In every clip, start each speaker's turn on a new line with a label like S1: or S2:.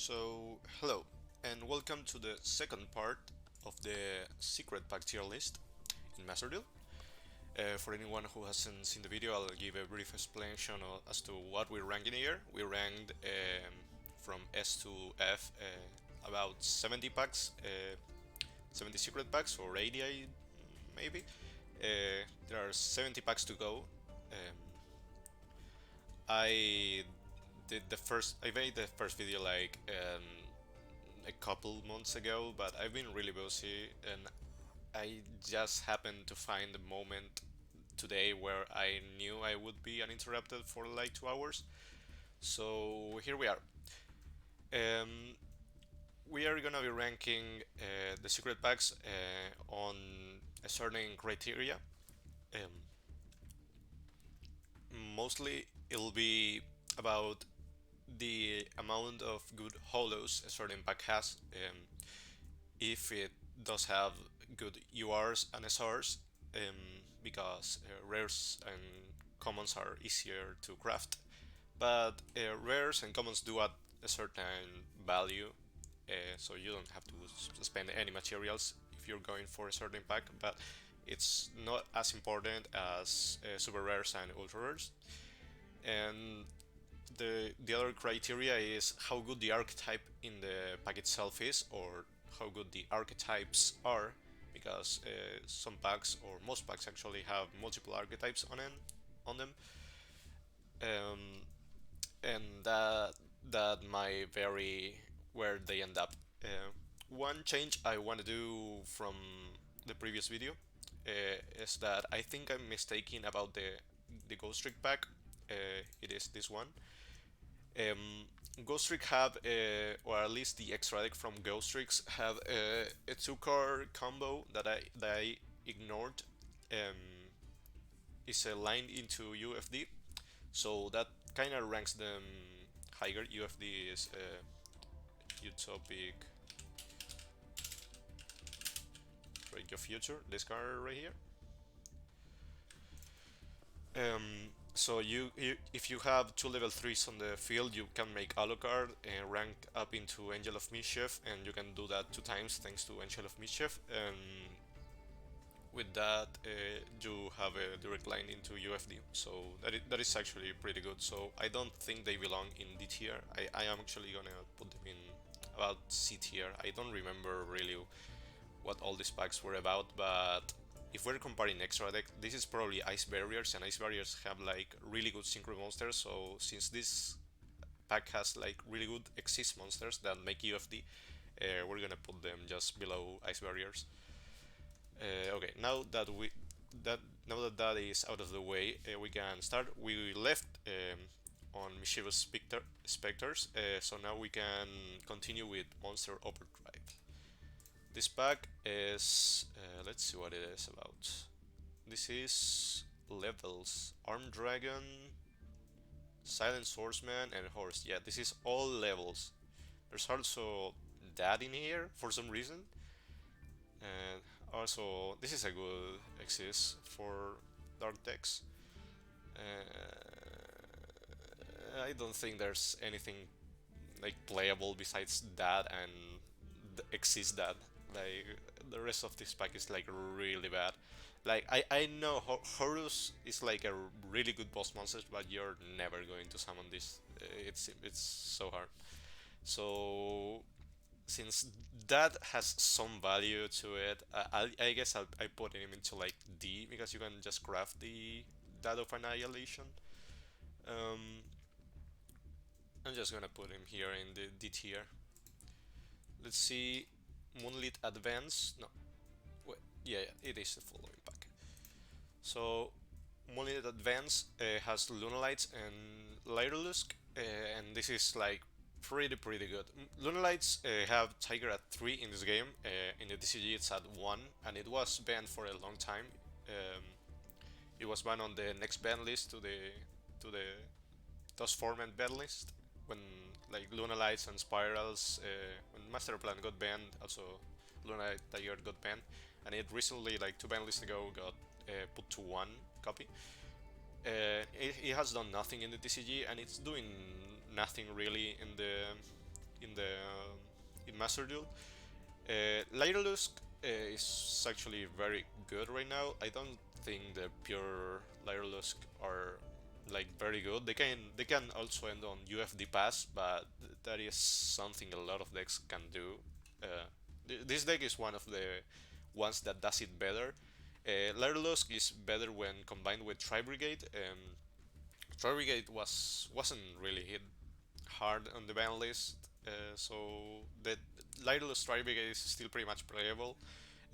S1: Hello and welcome to the second part of the secret pack tier list in Master Duel. For anyone who hasn't seen the video, I'll give a brief explanation as to what we're ranking here. We ranked from S to F about 70 packs, 70 secret packs or 80 maybe. There are 70 packs to go. Um, I I made the first video like a couple months ago, but I've been really busy and I just happened to find the moment today where I knew I would be uninterrupted for like 2 hours. So here we are. Um, we are gonna be ranking the secret packs on a certain criteria. Um, Mostly it'll be about the amount of good holos a certain pack has. If it does have good URs and SRs, because rares and commons are easier to craft, but rares and commons do add a certain value, so you don't have to spend any materials if you're going for a certain pack, but it's not as important as super rares and ultra rares. And the other criteria is how good the archetype in the pack itself is, or how good the archetypes are, because some packs or most packs actually have multiple archetypes on them, um, and that might vary where they end up. One change I want to do from the previous video is that I think I'm mistaken about the Ghost Trick pack. It is this one. Um, Ghost Trick have, or at least the extra deck from Ghost Tricks have a two-card combo that I ignored. Um, it's a line into UFD, so that kind of ranks them higher. UFD is Utopic Break Your Future. This card right here. So if you have two level 3s on the field, you can make Alucard and rank up into Angel of Mischief, and you can do that 2 times thanks to Angel of Mischief. And with that, you have a direct line into UFD, so that is actually pretty good. So I don't think they belong in D tier. I am actually gonna put them in about C tier. I don't remember really what all these packs were about, but if we're comparing extra deck, this is probably Ice Barriers, and Ice Barriers have like really good synchro monsters. So since this pack has like really good exist monsters that make UFD, we're gonna put them just below Ice Barriers. Okay, that now that is out of the way, we can start. We left on Mischievous Specters, so now we can continue with Monster Overdrive. This pack is, let's see what it is about. This is levels: Armed Dragon, Silent Swordsman, and Horse. Yeah, this is all levels. There's also that in here for some reason. And also, this is a good exist for dark decks. I don't think there's anything like playable besides that and exist that. Like the rest of this pack is like really bad. Like I know Horus is like a really good boss monster, but you're never going to summon this. It's so hard. So since that has some value to it, I guess I put him into like D, because you can just craft the Dad of Annihilation. Um, I'm just gonna put him here in the D tier. Let's see, Moonlit Advance. No, wait, yeah, it is the following pack. So Moonlit Advance has Lunalights and Lyrilusk, and this is like pretty good. Lunalights have Tiger at 3 in this game. In the DCG it's at 1, and it was banned for a long time. Um, it was banned on the next ban list to the DOS format ban list when like Lunalights and Spirals, when Masterplan got banned, also Lunalight Tiger got banned, and it recently, like 2 ban lists ago, got put to 1 copy. It has done nothing in the TCG, and it's doing nothing really in in Master Duel. Lyrilusk is actually very good right now. I don't think the pure Lyrilusk are like very good. They can also end on UFD pass, but that is something a lot of decks can do. This deck is one of the ones that does it better. Lyrilusk is better when combined with Tri Brigade. Tri Brigade wasn't really hit hard on the ban list, so the Lightless Tri Brigade is still pretty much playable.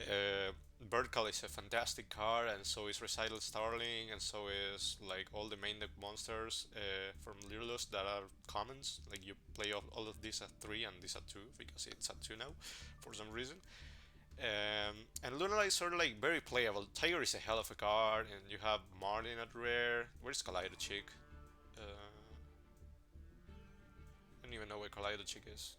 S1: Uh, Birdcall is a fantastic card, and so is Recital Starling, and so is like all the main deck monsters from Lyrlus that are commons. Like you play all of these at 3 and this at 2 because it's at 2 now for some reason. And Lunala is sort of like very playable. Tiger is a hell of a card, and you have Martin at rare. Where's Kaleido Chick? Uh, I don't even know where Kaleido Chick is.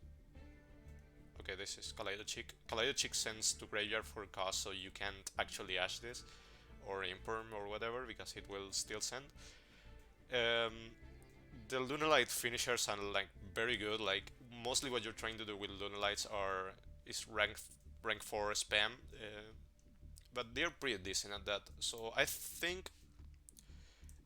S1: Okay, this is Kaleido Chick. Kaleido Chick sends to graveyard for cost, so you can't actually ash this or imperm or whatever because it will still send. Um, the Lunalite finishers are like very good. Like mostly what you're trying to do with Lunalites are is rank 4 spam, but they're pretty decent at that. So I think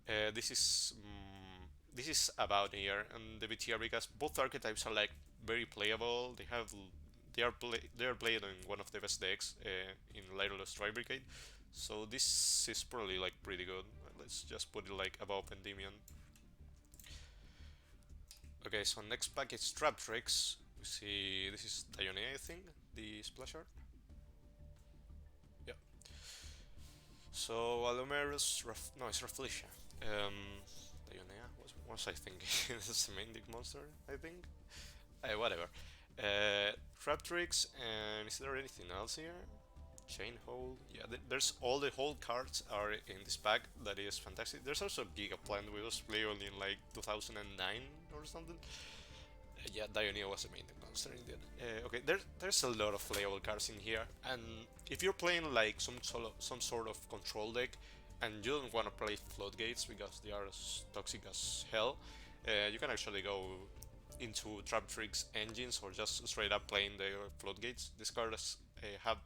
S1: this is about here on the BTR because both archetypes are like very playable. They are played in one of the best decks in Lightless Tri Brigade. So this is probably like pretty good. Let's just put it like above Endymion. Okay, so next pack is Trap Tricks. We see this is Diony, I think, the splash art. Yeah. So Alumerus, no, it's Rafflesia. Dionea, what was I thinking? It's the main deck monster, I think. Whatever. Trap tricks, and is there anything else here? Chain hold. Yeah, there's all the hold cards are in this pack. That is fantastic. There's also Gigaplant. We was playing in like 2009 or something. Yeah, Dionia was the main monster indeed. Okay, there's a lot of playable cards in here, and if you're playing like some sort of control deck, and you don't want to play floodgates because they are as toxic as hell, you can actually go into Trap Tricks engines or just straight up playing the floodgates. These cards have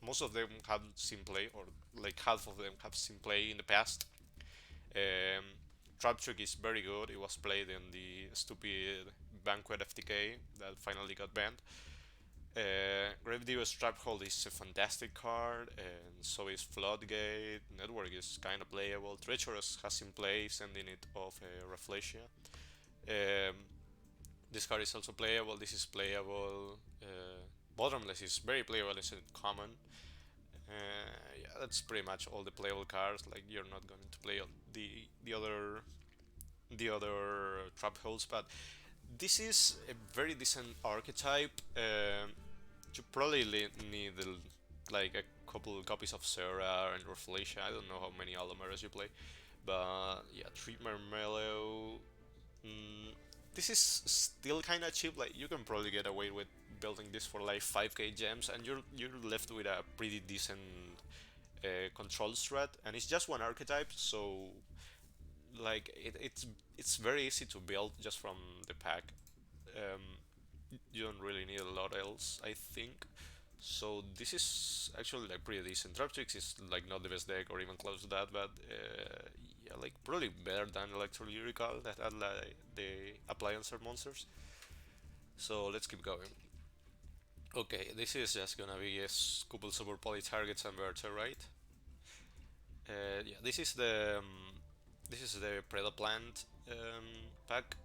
S1: most of them have seen play, or like half of them have seen play in the past. Um, Trap Trick is very good. It was played in the stupid Banquet FTK that finally got banned. Gravedigger's Traphold is a fantastic card, and so is Floodgate. Network is kind of playable. Treacherous has in play, sending it off Rafflesia. Um, this card is also playable. This is playable. Bottomless is very playable. It's common. Yeah, that's pretty much all the playable cards. Like you're not going to play the other trap holes, but this is a very decent archetype. You probably need like a couple copies of Serra and Rafflesia. I don't know how many Alameras you play, but yeah, Treatment Mellow. Mm, this is still kind of cheap. Like you can probably get away with building this for like 5k gems, and you're left with a pretty decent control strat. And it's just one archetype, so like it's very easy to build just from the pack. Um, you don't really need a lot else, I think. So this is actually like pretty decent. Traptrix is like not the best deck or even close to that, but yeah, like probably better than Electrolyrical that had like the appliancer monsters. So let's keep going. Okay, this is just gonna be a couple super poly targets and Verter, right? Yeah, this is the Predaplant pack.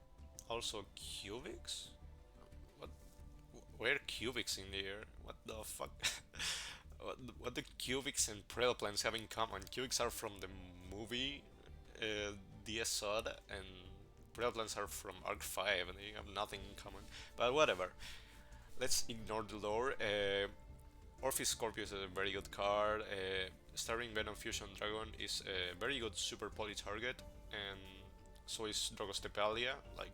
S1: Also Cubics. What? Where Cubics in there? What the fuck? what the Cubics and Predaplants have in common? Cubics are from the movie DS Soda, and Predaplants are from Arc 5, and they have nothing in common. But whatever. Let's ignore the lore. Orpheus Scorpio is a very good card. Starring Venom Fusion Dragon is a very good super poly target, and so is Drogostepalia. Like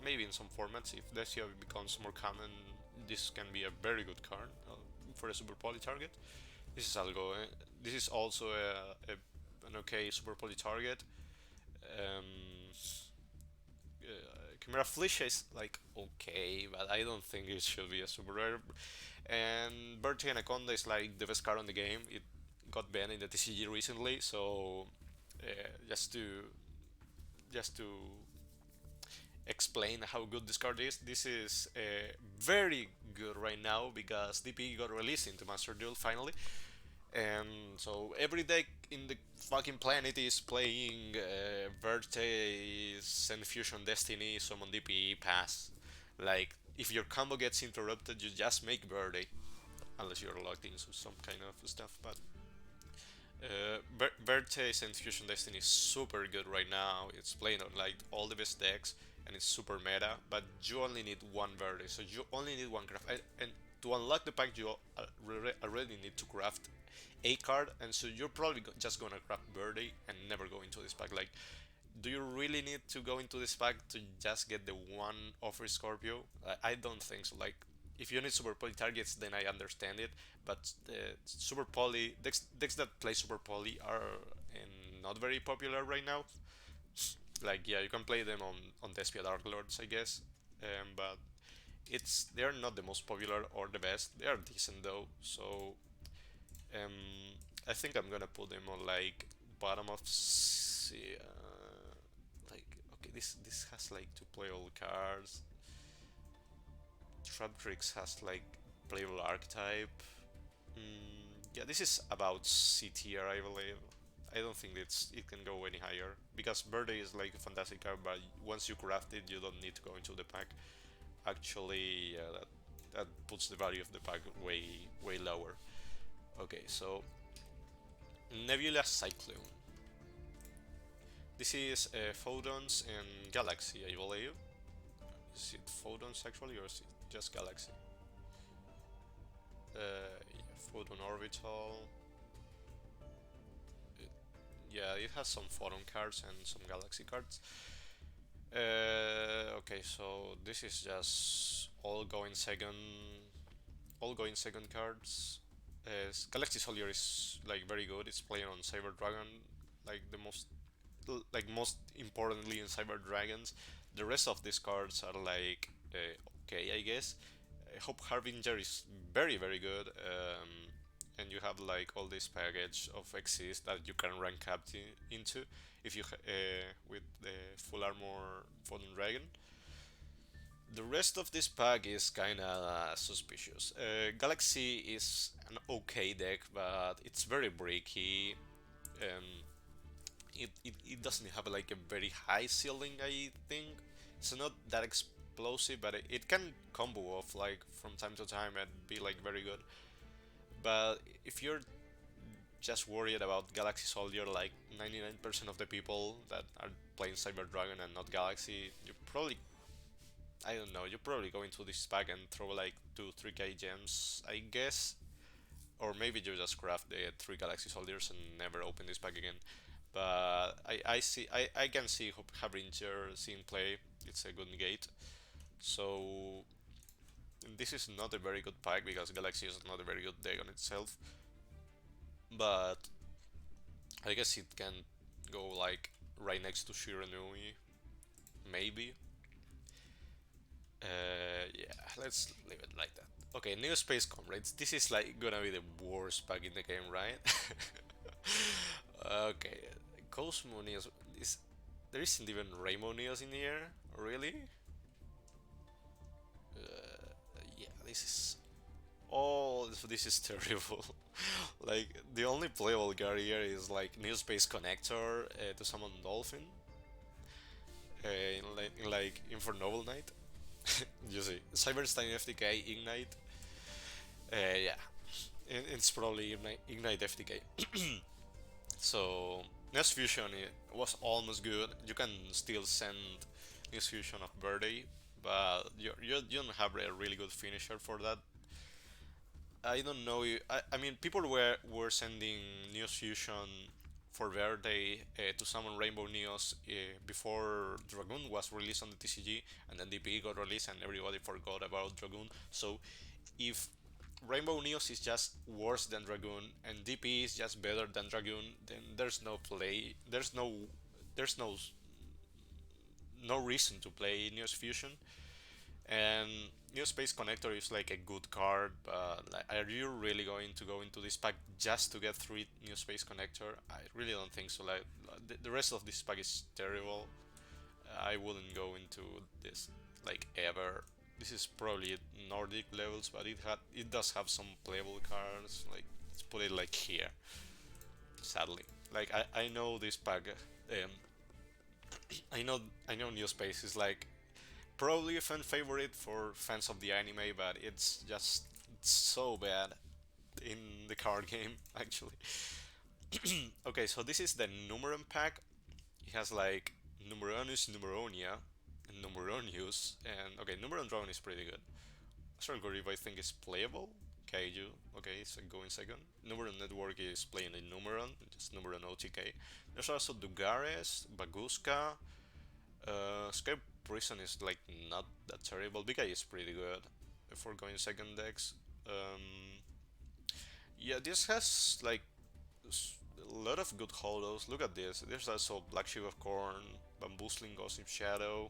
S1: maybe in some formats, if Decia becomes more common, this can be a very good card for a super poly target. This is algo. This is also an okay super poly target. Um, Chimera Flesh is like okay, but I don't think it should be a super rare. And Bertie Anaconda is like the best card on the game. It got banned in the TCG recently, so just to explain how good this card is, this is very good right now because DP got released into Master Duel finally, and so every deck in the fucking planet is playing Vertex and Fusion Destiny, Summon DP, Pass. Like, if your combo gets interrupted, you just make Verde, unless you're locked into some kind of stuff. But Vertex and Fusion Destiny is super good right now. It's playing on like all the best decks, and it's super meta. But you only need one Verde, so you only need one craft. And to unlock the pack, you already need to craft a card, and so you're probably just gonna craft Verde and never go into this pack. Like, do you really need to go into this pack to just get the one offer Scorpio? I don't think so. Like, if you need super poly targets, then I understand it. But super poly decks that play super poly are not very popular right now. Like, yeah, you can play them on Despia Dark Lords, I guess, but they're not the most popular or the best. They are decent though. So um, I think I'm gonna put them on like bottom of like, okay, this has like to play all cards. Traptrix has like playable archetype. Yeah, this is about C tier, I believe. I don't think it can go any higher because Verde is like a fantastic card, but once you craft it, you don't need to go into the pack. Actually, yeah, that puts the value of the pack way lower. Okay, so Nebula Cyclone. This is Photons and Galaxy, I believe. Is it Photons actually, or is it just Galaxy? Yeah, Photon Orbital. It, yeah, it has some Photon cards and some Galaxy cards. Okay, so this is just all going second cards. Galaxy Soldier is like very good. It's playing on Cyber Dragon, like the most importantly in Cyber Dragons. The rest of these cards are like okay, I guess. Hope Harbinger is very good, and you have like all this package of Xyz that you can rank up into if you with the full armor Fallen Dragon. The rest of this pack is kinda suspicious. Galaxy is an okay deck, but it's very breaky. Um, it doesn't have like a very high ceiling, I think. It's not that explosive, but it can combo off like from time to time and be like very good. But if you're just worried about Galaxy Soldier, like 99% of the people that are playing Cyber Dragon and not Galaxy, you probably, I don't know, you probably go into this pack and throw like 2-3k gems, I guess. Or maybe you just craft the 3 Galaxy Soldiers and never open this pack again. But I can see Harbinger seeing play. It's a good negate. So this is not a very good pack because Galaxy is not a very good deck on itself. But I guess it can go like right next to Shiranui, maybe. Yeah, let's leave it like that. Okay, New Space Comrades. This is like gonna be the worst pack in the game, right? Okay, Cosmo Neos. There isn't even Rainbow Neos in here, really? Yeah, this is this is terrible. Like, the only playable card here is like New Space Connector to summon Dolphin in Infernoble Knight. You see, Cyberstein FTK Ignite. Yeah, it's probably Ignite FTK. So Next Fusion was almost good. You can still send Next Fusion of Verde, but you don't have a really good finisher for that. I don't know. I mean, people were sending Neos Fusion for Verde to summon Rainbow Neos before Dragoon was released on the TCG, and then DP got released, and everybody forgot about Dragoon. So if Rainbow Neos is just worse than Dragoon, and DP is just better than Dragoon, then there's no play. There's no no reason to play Neos Fusion. And New Space Connector is like a good card, but like, are you really going to go into this pack just to get 3 New Space Connector? I really don't think so. Like the rest of this pack is terrible. I wouldn't go into this like ever. This is probably Nordic levels, but it does have some playable cards. Like let's put it like here. Sadly, like I know this pack. Um, I know I know New Space is like probably a fan favorite for fans of the anime, but it's just so bad in the card game actually. Okay, so this is the Numeron pack. It has like Numeronus, Numeronia, and Numeronius, and okay, Numeron Dragon is pretty good. Astral Gorilla I think is playable. Kaiju, okay, so go in second. Numeron Network is playing in Numeron, just Numeron OTK. There's also Dugares, Baguska, Sky Prison is like not that terrible. Big Eye is pretty good for going second decks. Yeah, this has like a lot of good holos. Look at this. There's also Black Sheep of Corn, Bamboozling, Gossip Shadow.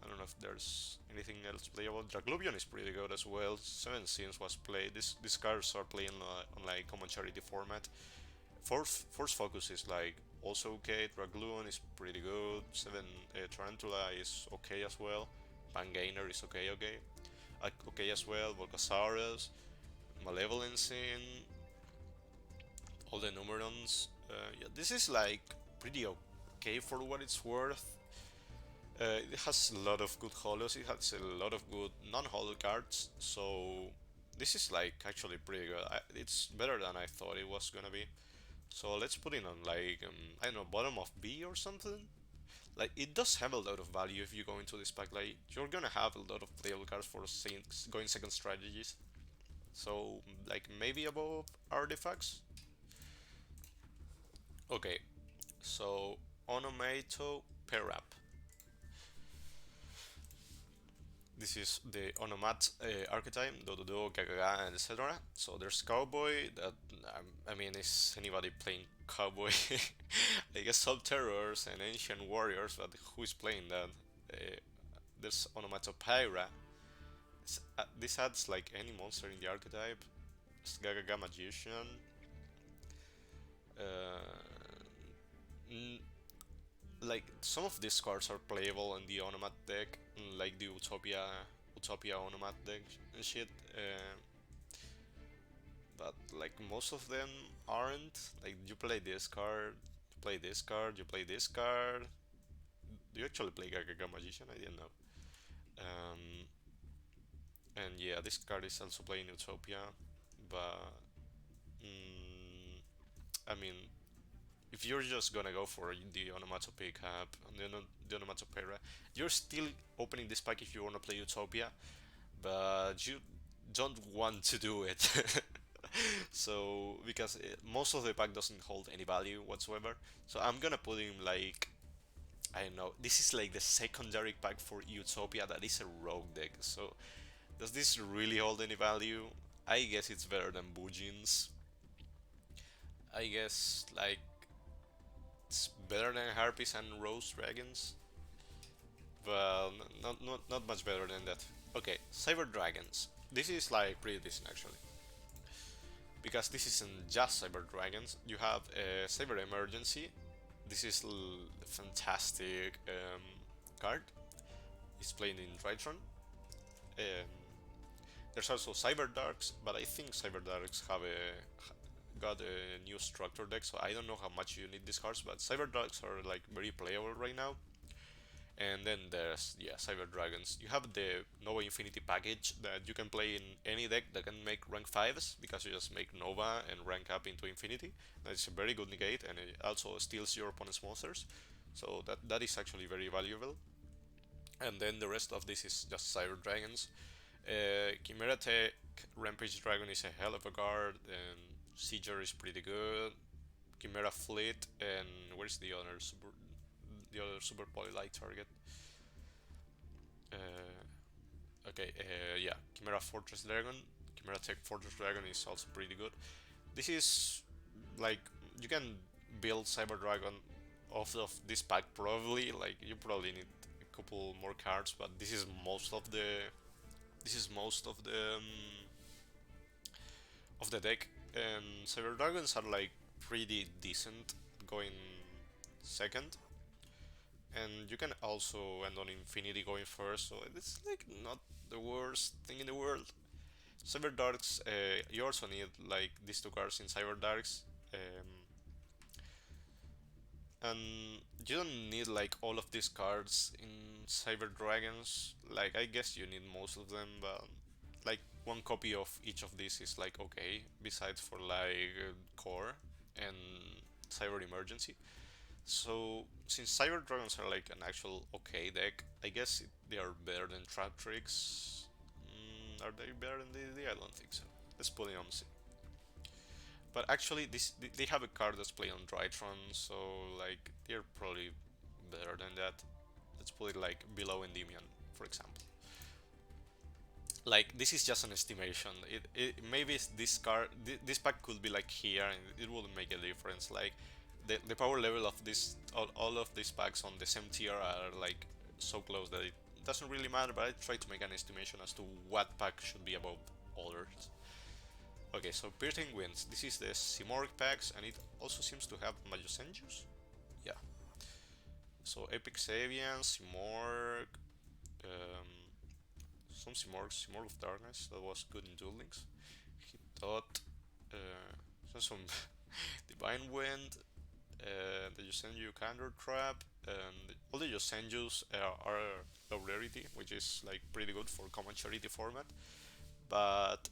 S1: I don't know if there's anything else playable. Draglubion is pretty good as well. Seven Sins was played. These cards are playing on like common charity format. Force Focus is like also okay. Dragluon is pretty good. Seven Tarantula is okay as well. Pangainer is okay. Okay as well. Volcasaurus, Malevolence in all the Numerons. Yeah, this is like pretty okay for what it's worth. It has a lot of good holos. It has a lot of good non-holo cards. So this is like actually pretty good. It's better than I thought it was gonna be. So let's put it on like I don't know, bottom of B or something. Like it does have a lot of value if you go into this pack. Like you're gonna have a lot of playable cards for going second strategies. So like maybe above artifacts. Okay, so Onomatopoeia. This is the Onomat archetype, Dododo, Gagaga, and etc. So there's Cowboy, that I mean, is anybody playing Cowboy? I guess Sub Terrors and Ancient Warriors, but who is playing that? Uh, there's Onomatopoeia. This adds like any monster in the archetype. It's Gagaga Magician. Uh, n- like some of these cards are playable in the Onomat deck, like the Utopia Onomat deck and shit. But like most of them aren't. Like you play this card, you play this card, you play this card. Do you actually play Gagaga Magician? I didn't know. Um, and yeah, this card is also playing Utopia, but mm, I mean, if you're just gonna go for the Onomatopoeia cap and the Onomatopoeia, you're still opening this pack if you wanna play Utopia, but you don't want to do it. So because most of the pack doesn't hold any value whatsoever, so I'm gonna put him like I don't know. This is like the secondary pack for Utopia that is a rogue deck. So does this really hold any value? I guess it's better than Bujins. I guess like it's better than Harpies and Rose Dragons, but not much better than that. Okay, Cyber Dragons. This is like pretty decent actually, because this isn't just Cyber Dragons. You have a Cyber Emergency. This is a fantastic card. It's playing in Drytron. Um, there's also Cyber Darks, but I think Cyber Darks have got a new structure deck, so I don't know how much you need these cards. But Cyber Darks are like very playable right now. And then there's yeah Cyber Dragons. You have the Nova Infinity package that you can play in any deck that can make rank 5s because you just make Nova and rank up into Infinity. That's a very good negate and it also steals your opponent's monsters. So that is actually very valuable. And then the rest of this is just Cyber Dragons. Chimera Tech Rampage Dragon is a hell of a card, and Sieger is pretty good. Chimera Fleet, and where's the other super polylight target? Okay, yeah, Chimera Fortress Dragon. Chimera Tech Fortress Dragon is also pretty good. This is like you can build Cyber Dragon off of this pack probably. Like you probably need couple more cards, but this is most of the deck, and Cyber Dragons are like pretty decent going second, and you can also end on Infinity going first, so it's like not the worst thing in the world. Cyber Darks, you also need like these two cards in Cyber Darks, um, and you don't need like all of these cards in Cyber Dragons. Like I guess you need most of them, but like one copy of each of these is like okay. Besides for like core and Cyber Emergency. So since Cyber Dragons are like an actual okay deck, I guess they are better than Trap Tricks. Are they better than DD? I don't think so. Let's put it on C. But actually, this they have a card that's played on Drytron, so like they're probably better than that. Let's put it like below Endymion, for example. Like this is just an estimation. Maybe this card, this pack could be like here, and it wouldn't make a difference. Like the power level of this, all of these packs on the same tier are like so close that it doesn't really matter. But I try to make an estimation as to what pack should be above others. Okay, so Piercing Winds. This is the Simorgh packs, and it also seems to have Majosenjus. Yeah. So Epic Savian, Simorgh, um, some Simorgh of Darkness. That was good in Duel Links. He thought some Divine Wind, the Yosenju Candor Trap, and all the Yosenjus are low rarity, which is like pretty good for common charity format. But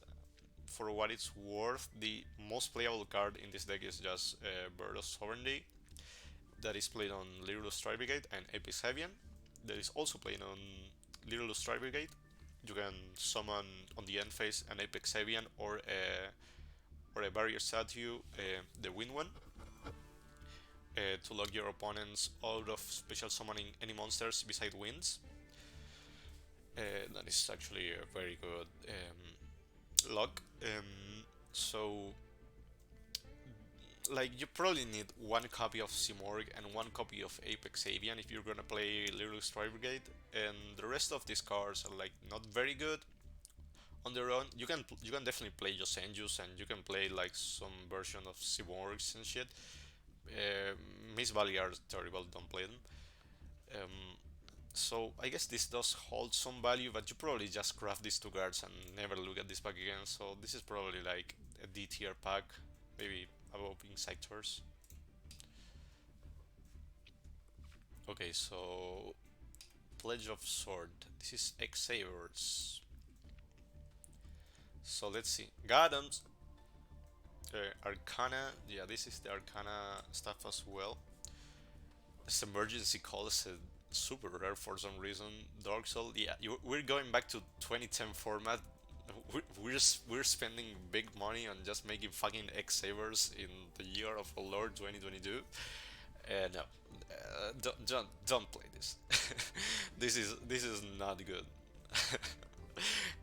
S1: for what it's worth, the most playable card in this deck is just Bird of Sovereignty, that is played on Lyrillus Strike Brigade and Epic Savian. That is also played on Lyrillus Strike Brigade. You can summon on the end phase an Epic Savian or a Barrier Statue, the Wind one, to lock your opponents out of special summoning any monsters beside winds. That is actually a very good lock. So like you probably need one copy of Simorgh and one copy of Apex Avian if you're gonna play Little Strike Brigade, and the rest of these cards are like not very good on their own. You can definitely play Yosenjus, and you can play like some version of Simorghs and shit. Miss Valley are terrible, don't play them. Um, so I guess this does hold some value, but you probably just craft these two cards and never look at this pack again. So this is probably like a D tier pack, maybe above Insectors. Okay, so Pledge of Sword. This is Xavers. So let's see. Gardens, Arcana. Yeah, this is the Arcana stuff as well. This emergency call is a super rare for some reason. Dark Soul. Yeah, we're going back to 2010 format. We're spending big money on just making fucking X-Savers in the year of our Lord 2022. No, don't play this. This is not good.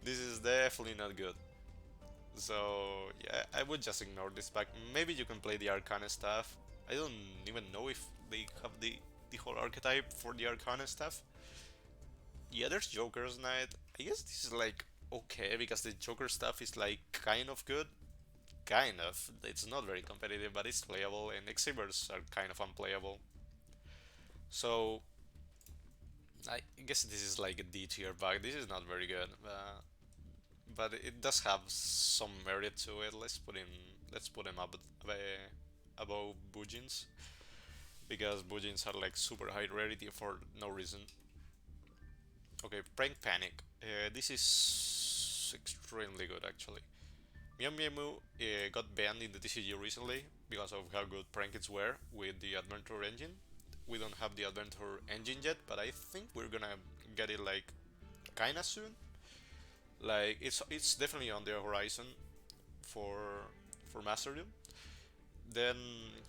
S1: This is definitely not good. So yeah, I would just ignore this pack. Maybe you can play the Arcana stuff. I don't even know if they have the whole archetype for the Arcana stuff. Yeah, there's Joker's Knight. I guess this is like okay because the Joker stuff is like kind of good. Kind of. It's not very competitive, but it's playable, and Xavers are kind of unplayable. So I guess this is like a D tier bug. This is not very good, but it does have some merit to it. Let's put him up above Bujins, because Bujins are like super high rarity for no reason. Okay, Prank Panic. This is extremely good actually. Mew Mew Moo got banned in the TCG recently because of how good Prankets were with the Adventure engine. We don't have the Adventure engine yet, but I think we're gonna get it like kinda soon. Like it's definitely on the horizon for Master Duel. Then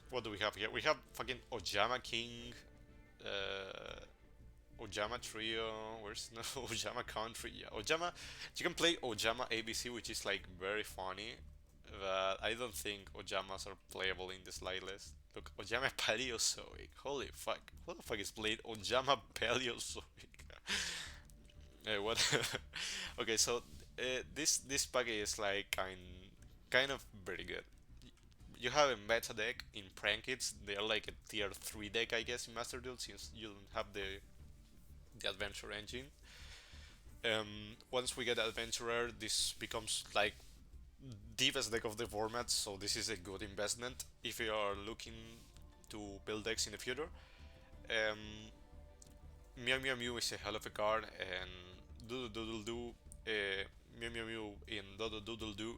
S1: what do we have here? We have fucking Ojama King, uh, Ojama Trio. Where's no Ojama Country? Yeah, Ojama. You can play Ojama ABC, which is like very funny, but I don't think Ojamas are playable in the slide list. Look, Ojama Paleozoic. Holy fuck! What the fuck is played Ojama Paleozoic? What? Okay, so this pack is like kind of very good. You have a meta deck in Prankits. They are like a tier 3 deck, I guess, in Master Duel, since you don't have the Adventure engine. Once we get Adventurer, this becomes like the best deck of the format, so this is a good investment if you are looking to build decks in the future. Um, Meow Meow Mew is a hell of a card, and Doodle Doodle Doo, Mew Mew Mew in Doodle Doodle Doo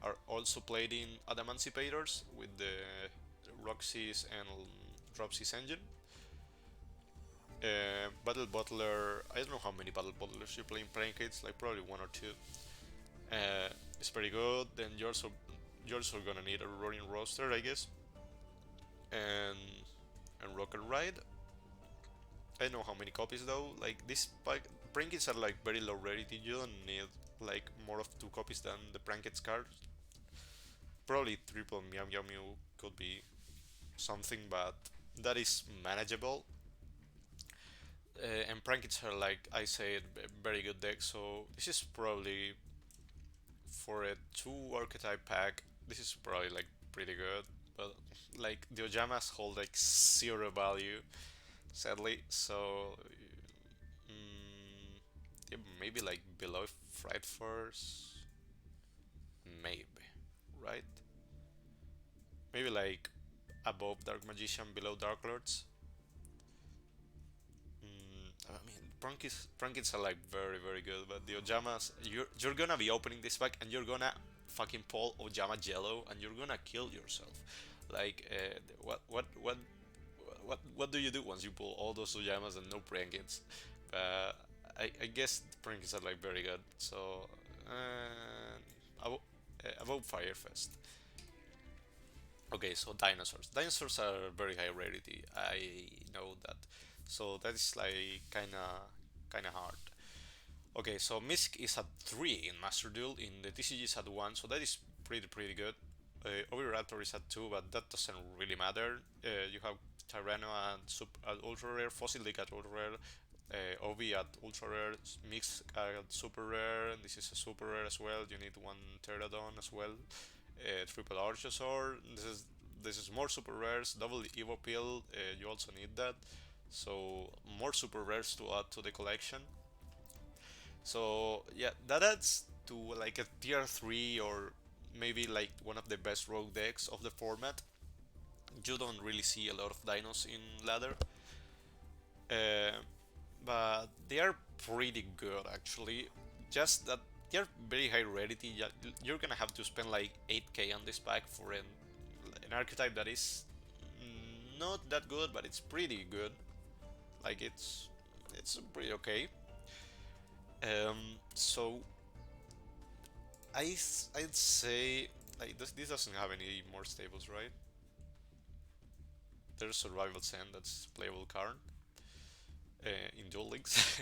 S1: are also played in Adamanticators with the Roxy's and Dropsy's engine. Battle Butler, I don't know how many Battle Butlers you play in playing kids, like probably one or two. It's pretty good. Then you're also gonna need a Roaring Roaster, I guess, and Rocket Ride. I don't know how many copies though. Like this pack, Prankets are like very low rarity. You don't need like more of 2 copies than the Prankets cards. Probably triple Meow Meow Mew could be something, but that is manageable. And Prankets are like I said, very good deck. So this is probably for a 2 archetype pack. This is probably like pretty good, but like the Ojamas hold like zero value, sadly. So yeah, maybe like below Fright Force, maybe, right? Maybe like above Dark Magician, below Dark Lords. I mean, Prankins are like very very good, but the Ojamas, you're gonna be opening this pack and you're gonna fucking pull Ojama Jello and you're gonna kill yourself. Like, what do you do once you pull all those Ojamas and no Prankins? Uh, I guess the Prankins are like very good. So, about, about Firefest. Okay, so dinosaurs. Dinosaurs are very high rarity. I know that. So that is like kinda hard. Okay, so Misc is at 3 in Master Duel. In the TCG is at 1, so that is pretty good. Oviraptor is at 2, but that doesn't really matter. You have Tyranno at ultra rare, Fossil League at ultra rare, Ovi at ultra rare, Mix at super rare. This is a super rare as well. You need one Pterodon as well. Triple Archosaur. This is more super rares. Double Evo Pill. You also need that. So more super rares to add to the collection. So yeah, that adds to like a tier 3 or maybe like one of the best rogue decks of the format. You don't really see a lot of dinos in ladder, uh, but they are pretty good actually. Just that they're very high rarity. You're gonna have to spend like 8k on this pack for an archetype that is not that good, but it's pretty good. Like it's pretty okay. So I'd say like this doesn't have any more stables, right? There's Survival Sand that's playable card in Duel Links.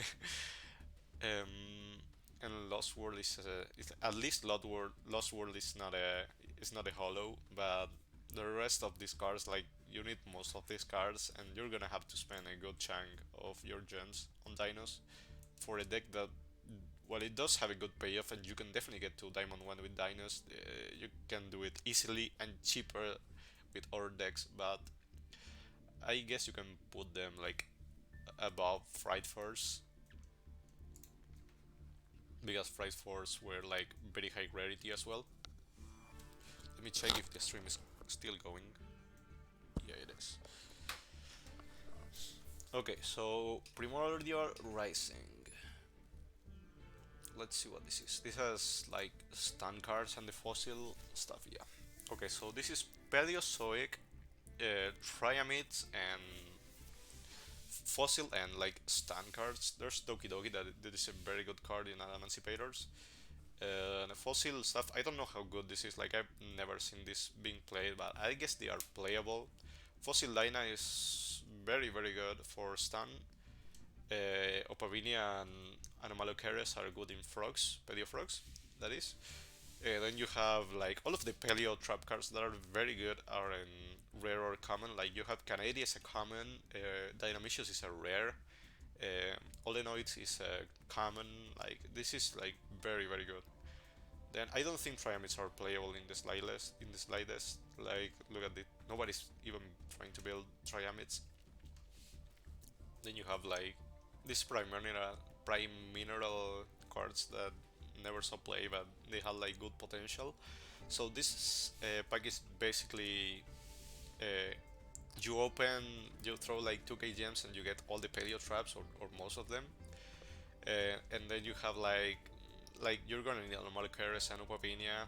S1: um, and Lost World is at least Lost World is not a hollow, but the rest of these cards, like you need most of these cards, and you're gonna have to spend a good chunk of your gems on dinos for a deck that, while it does have a good payoff, and you can definitely get to Diamond 1 with dinos, you can do it easily and cheaper with other decks, but I guess you can put them like above Fright Force because Fright Force were like very high rarity as well. Let me check if the stream is still going. Yeah, it is. Okay, so Primordial Rising. Let's see what this is. This has like stun cards and the fossil stuff, yeah. Okay, so this is Paleozoic, Triamids, and fossil and like stun cards. There's Doki Doki that is a very good card in Emancipators. The fossil stuff, I don't know how good this is. Like I've never seen this being played, but I guess they are playable. Fossil Dyna is very good for stun. Opavinia and Anomalocaris are good in frogs, Paleo frogs, that is. Then you have like all of the Paleo trap cards that are very good are in rare or common. Like you have Canadi as a common, Dynamicius is a rare, Olenoids is common. Like this is like very very good. Then I don't think Triamids are playable in the slightest. In the slightest, like look at it. Nobody's even trying to build Triamids. Then you have like these prime mineral cards that never saw play, but they had like good potential. So this pack is basically uh, you open, you throw like 2k gems and you get all the paleo traps or most of them, and then you have like you're gonna need Anomalocaris and Upavinia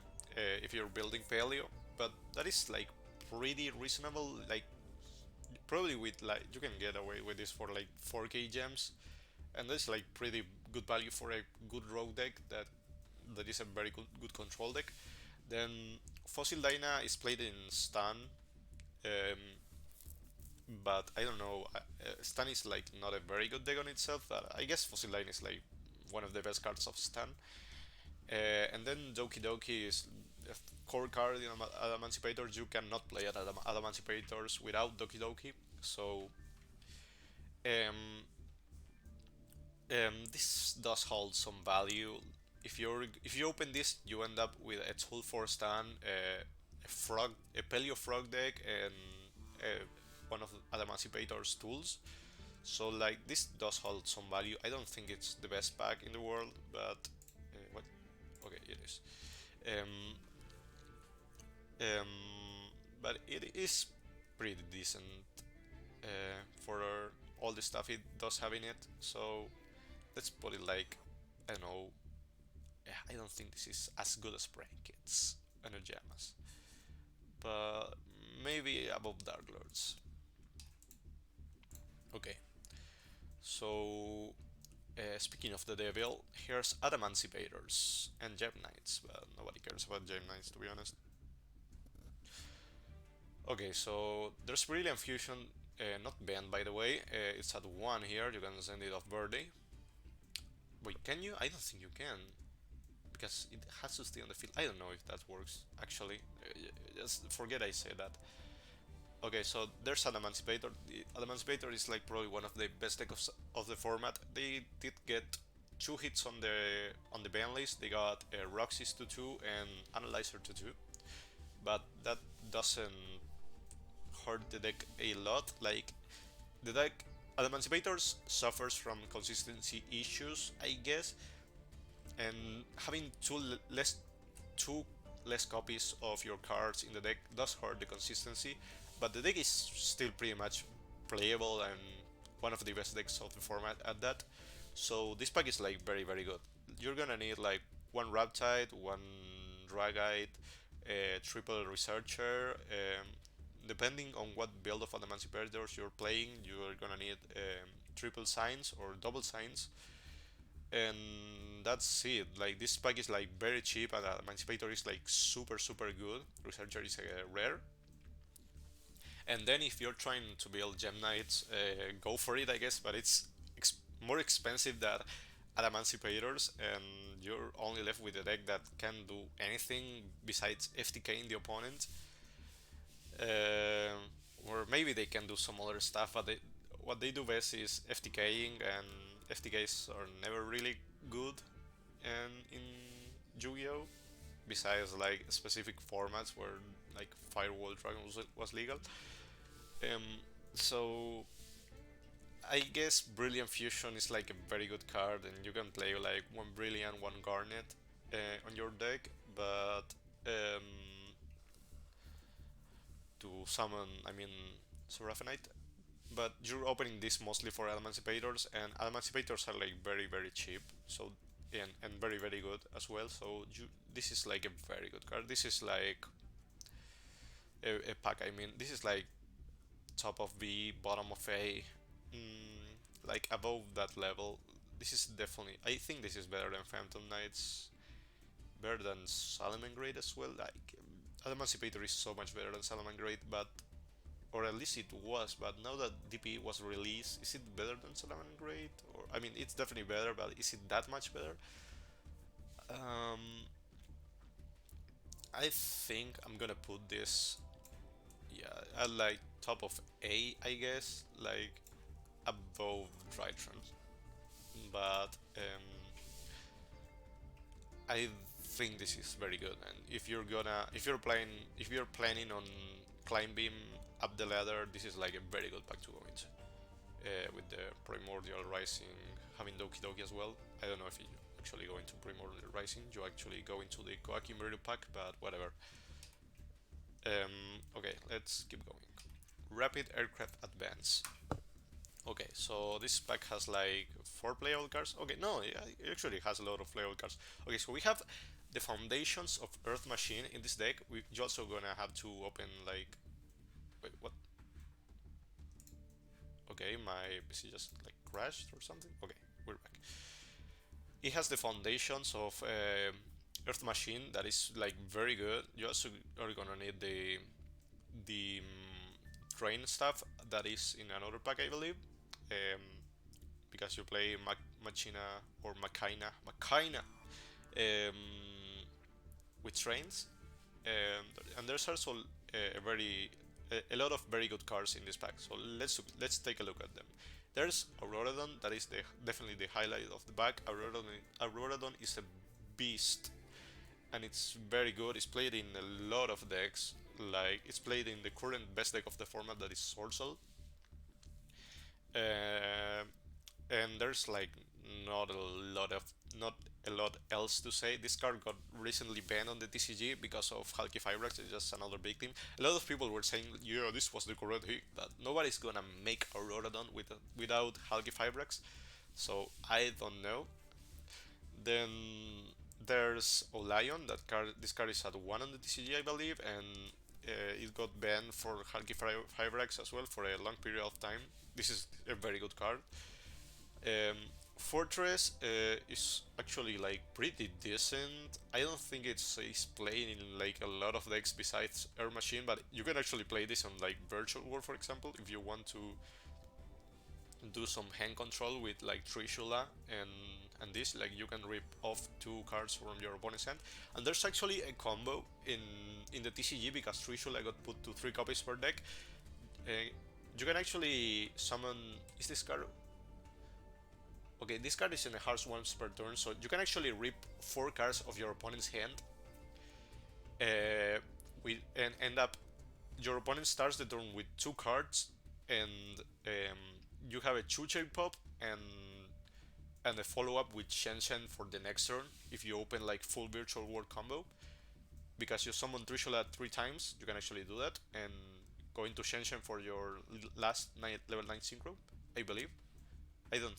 S1: if you're building paleo, but that is like pretty reasonable. Like probably with like you can get away with this for like 4k gems, and that's like pretty good value for a good rogue deck that is a very good control deck. Then Fossil Dyna is played in Stun, um, but I don't know. Stun is like not a very good deck on itself. But I guess Fossil Dyna is like one of the best cards of Stun. And then Doki Doki is a core card in Emancipators. You cannot play at Emancipators without Doki Doki. So um, this does hold some value. If you open this, you end up with a tool for stun, a Paleo frog deck, and one of Emancipator's tools. So like this does hold some value. I don't think it's the best pack in the world, but what? Okay, it is. Um, um, but it is pretty decent for all the stuff it does have in it. So let's put it like I don't know. I don't think this is as good as Brain Kids and Jamas, but maybe above Dark Lords. Okay, so speaking of the devil, here's Adamantibators and Gem Knights, but nobody cares about Gem Knights to be honest. Okay, so there's Brilliant Fusion, not banned by the way. It's at 1 here, you can send it off birthday. Wait, can you? I don't think you can, because it has to stay on the field. I don't know if that works actually. Just forget I said that. Okay, so there's an Emancipator. The Emancipator is like probably one of the best decks of the format. They did get 2 hits on the ban list. They got Roxy's 2-2 and Analyzer 2-2, but that doesn't hurt the deck a lot. Like the deck, Emancipators suffers from consistency issues, I guess, and having two less copies of your cards in the deck does hurt the consistency, but the deck is still pretty much playable and one of the best decks of the format at that. So this pack is like very very good. You're gonna need like one Raptide, one Dragite, a triple Researcher. Depending on what build of Emancipators you're playing, you're gonna need triple signs or double signs, and that's it. Like this pack is like very cheap, and Emancipator is like super super good. Researcher is rare, and then if you're trying to build Gem Knights, go for it, I guess. But it's more expensive than Emancipators, and you're only left with a deck that can do anything besides FTK in the opponent. Uh, or maybe they can do some other stuff, but what they do best is FTKing, and FTKs are never really good and in Yu-Gi-Oh! Besides like specific formats where like Firewall Dragon was legal. Um, so I guess Brilliant Fusion is like a very good card, and you can play like one Brilliant, one Garnet on your deck, but um, to summon, I mean, Seraphinite. But you're opening this mostly for Emancipators, and Emancipators are like very very cheap, so and very very good as well. So this is like a very good card. This is like a pack. I mean, this is like top of B, bottom of A, like above that level. This is definitely. I think this is better than Phantom Knights, better than Salamangreat as well. Like Emancipator is so much better than Salamangreat, but or at least it was. But now that DP was released, is it better than Salamangreat? Or I mean, it's definitely better, but is it that much better? Um, I think I'm gonna put this, yeah, at like top of A, I guess, like above Drytron. but I think this is very good. And if you're planning on climbing up the ladder, this is like a very good pack to go into. With the Primordial Rising having Doki Doki as well. I don't know if you actually go into Primordial Rising, you actually go into the Koaki Muriru pack, but whatever. Okay, let's keep going. Rapid Aircraft Advance. Okay, so this pack has like 4 playable cards. Okay, no, it actually has a lot of playable cards. Okay, so we have the foundations of Earth Machine in this deck. You're also gonna have to open like. Wait, what? Okay, my PC just like crashed or something. Okay, we're back. It has the foundations of Earth Machine that is like very good. You also are gonna need the train stuff that is in another pack, I believe, um, because you play Machina or Machina um, with trains, and there's also a lot of very good cards in this pack. So let's take a look at them. There's Auroradon, that is definitely the highlight of the pack. Auroradon is a beast, and it's very good. It's played in a lot of decks. Like it's played in the current best deck of the format, that is Sorcel. Uh, and there's like not a lot of not a lot else to say. This card got recently banned on the TCG because of Halki Fibrax. It's just another victim. A lot of people were saying, yeah, this was the correct hit, but nobody's gonna make Auroradon without Halki Fibrax. So I don't know. Then there's Olion. This card is at 1 on the TCG, I believe, and it got banned for Halki Fibrax as well for a long period of time. This is a very good card. Um, Fortress is actually like pretty decent. I don't think it's playing in like a lot of decks besides Air Machine, but you can actually play this on like Virtual War, for example, if you want to do some hand control with like Trishula and this, like you can rip off 2 cards from your opponent's hand. And there's actually a combo in the TCG because Trishula got put to 3 copies per deck. Uh, you can actually summon. Is this card? Okay, this card is in a harsh once per turn, so you can actually rip 4 cards of your opponent's hand. And end up your opponent starts the turn with 2 cards, and you have a Chuche pop and a follow up with Shen for the next turn. If you open like full Virtual War combo, because you summon Trishula 3 times, you can actually do that and go into Shen for your last level 9 synchro, I believe. I don't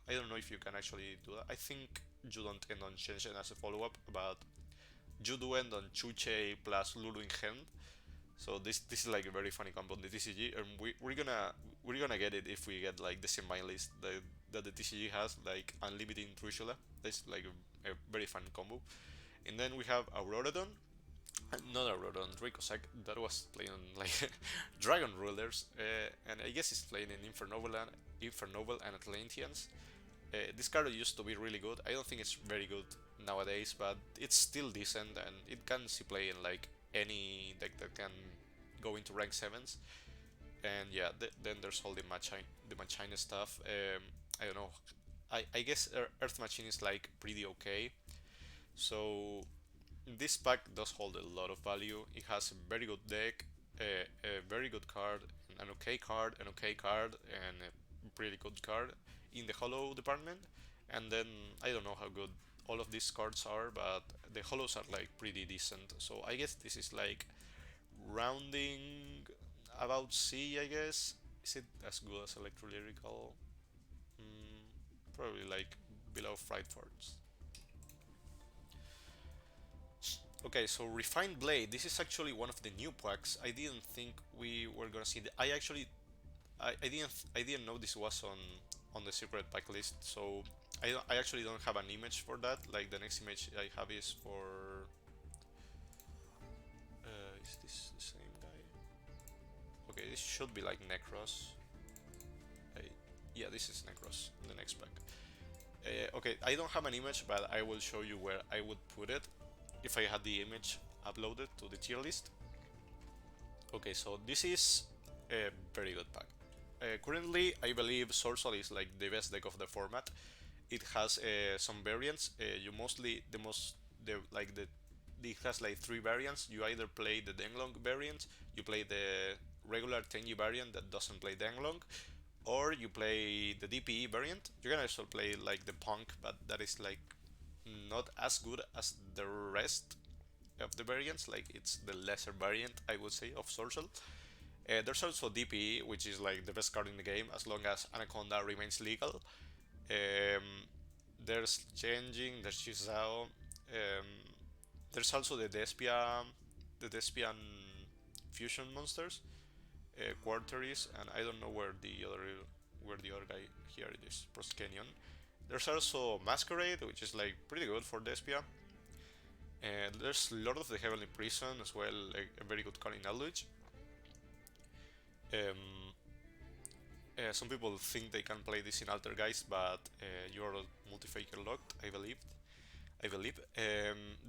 S1: I don't know if you can actually do that. I think you don't end on Shen as a follow up, but you do end on Chuche plus Lulu in hand. So this is like a very funny combo in the TCG, and we're gonna get it if we get like the same buy list that the TCG has, like unlimited Trishula. That's like a very fun combo. And then we have Auroradon, not Auroradon, Dracossack, that was playing on like Dragon Rulers, and I guess it's playing in Infernoble and Atlanteans. This card used to be really good. I don't think it's very good nowadays, but it's still decent and it can see play in like any deck that can go into rank sevens. And yeah, then there's all the Machina stuff. I don't know. I guess Earth Machine is like pretty okay. So this pack does hold a lot of value. It has a very good deck, a very good card, an okay card, an okay card, and a pretty good card in the hollow department. And then I don't know how good all of these cards are, but the hollows are like pretty decent. So I guess this is like rounding about C, I guess. Is it as good as Electrolyrical? Probably like below Fright Forts. Okay, so Refined Blade. This is actually one of the new packs. I didn't think we were gonna see. I didn't know this was on the secret pack list. So I actually don't have an image for that. Like the next image I have is for. Is this the same guy? Okay, this should be like Necros. I, yeah, this is Necros. The next pack. Okay, I don't have an image, but I will show you where I would put it if I had the image uploaded to the tier list. Okay, so this is a very good pack. Currently, I believe Sorcerer is like the best deck of the format. It has some variants. You mostly the most the like the it has like three variants. You either play the Denglong variant, you play the regular Tenyi variant that doesn't play Denglong, or you play the DPE variant. You can also play like the Punk, but that is like not as good as the rest of the variants. Like it's the lesser variant, I would say, of Sorcel. There's also DPE, which is like the best card in the game as long as Anaconda remains legal. Um, there's Changing, there's Chizao. There's also the Despian fusion monsters, Quarteries, and I don't know where the other guy here it is, Proskenion. There's also Masquerade, which is like pretty good for Despia. And there's Lord of the Heavenly Prison as well, like a very good card in Eldritch. Um, some people think they can play this in Altergeist, but you're multi-faker locked, I believe.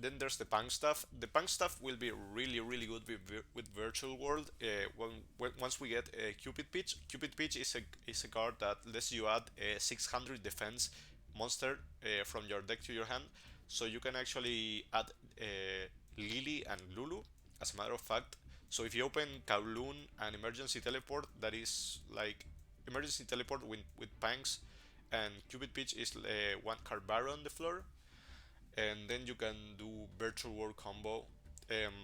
S1: Then there's the punk stuff. The punk stuff will be really, really good with Virtual World. Once we get Cupid Pitch, Cupid Pitch is a card that lets you add a 600 defense monster from your deck to your hand. So you can actually add Lily and Lulu, as a matter of fact. So if you open Kowloon and Emergency Teleport, that is like Emergency Teleport with Pangs, and Cupid Pitch is one card bar on the floor, and then you can do virtual world combo um,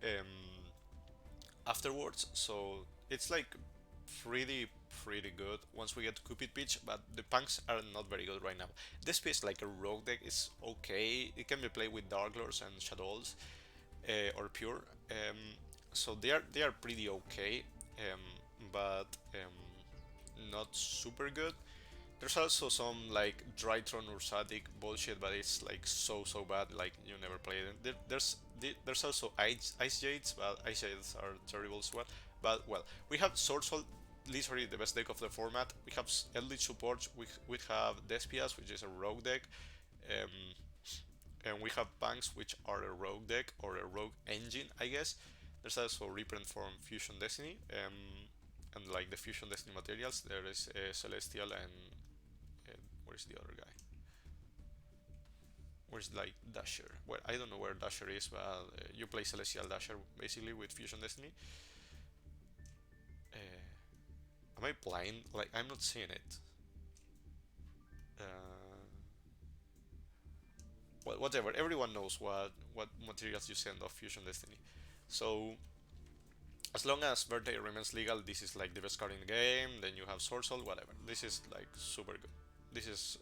S1: um, afterwards. So it's like pretty pretty good once we get to Cupid Pitch, but the punks are not very good right now. This piece, like a rogue deck, is okay. It can be played with Dark Lords and Shadows or Pure. Um, so they are pretty okay, um, but not super good. There's also some like Drytron Ursatic bullshit, but it's like so bad. Like you never play it. There's also Ice Jades, but Ice Jades are terrible as well. But well, we have Sword Soul, literally the best deck of the format. We have Eldritch support. We have Despias, which is a rogue deck, um, and we have Banks, which are a rogue deck or a rogue engine, I guess. There's also reprint from Fusion Destiny, and like the Fusion Destiny materials. There is Celestial and where's the other guy? Where's like Dasher? Well, I don't know where Dasher is, but you play Celestial Dasher basically with Fusion Destiny. Am I blind? Like I'm not seeing it. Uh, well, whatever. Everyone knows what materials you send off Fusion Destiny. So as long as Birthday remains legal, this is like the best card in the game. Then you have Sword Soul, whatever. This is like super good. This is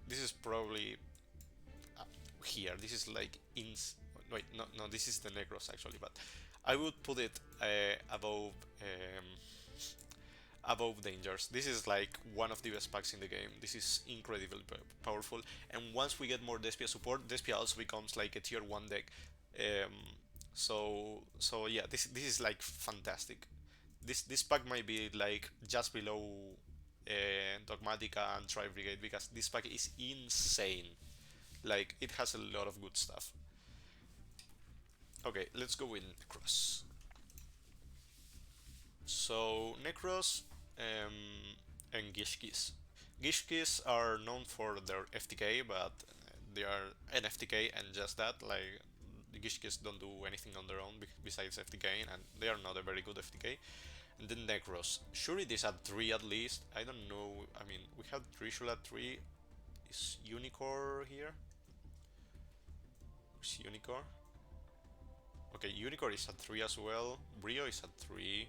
S1: this is probably uh, here. This is like in. Wait, no. This is the Necros actually, but I would put it above Dangers. This is like one of the best packs in the game. This is incredibly powerful. And once we get more Despia support, Despia also becomes like a tier one deck. Um, so yeah, this is like fantastic. This pack might be like just below Dogmatica and Tri Brigade because this pack is insane. Like it has a lot of good stuff. Okay, let's go with Necros. So Necros and Gishkis. Gishkis are known for their FTK, but they are an FTK and just that. Like the Gishkis don't do anything on their own besides FTK, and they are not a very good FTK. And then Necros. Sure, it is at 3 at least. I don't know. I mean, we have Trishul at 3. Is Unicorn here? Is Unicorn? Okay, Unicorn is at 3 as well. Brio is at 3.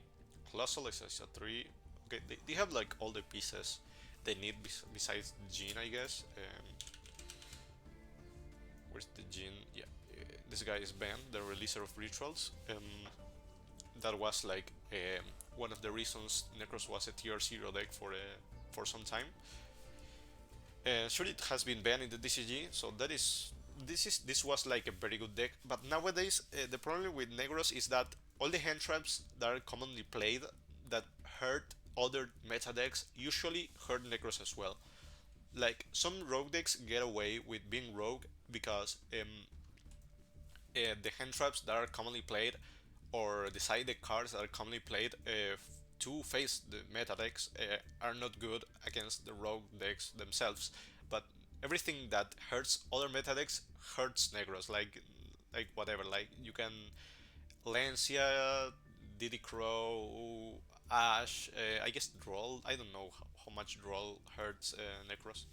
S1: Colossal is at 3. Okay, they have like all the pieces they need besides Jin, I guess. Where's the Jin? Yeah, this guy is Ben, the releaser of rituals. That was like one of the reasons Necros was a tier 0 deck for some time. Sure, it has been banned in the DCG, so this was like a very good deck. But nowadays, the problem with Negros is that all the hand traps that are commonly played that hurt other meta decks usually hurt Necros as well. Like some rogue decks get away with being rogue because the hand traps that are commonly played or the side deck cards that are commonly played to face the meta decks are not good against the rogue decks themselves, but everything that hurts other meta decks hurts Negros. Like whatever. Like you can Lancia, Diddy Crow, Ash. I guess Droll. I don't know how much Droll hurts Necros.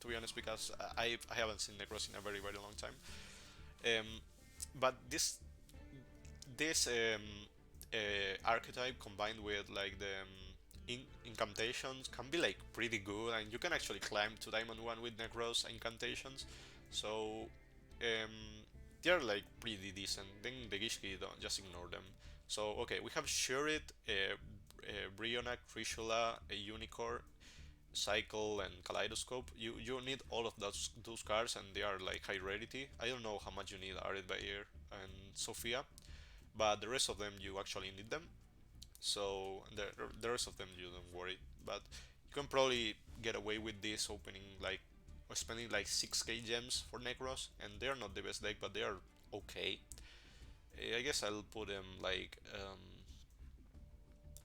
S1: To be honest, because I haven't seen Necros in a very long time. Um, but this archetype combined with like the incantations can be like pretty good, and you can actually climb to Diamond 1 with Necros incantations. So um, they're like pretty decent. Then the Gishki, don't just ignore them. So okay, we have Shurit, Brionac, Trishula, a Unicorn, Cycle, and Kaleidoscope. You need all of those cards, and they are like high rarity. I don't know how much you need Arid Bayer and Sophia, but the rest of them you actually need them. So the rest of them you don't worry. But you can probably get away with this opening like or spending like 6k gems for Necros, and they're not the best deck, but they are okay. I guess I'll put them like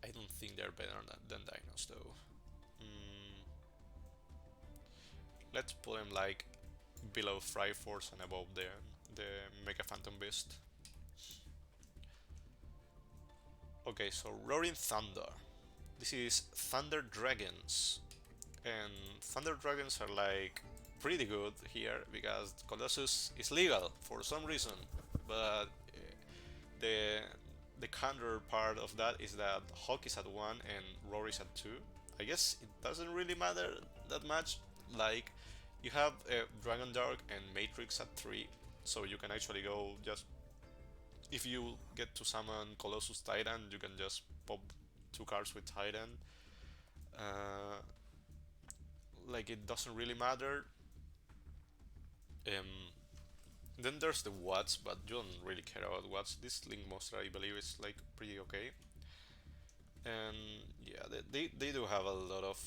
S1: I don't think they're better than Dinos though. Mm, let's put them like below Triforce and above the Mega Phantom Beast. Okay, so Roaring Thunder. This is Thunder Dragons, and Thunder Dragons are like pretty good here because Colossus is legal for some reason, but the the counter part of that is that Hawk is at 1 and Rory is at 2. I guess it doesn't really matter that much. Like you have Dragon Dark and Matrix at 3, so you can actually go just if you get to summon Colossus Titan, you can just pop 2 cards with Titan. Uh, like it doesn't really matter. Um, then there's the Watts, but you don't really care about Watts. This Link Monster, I believe, is like pretty okay. And yeah, they do have a lot of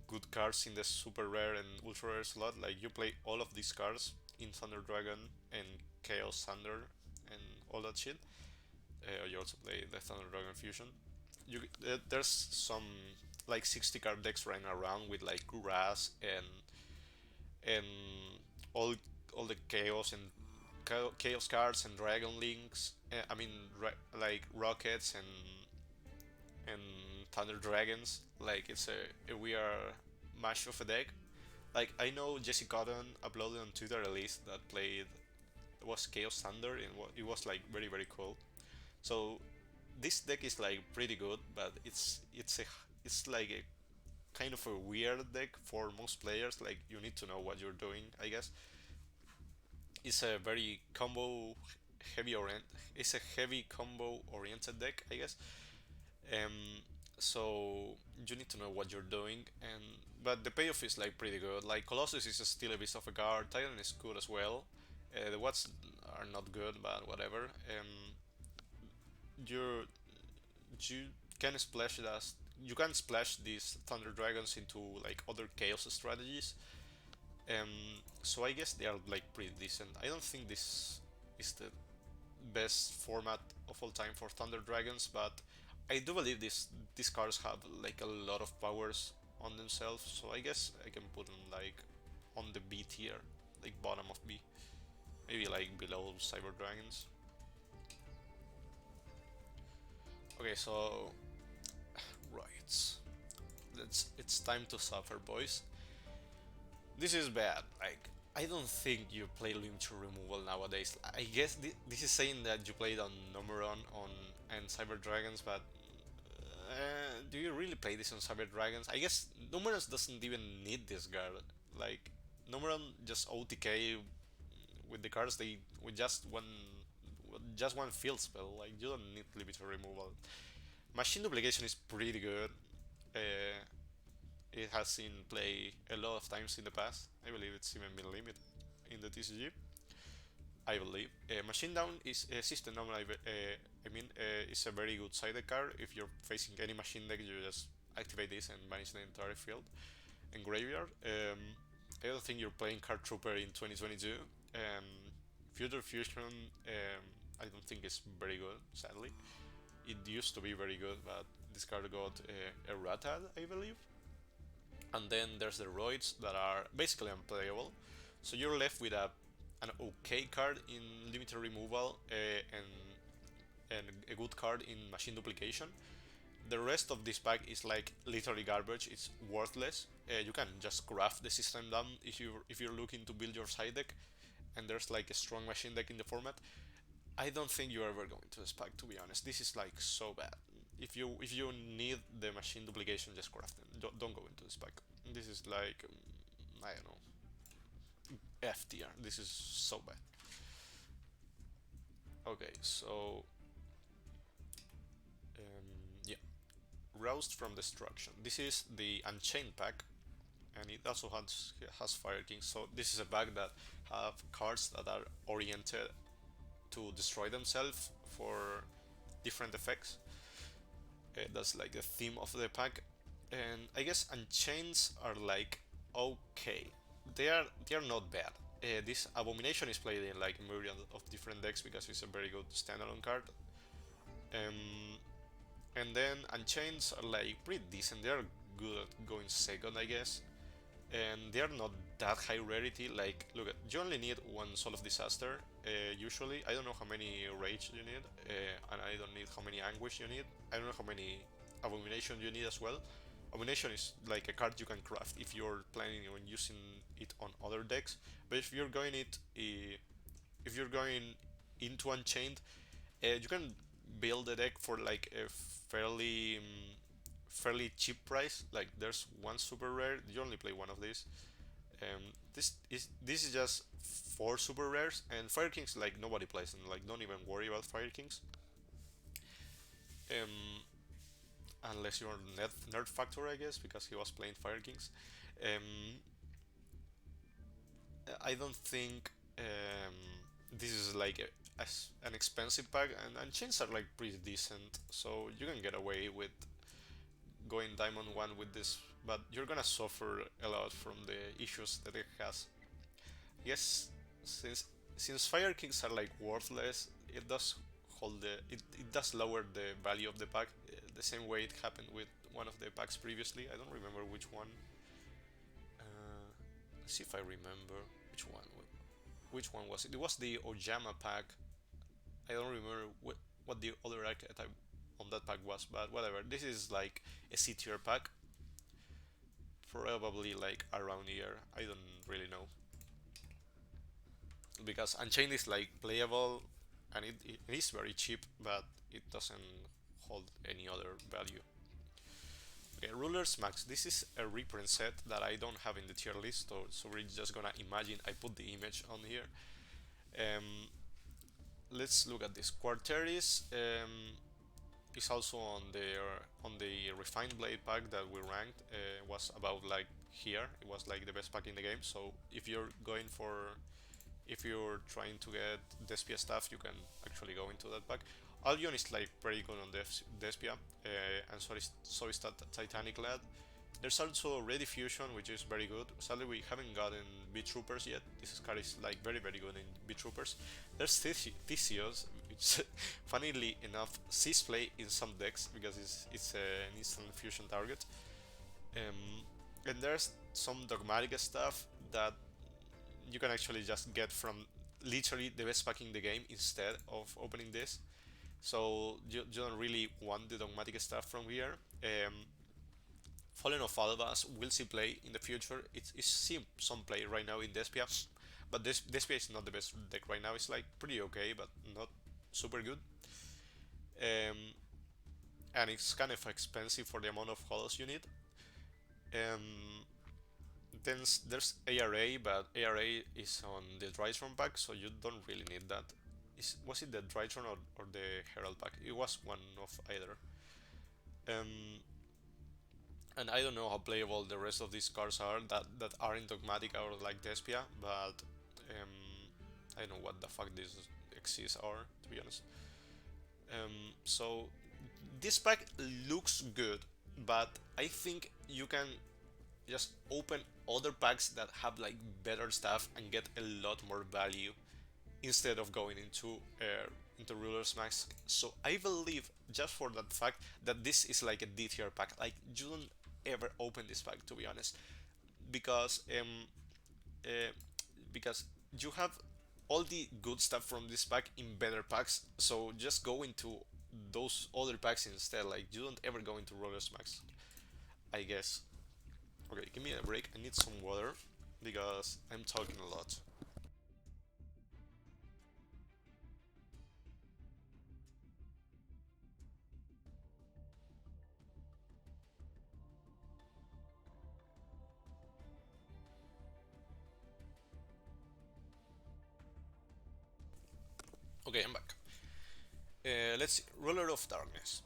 S1: good cards in the super rare and ultra rare slot. Like you play all of these cards in Thunder Dragon and Chaos Thunder and all that shit. You also play the Thunder Dragon Fusion. There's some like 60 card decks running around with like grass and all all the chaos and chaos cards and dragon links. I mean like rockets and thunder dragons. Like it's a weird mash of a deck. Like I know Jesse Cotton uploaded on Twitter a list that played it was Chaos Thunder and it was like very cool. So this deck is like pretty good, but it's like a kind of a weird deck for most players. Like you need to know what you're doing, I guess. It's a very combo heavy orient. It's a heavy combo oriented deck, I guess. Um, so you need to know what you're doing, and but the payoff is like pretty good. Like Colossus is still a beast of a card. Titan is good as well. The Watts are not good, but whatever. You you can splash that. You can splash these Thunder Dragons into like other Chaos strategies. So I guess they are like pretty decent. I don't think this is the best format of all time for Thunder Dragons, but I do believe these cards have like a lot of powers on themselves, so I guess I can put them like on the B tier, like bottom of B, maybe like below Cyber Dragons. Okay, so right, it's time to suffer, boys. This is bad. Like I don't think you play Lumetri removal nowadays. I guess this is saying that you played on Numeron on and Cyber Dragons, but do you really play this on Cyber Dragons? I guess Numerons doesn't even need this card. Like Numeron just OTK with the cards they with just one field spell. Like you don't need limit removal. Machine duplication is pretty good. Uh, it has seen play a lot of times in the past. I believe it's even been limited in the TCG. I believe. Machine Down is a system down. It's a very good sided card. If you're facing any machine deck, you just activate this and manage the entire field and graveyard. I don't think you're playing Card Trooper in 2022. Future Fusion, I don't think it's very good. Sadly, it used to be very good, but this card got Erratad, I believe. And then there's the roids that are basically unplayable. So you're left with an okay card in limited removal and a good card in machine duplication. The rest of this pack is like literally garbage. It's worthless. You can just craft the system down if you're looking to build your side deck, and there's like a strong machine deck in the format. I don't think you're ever going to this pack, to be honest. This is like so bad. If you need the machine duplication, just craft them. Don't go into this pack. This is like I don't know, F tier. This is so bad. Okay, so yeah, Roused from Destruction. This is the Unchained pack, and it also has Fire King. So this is a pack that have cards that are oriented to destroy themselves for different effects. That's like the theme of the pack, and I guess Unchains are like okay. They are not bad. This Abomination is played in like a myriad of different decks because it's a very good standalone card. Um, and then Unchains are like pretty decent. They are good at going second, I guess, and they are not that high rarity. Like, look, you only need one Soul of Disaster. Usually, I don't know how many Rage you need, and I don't need how many Anguish you need. I don't know how many Abomination you need as well. Abomination is like a card you can craft if you're planning on using it on other decks. But if you're going into Unchained, you can build a deck for like a fairly cheap price. Like there's one super rare. You only play one of these. This is just four super rares, and Fire Kings like nobody plays them. Like don't even worry about Fire Kings. Um, Unless you're Nerd Factor, I guess, because he was playing Fire Kings. Um, I don't think this is like an expensive pack, and chains are like pretty decent, so you can get away with going Diamond 1 with this, but you're gonna suffer a lot from the issues that it has. Yes, since Fire Kings are like worthless, it does it does lower the value of the pack, the same way it happened with one of the packs previously. I don't remember which one. Let's see if I remember which one. Which one was it? It was the Ojama pack. I don't remember what the other archetype on that pack was, but whatever. This is like a C tier pack, probably like around here. I don't really know, because Unchained is like playable, and it is very cheap, but it doesn't hold any other value. Okay, Rulers Max. This is a reprint set that I don't have in the tier list, so we're just gonna imagine I put the image on here. Um, let's look at this. Quarteris is also on the Refined Blade pack that we ranked. Was about like here. It was like the best pack in the game. So if you're trying to get Despia stuff, you can actually go into that pack. Albion is like pretty good on Despia, and so is that Titanic Lad. There's also Rediffusion, which is very good. Sadly, we haven't gotten Beat Troopers yet. This card is like very good in Beat Troopers. There's Theseus, which funnily enough sees play in some decks because it's an instant fusion target. And there's some dogmatic stuff that you can actually just get from literally the best pack in the game instead of opening this. So you don't really want the dogmatic stuff from here. Fallen of Albas will see play in the future. It's seeing some play right now in Despia, but this Despia is not the best deck right now. It's like pretty okay, but not super good. Um, and it's kind of expensive for the amount of hollows you need. Um, then there's ARA, but ARA is on the Drytron pack, so you don't really need that. Was it the Drytron or the Herald pack? It was one of either. Um, and I don't know how playable the rest of these cards are that aren't dogmatic or like Despia, but I don't know what the fuck these Xyz are, to be honest. So this pack looks good, but I think you can just open other packs that have like better stuff and get a lot more value instead of going into into Ruler's Mask. So I believe just for that fact that this is like a D tier pack. Like you don't ever open this pack, to be honest, because uh, because you have all the good stuff from this pack in better packs. So just go into those other packs instead. Like you don't ever go into Ruler's Max, I guess. Okay, give me a break. I need some water because I'm talking a lot. Okay, I'm back. Let's see. Ruler of Darkness.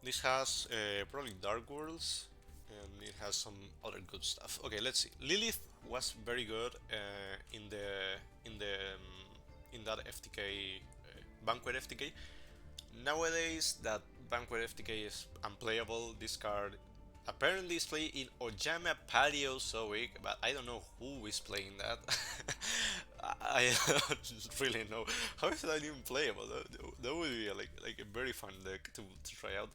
S1: This has probably Dark Worlds, and it has some other good stuff. Okay, let's see. Lilith was very good in that FTK Banquet FTK. Nowadays, that Banquet FTK is unplayable. This card apparently is played in Ojama Paleozoic, but I don't know who is playing that. I don't really know. How is that even playable? That would be like a very fun deck to try out.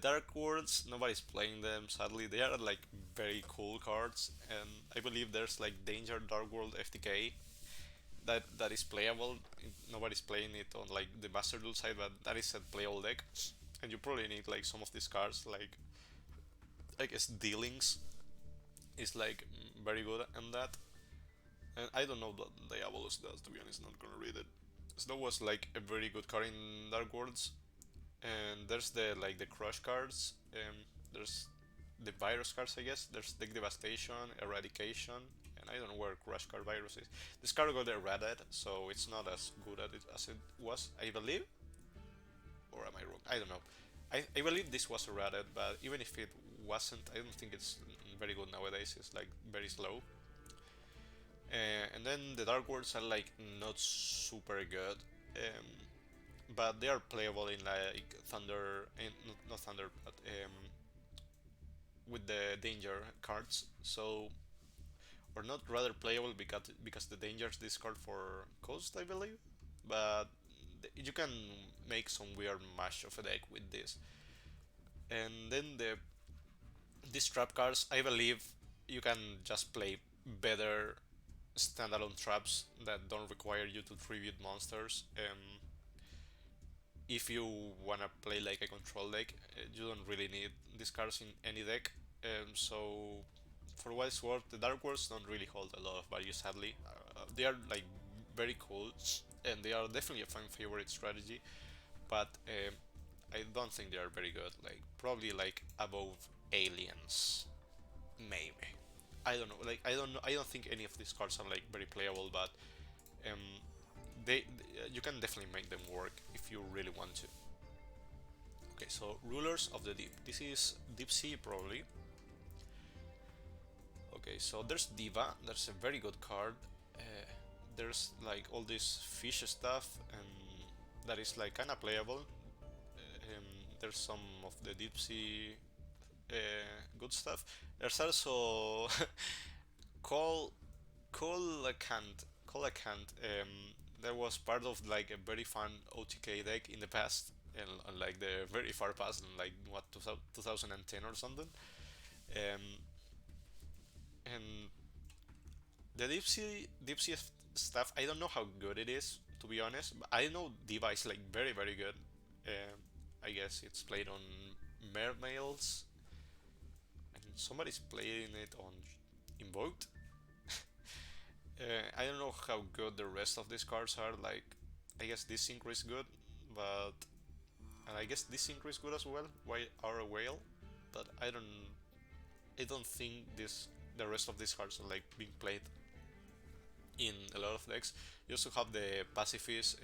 S1: Dark Worlds, nobody's playing them. Sadly, they are like very cool cards, and I believe there's like Danger Dark World FTK that is playable. Nobody's playing it on like the Master Duel side, but that is a playable deck, and you probably need like some of these cards. Like I guess Dealings is like very good in that, and I don't know what Diabolus does, to be honest. Not gonna read it. Snow was like a very good card in Dark Worlds, and there's the like the Crush cards. There's the Virus cards, I guess. There's Deck Devastation, Eradication, and I don't know where Crush card Virus is. This card got errated, so it's not as good at it as it was, I believe. Or am I wrong? I don't know. I believe this was errated, but even if it wasn't, I don't think it's very good nowadays. It's like very slow. And then the Dark Worlds are like not super good, but they are playable in like Thunder, and not Thunder, but with the Danger cards. So, or not rather playable because the Dangers discard for cost, I believe. But you can make some weird mash of a deck with this. And then these trap cards, I believe you can just play better standalone traps that don't require you to tribute monsters. If you wanna play like a control deck, you don't really need these cards in any deck. So, for what it's worth, the Dark Worlds don't really hold a lot of value, sadly. They are like very cool, and they are definitely a fan favorite strategy, but I don't think they are very good. Like probably like above aliens, maybe. I don't know. Like I don't know. I don't think any of these cards are like very playable, but um, you can definitely make them work if you really want to. Okay, so Rulers of the Deep. This is Deep Sea probably. Okay, so there's Diva. That's a very good card. Uh, there's like all this fish stuff, and that is like kind of playable. There's some of the Deep Sea good stuff. There's also Call Colacant. That was part of like a very fun OTK deck in the past, and like the very far past, in like what 2010 or something. Um, and the deep sea stuff, I don't know how good it is, to be honest. But I know Diva is like very good. I guess it's played on Mermails, and somebody's playing it on Invoked. I don't know how good the rest of these cards are. Like, I guess this synchro is good, but and I guess this synchro is good as well. Why are a whale? But I don't think the rest of these cards are like being played in a lot of decks. You also have the pacifist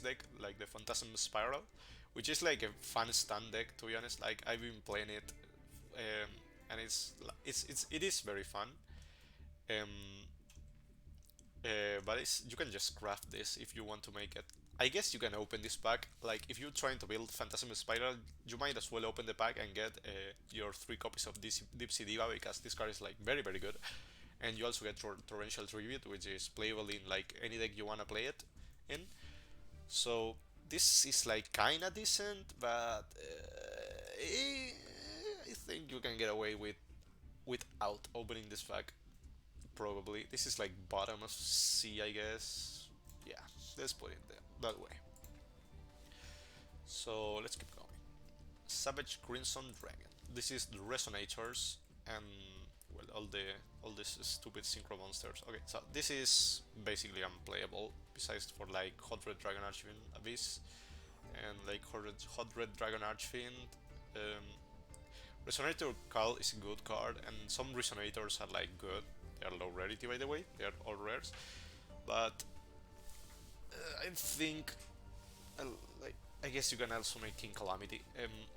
S1: deck, like the Phantasm Spiral, which is like a fun stand deck, to be honest. Like I've been playing it, and it is very fun. Um, but you can just craft this if you want to make it. I guess you can open this pack. Like if you're trying to build Phantasm Spiral, you might as well open the pack and get your 3 copies of this Deep Sea Diva, because this card is like very good. And you also get Torrential Tribute, which is playable in like any deck you wanna play it in. So this is like kinda decent, but I think you can get away without opening this pack. Probably this is like bottom of C, I guess. Yeah, let's put it there that way. So let's keep going. Savage Crimson Dragon. This is the Resonators and well all these stupid synchro monsters. Okay, so this is basically unplayable besides for like Hot Red Dragon Archfiend Abyss and like Hot Red Dragon Archfiend. Um, Resonator Call is a good card, and some Resonators are like good. They are low rarity, by the way. They are all rares, but I think uh, like I guess you can also make King Calamity,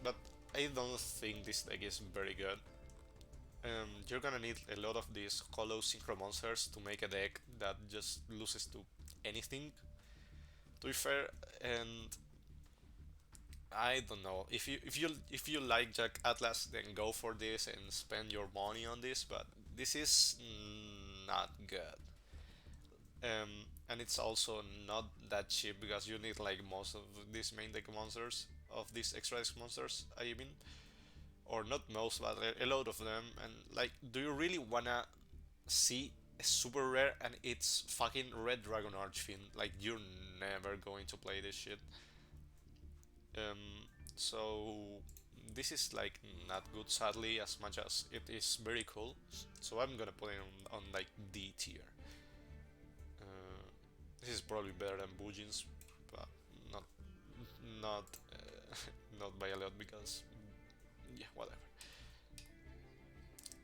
S1: but I don't think this deck is very good. You're gonna need a lot of these hollow synchro monsters to make a deck that just loses to anything. To be fair, and I don't know if you like Jack Atlas, then go for this and spend your money on this. But this is not good, and it's also not that cheap because you need like most of these main deck monsters of these extra deck monsters. I mean, or not most, but a lot of them. And like, do you really wanna see a super rare and it's fucking Red Dragon Archfiend? Like, you're never going to play this shit. Um, so this is like not good, sadly, as much as it is very cool. So I'm gonna put it on like D tier. Uh, this is probably better than Bujin's, but not not not by a lot because yeah, whatever.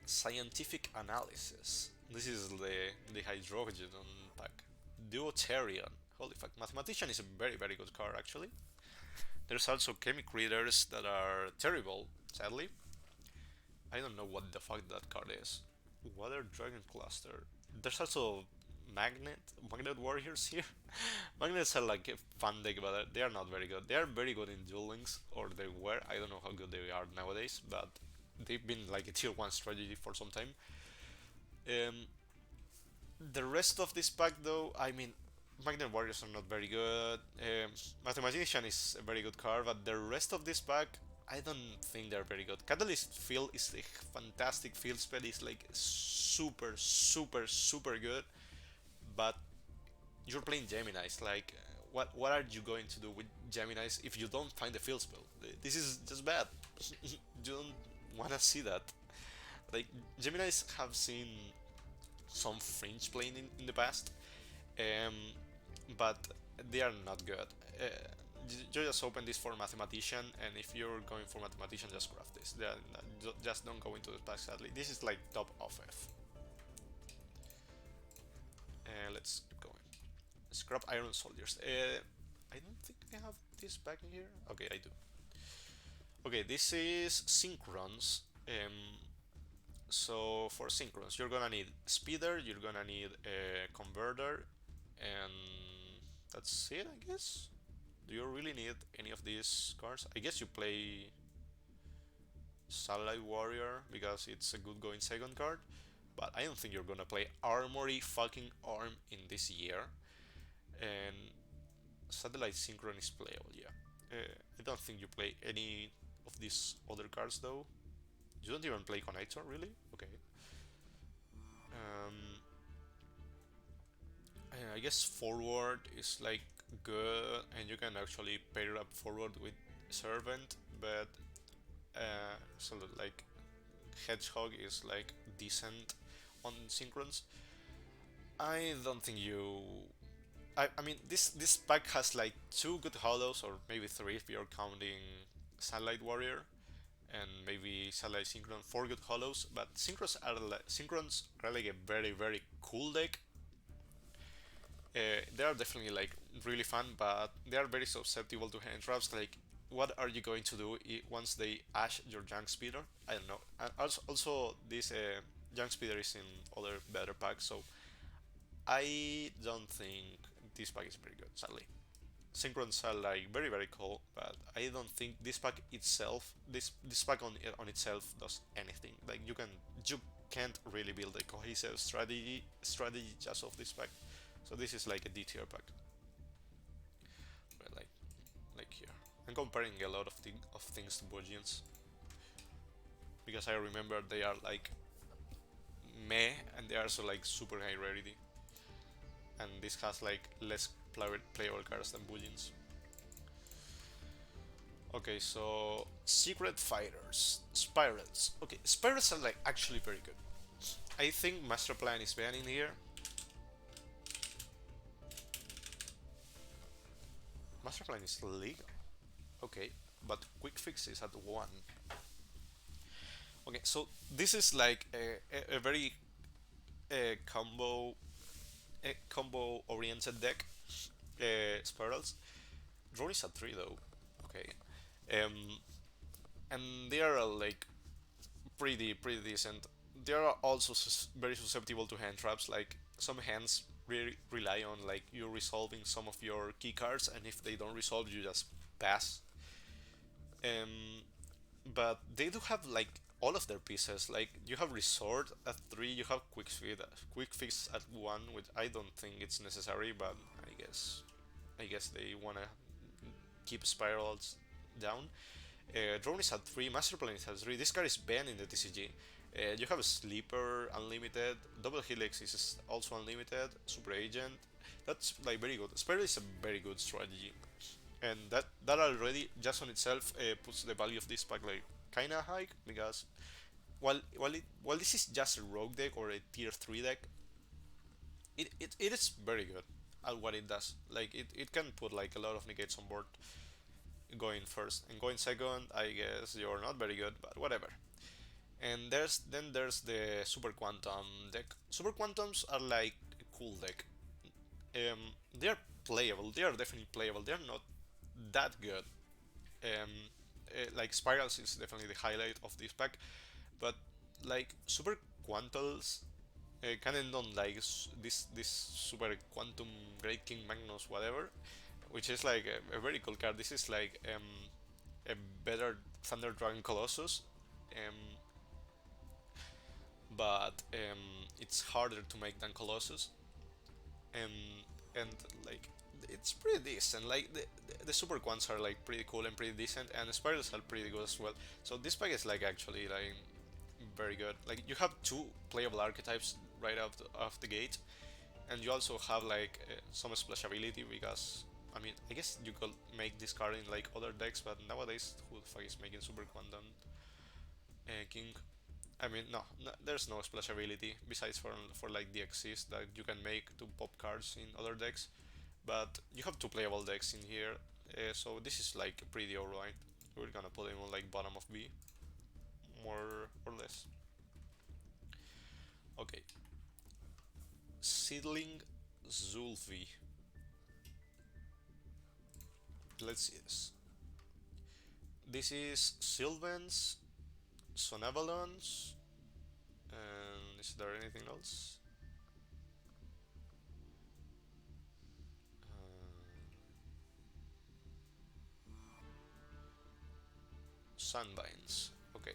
S1: Scientific analysis. This is the hydrogen pack. Deuterion. Holy fuck, mathematician is a very good card actually. There's also chemic readers that are terrible, sadly. I don't know what the fuck that card is. Water Dragon Cluster. There's also Magnet Warriors here. Magnets are like a fun deck, but they are not very good. They are very good in Duel Links, or they were. I don't know how good they are nowadays, but they've been like a tier 1 strategy for some time. Um, the rest of this pack, though, I mean, Magnet Warriors are not very good. Mathematician is a very good card, but the rest of this pack, I don't think they're very good. Catalyst Field is a fantastic field spell. It's like super good, but you're playing Geminis. Like, what are you going to do with Geminis if you don't find the field spell? This is just bad. You don't want to see that. Like, Geminis have seen some fringe playing in the past, um, but they are not good. You just open this for mathematician, and if you're going for mathematician, just craft this. Just don't go into the pack, sadly. This is like top of F. Let's keep going. Scrap Iron Soldiers. I don't think I have this back in here. Okay, I do. Okay, this is Synchrons. So for Synchrons, you're gonna need Speeder, you're gonna need a Converter, and that's it, I guess. Do you really need any of these cards? I guess you play Satellite Warrior because it's a good going second card, but I don't think you're gonna play Armory fucking Arm in this year. And Satellite Synchron is playable, yeah. I don't think you play any of these other cards though. You don't even play Connector, really? Okay. Um, I guess Forward is like good, and you can actually pair up Forward with Servant, but so like Hedgehog is like decent on Synchrons. I don't think you. I mean, this pack has like two good hollows, or maybe three if you're counting Sunlight Warrior, and maybe Satellite Synchron, four good hollows. But Synchrons are like a very cool deck. They are definitely like really fun, but they are very susceptible to hand traps. Like, what are you going to do once they ash your Junk Speeder? I don't know. And also this Junk Speeder is in other better packs, so I don't think this pack is very good, sadly. Synchrons are like very cool, but I don't think this pack itself, this pack on itself does anything. Like you can't really build a cohesive strategy just of this pack. So this is like a D tier pack. like here. I'm comparing a lot of things to Bojins because I remember they are like meh and they are also like super high rarity, and this has like less playable cards than Bojins. Okay, so secret fighters, spirals. Okay, spirals are like actually very good. I think Master Plan is banning here. Master Plan is legal. Okay, but quick fix is at 1. Okay, so this is like a very combo oriented deck. Spirals. Rory's at 3 though. Okay. Um, and they are like pretty decent. They are also very susceptible to hand traps. Like some hands really rely on like you resolving some of your key cards, and if they don't resolve, you just pass. Um, but they do have like all of their pieces. Like you have Resort at 3, you have Quick Fix at 1, which I don't think it's necessary, but I guess they wanna keep spirals down. Drone is at 3, Master Plan is at 3. This card is banned in the TCG. You have Sleeper Unlimited, Double Helix is also unlimited, Super Agent. That's like very good. Spiral is a very good strategy, and that already just on itself puts the value of this pack like kinda high because while this is just a rogue deck or a tier 3 deck, it is very good at what it does. Like it can put like a lot of negates on board going first, and going second I guess you're not very good, but whatever. And there's the Super Quantum deck. Super Quantums are like a cool deck. um, they're playable, they are definitely playable, they're not that good. um, like Spirals is definitely the highlight of this pack, but like Super Quantals can end on like this Super Quantum Great King Magnus whatever, which is like a very cool card. This is like a better Thunder Dragon Colossus, um, but it's harder to make than Colossus, and and like it's pretty decent. Like the super quants are like pretty cool and pretty decent, and the spirals are pretty good as well. So this pack is like actually like very good. Like you have two playable archetypes right off the gate, and you also have like some splashability because I mean I guess you could make this card in like other decks, but nowadays who the fuck is making super quantum king? I mean, no, there's no splashability besides for like the exist that you can make to pop cards in other decks. But you have two playable decks in here, so this is like pretty alright. We're gonna put him on like bottom of B, more or less. Okay, Seedling Zulfi. Let's see this. This is Sylvans, Sonavalons, and is there anything else? Sunvines. Okay.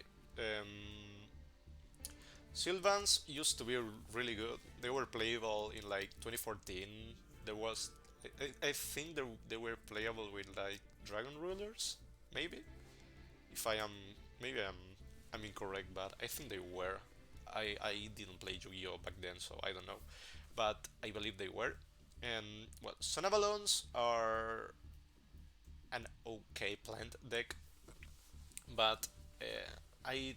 S1: Sylvans used to be really good. They were playable in like 2014. There was, I think they were playable with like Dragon Rulers, maybe. If I am, maybe I'm incorrect, but I think they were. I didn't play Yu-Gi-Oh back then, so I don't know, but I believe they were. And well, Sonavalons are an okay plant deck, but I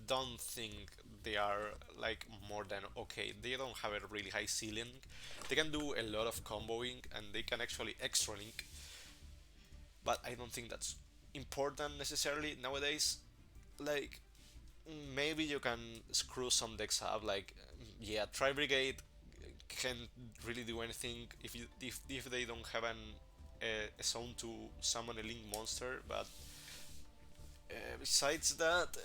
S1: don't think they are like more than okay. They don't have a really high ceiling. They can do a lot of comboing and they can actually extra link, but I don't think that's important necessarily nowadays. Like maybe you can screw some decks up. Like yeah, Tri Brigade can't really do anything if they don't have a zone to summon a link monster, but besides that,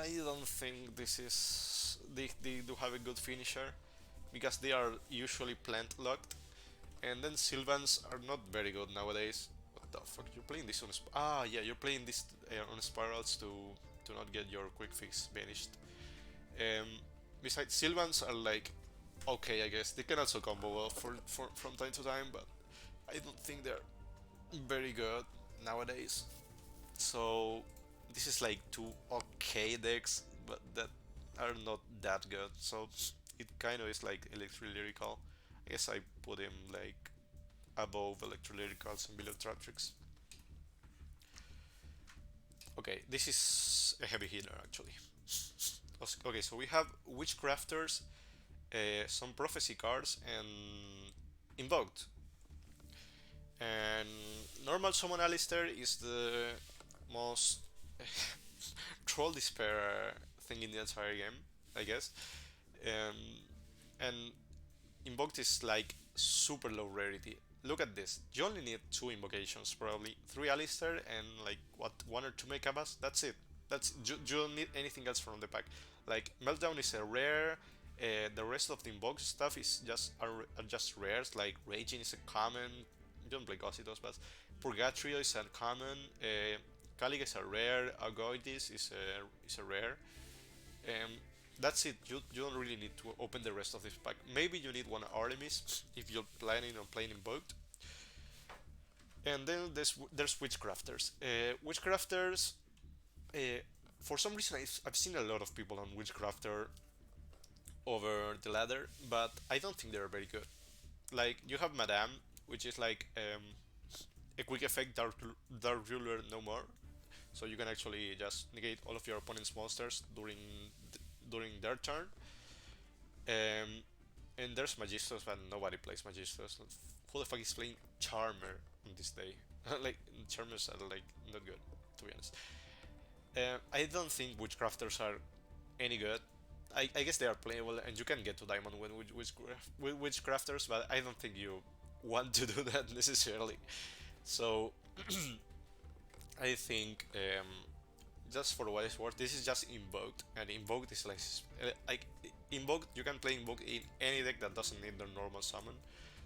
S1: I don't think this is they do have a good finisher because they are usually plant locked, and then Sylvans are not very good nowadays. What the fuck? You're playing this on yeah, you're playing this on spirals to not get your quick fix banished. Um, besides Sylvans are like okay, I guess they can also combo well from time to time, but I don't think they're very good nowadays. So this is like two okay decks, but that are not that good. So it kind of is like Electrolyrical. I guess I put him like above Electrolyricals and below Traptrix. Okay, this is a heavy hitter actually. Okay, so we have Witchcrafters, some Prophecy cards, and Invoked. And normal summon Alistair is the most troll despair thing in the entire game, I guess. Um, and Invoked is like super low rarity. Look at this. You only need two invocations, probably three Alistair and like what, one or two Mekabas. That's it. You don't need anything else from the pack. Like Meltdown is a rare. The rest of the invoked stuff is are just rares. Like Raging is a common. You don't play Ghostitos, but Purgatrio is a common. Caliga is a rare. Agoides is a rare. Um, that's it. You don't really need to open the rest of this pack. Maybe you need one Artemis if you're planning on playing Invoked. And then there's Witchcrafters. Witchcrafters, uh, for some reason, I've seen a lot of people on Witchcrafter over the ladder, but I don't think they're very good. Like, you have Madame, which is like a quick effect Dark Ruler no more. So you can actually just negate all of your opponent's monsters during their turn. Um, and there's Magistos, but nobody plays Magistos. Who the fuck is playing Charmer on this day? Like, Charmers are like not good, to be honest. I don't think Witchcrafters are any good. I guess they are playable, and you can get to Diamond with Witchcrafters, but I don't think you want to do that necessarily. So I think just for what it's worth, this is just Invoked, and Invoked is like Invoked. You can play Invoked in any deck that doesn't need the normal summon.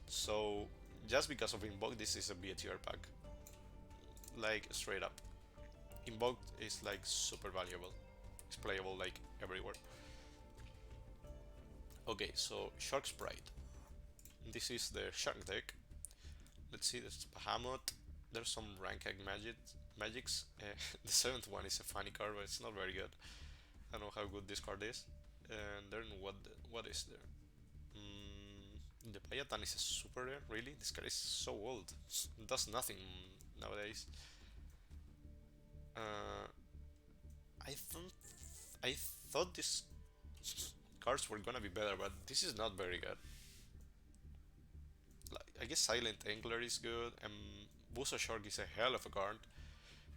S1: So just because of Invoked, this is a B tier pack, like straight up. Invoked is like super valuable. It's playable like everywhere. Okay, so Shark Sprite. This is the Shark deck. Let's see, there's Bahamut. There's some rank egg magics. The seventh one is a funny card, but it's not very good. I don't know how good this card is. And then what is there? The Payatan is a super rare. Really, this card is so old. It does nothing nowadays. Uh, I thought I thought these cards were gonna be better, but this is not very good. Like, I guess Silent Angler is good, and Busa Shark is a hell of a card.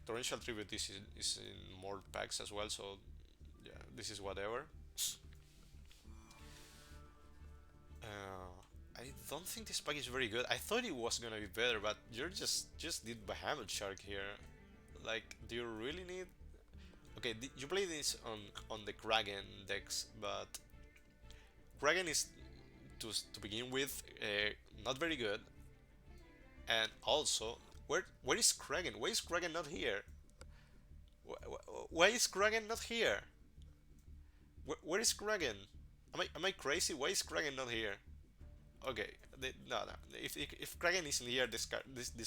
S1: Torrential Tribute is in more packs as well, so yeah, this is whatever. I don't think this pack is very good. I thought it was gonna be better, but you're just did Bahamut Shark here. Like, do you really need? Okay, you play this on the Kraken decks, but Kraken is to begin with not very good, and also where is Kraken? Why is Kraken not here? Why is Kraken not here? Where is Kraken? Am I crazy? Why is Kraken not here? Okay, no. If Kraken isn't here, this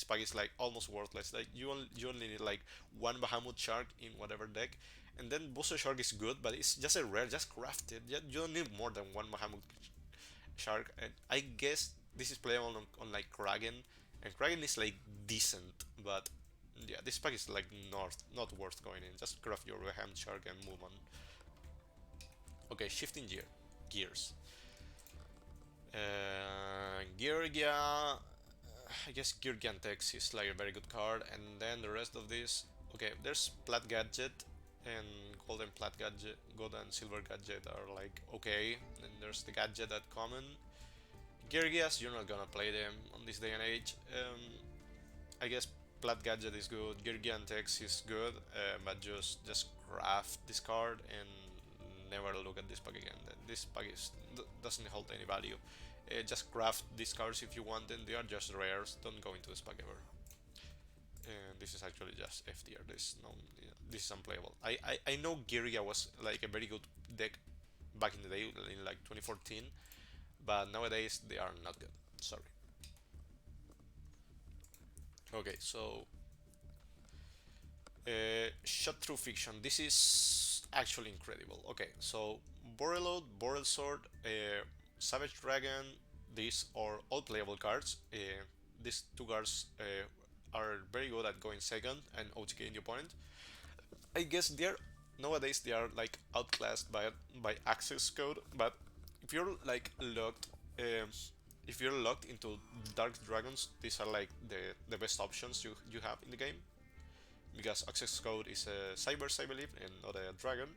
S1: pack is like almost worthless. Like you only need like one Bahamut Shark in whatever deck, and then Buster Shark is good, but it's just a rare. Just craft it. You don't need more than one Bahamut Shark. And I guess this is playable on like Kraken, and Kraken is like decent, but yeah, this pack is like not worth going in. Just craft your Bahamut Shark and move on. Okay, shifting gears. Georgia, I guess Georgian Tex is like a very good card, and then the rest of this. Okay, there's Plat Gadget and Gold and Silver Gadget are like okay. Then there's the Gadget at common. Georgias, you're not gonna play them on this day and age. I guess Plat Gadget is good, Georgian Tex is good, but just craft this card and never look at this pack again. This pack doesn't hold any value. Just craft these cards if you want them. They are just rares. Don't go into this pack ever. And this is actually just F tier. This is unplayable. I know Giria was like a very good deck back in the day, in like 2014, but nowadays they are not good. Sorry. Okay, so shot through fiction. This is actually incredible. Okay, so Borreload, Borrel Sword, Savage Dragon. These are all playable cards. These two cards are very good at going second and OTKing the opponent. I guess they're nowadays they are like outclassed by access code, but if you're like locked, um, if you're locked into Dark Dragons, these are like the best options you have in the game because access code is a cybers, I believe, and not a dragon.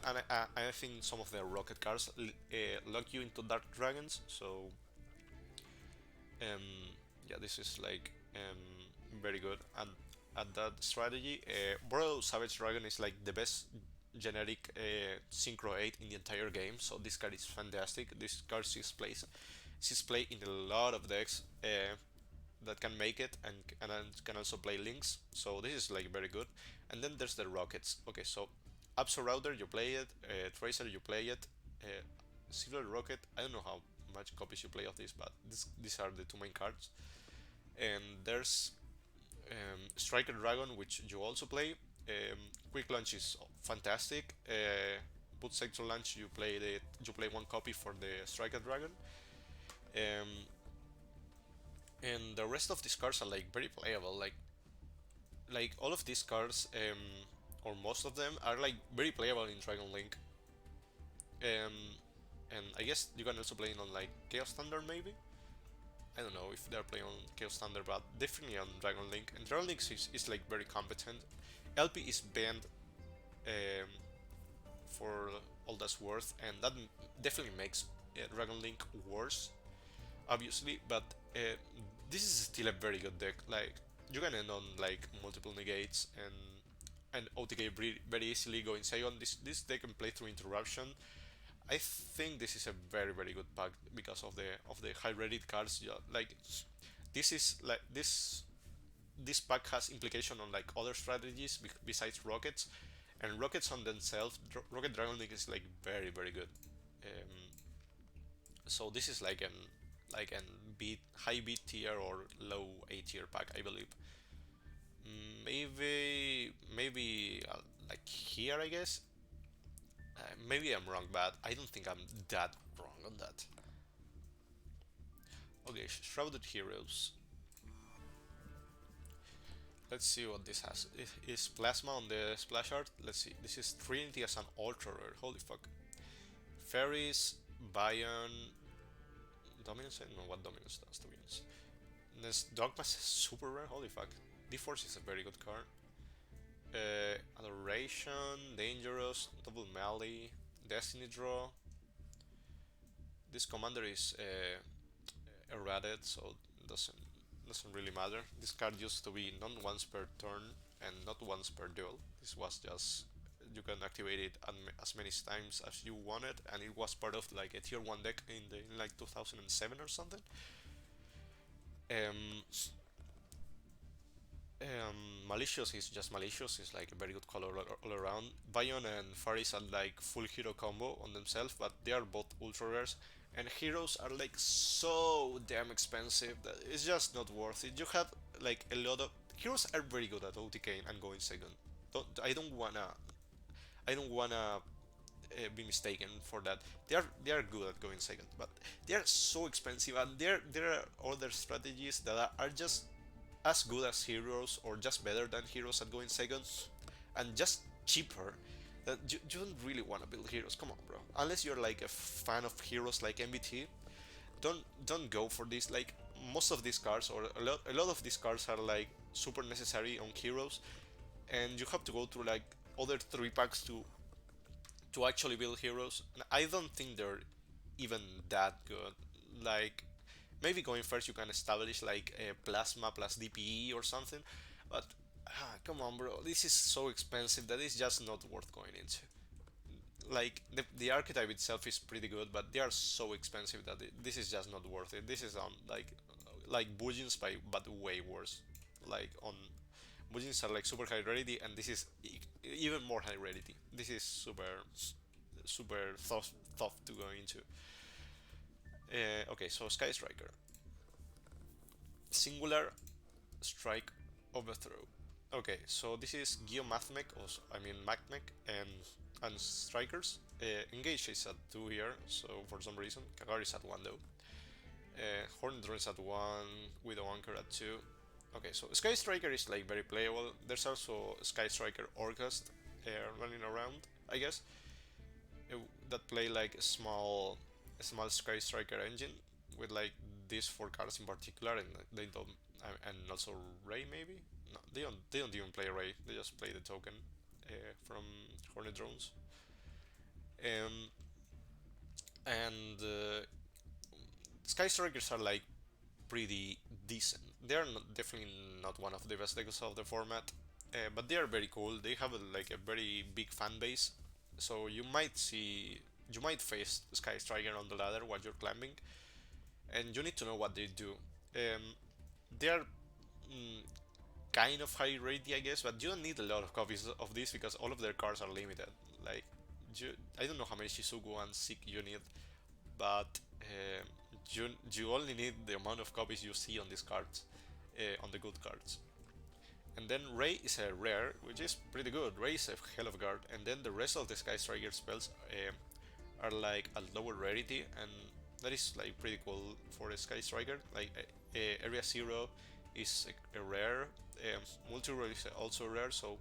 S1: And I think some of the rocket cards lock you into dark dragons. So um, yeah, this is like very good at that strategy. Bro, Savage Dragon is like the best generic synchro 8 in the entire game. So this card is fantastic. This card sees play in a lot of decks. That can make it and can also play links. So this is like very good. And then there's the rockets. Okay, so Absol Router you play it, Tracer you play it, Silver Rocket. I don't know how much copies you play of this, but these are the two main cards. And there's Striker Dragon, which you also play. Quick Launch is fantastic. Put Sector Launch you play it. You play one copy for the Striker Dragon. Um, and the rest of these cards are like very playable. Like all of these cards, or most of them, are like very playable in Dragon Link. Um, and I guess you can also play it on like Chaos Thunder maybe. I don't know if they're playing on Chaos Thunder, but definitely on Dragon Link. And Dragon Link is like very competent. LP is banned um, for all that's worth, and that definitely makes Dragon Link worse, obviously. But this is still a very good deck. Like you can end on like multiple negates and OTK very easily going second. This deck can play through interruption. I think this is a very good pack because of the high rated cards. Yeah, like this is like this pack has implication on like other strategies besides rockets, and rockets on themselves. Rocket Dragon League is like very good. Um, so this is like an B high B tier or low A tier pack, I believe. Maybe like here, I guess. Maybe I'm wrong, but I don't think I'm that wrong on that. Okay, Shrouded Heroes. Let's see what this has. It is Plasma on the splash art. Let's see. This is Trinity as an ultra rare. Holy fuck. Fairies, Bion, Dominance. I don't know what Dominance does, to be honest. This Dogma is super rare. Holy fuck. D-Force is a very good card. Adoration, Dangerous, Double Melee, Destiny Draw. This commander is errated, so it doesn't really matter. This card used to be not once per turn and not once per duel. This was just you can activate it as many times as you wanted, and it was part of like a tier 1 deck in like 2007 or something. Um, Malicious is just Malicious. It's like a very good color all around. Bion and Faris are like full hero combo on themselves, but they are both ultra rares. And heroes are like so damn expensive that it's just not worth it. You have like a lot of heroes are very good at OTK and going second. I don't wanna be mistaken for that. They are good at going second, but they are so expensive, and there are other strategies that are just as good as heroes or just better than heroes at going second, and just cheaper. That you don't really want to build heroes. Come on, bro. Unless you're like a fan of heroes like MBT, don't go for this. Like most of these cards, or a lot of these cards are like super necessary on heroes, and you have to go through like other 3 packs to actually build heroes. And I don't think they're even that good. Like maybe going first you can establish like a plasma plus DPE or something, but come on, bro, this is so expensive that it's just not worth going into. Like the archetype itself is pretty good, but they are so expensive that this is just not worth it. This is on like Bujins by but way worse. Like on Bujins are like super high rarity, and this is even more high rarity. This is super tough to go into. Okay, so Sky Striker. Singular strike overthrow. Okay, so this is Geomathmech, also, I mean Macmech, and strikers. Engage is at 2 here, so for some reason. Kagar is at 1 though. Hornet Drone is at 1, Widow Anchor at 2. Okay, so Sky Striker is like very playable. There's also Sky Striker Orcast running around, I guess, uh, that play like a small Sky Striker engine with like these 4 cards in particular, and they don't, and also Ray maybe. No, they don't even play Ray. They just play the token from Hornet Drones. Um, and Sky Strikers are like pretty decent. They are not, definitely not one of the best decks of the format, but they are very cool. They have like a very big fan base, so you might face Sky Striker on the ladder while you're climbing, and you need to know what they do. They are mm, kind of high rarity, I guess, but you don't need a lot of copies of this because all of their cards are limited. Like, I don't know how many Shizuku and Seek you need, but you only need the amount of copies you see on these cards, on the good cards. And then Ray is a rare, which is pretty good. Ray is a hell of a card, and then the rest of the Sky Striker spells are like a lower rarity, and that is like pretty cool for a Sky Striker. Like Area Zero is a rare, Multi Roll is also rare, so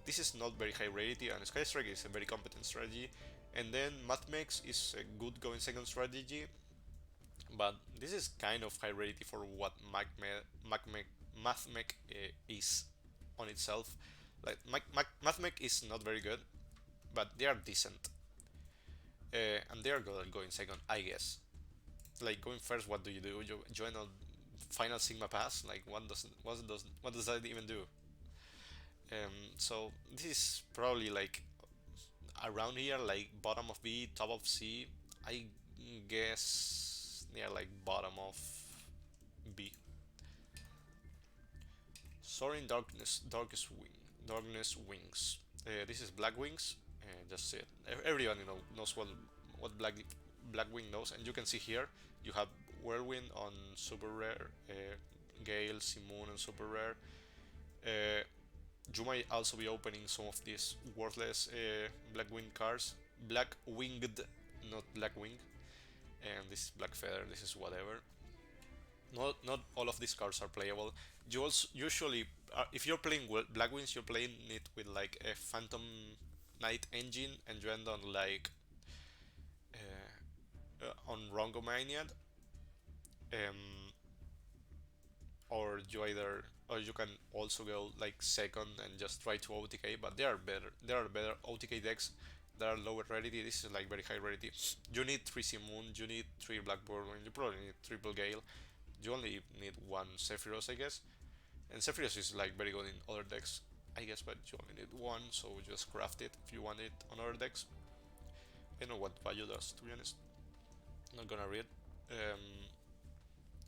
S1: this is not very high rarity, and Sky Striker is a very competent strategy. And then Mathmex is a good going second strategy, but this is kind of high rarity for what Mathmech is on itself. Like Mathmech is not very good, but they are decent, and they are good at going second, I guess. Like going first, what do? You join a final Sigma pass? Like what does that even do? So this is probably like around here, like bottom of B, top of C. I guess near like bottom of B. Soaring Darkness, Darkness Wings. This is Black Wings. Just it. Everyone knows what Black Wing knows, and you can see here you have Whirlwind on super rare, Gale, Simoon on super rare. Uh, you might also be opening some of these worthless Black Wing cards. Black Winged, not Black Wing. And this is Black Feather. This is whatever. Not all of these cards are playable. You also usually, if you're playing Black Wings, you're playing it with like a Phantom Knight engine, and you end on like on Rongomaniad, um, or you can also go like second and just try to OTK. But they are better. There are better OTK decks that are lower rarity. This is like very high rarity. You need 3 Simoon, you need 3 Blackboard, you probably need triple Gale. You only need 1 Sephiroth, I guess. And Sephiroth is like very good in other decks, I guess, but you only need 1, so just craft it if you want it on other decks. I don't know what value does, to be honest. Not gonna read. Um,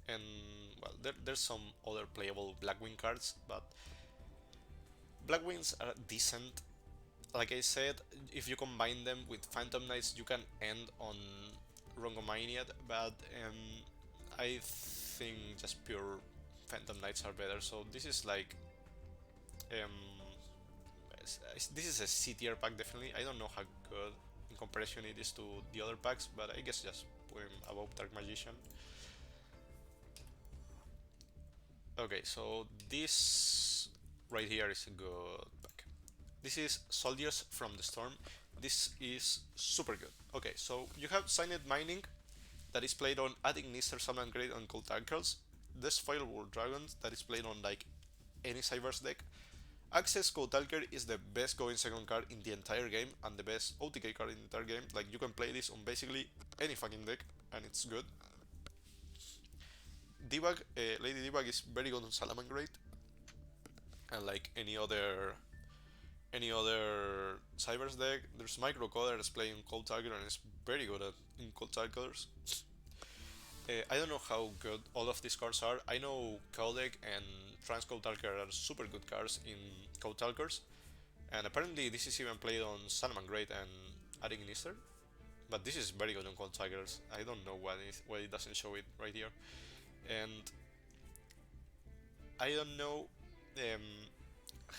S1: and well, there's some other playable Blackwing cards, but Blackwings are decent. Like I said, if you combine them with Phantom Knights, you can end on Rongomaniad, but I think just pure Phantom Knights are better. So this is like um, this is a C tier pack definitely. I don't know how good in comparison it is to the other packs, but I guess just put him above Dark Magician. Okay, so this right here is a good pack. This is Soldiers from the Storm. This is super good. Okay, so you have Signed Mining that is played on Attic Nister, Summon Grade, and Cold Tackles. There's Fireworld Dragons that is played on like any Cyber's deck. Access Cold Talker is the best going second card in the entire game and the best OTK card in the entire game. Like you can play this on basically any fucking deck and it's good. Debug, Lady Debug is very good on Salamangreat, and like any other Cyber's deck. There's Microcoder that's playing Cold Tiger and is very good at in Cold Tigers. I don't know how good all of these cards are. I know Codec and Trans Cold Talker are super good cards in Cold Talkers, and apparently this is even played on Salaman Great and Attic Nister. But this is very good on Cold Tigers. I don't know why it doesn't show it right here. And I don't know um,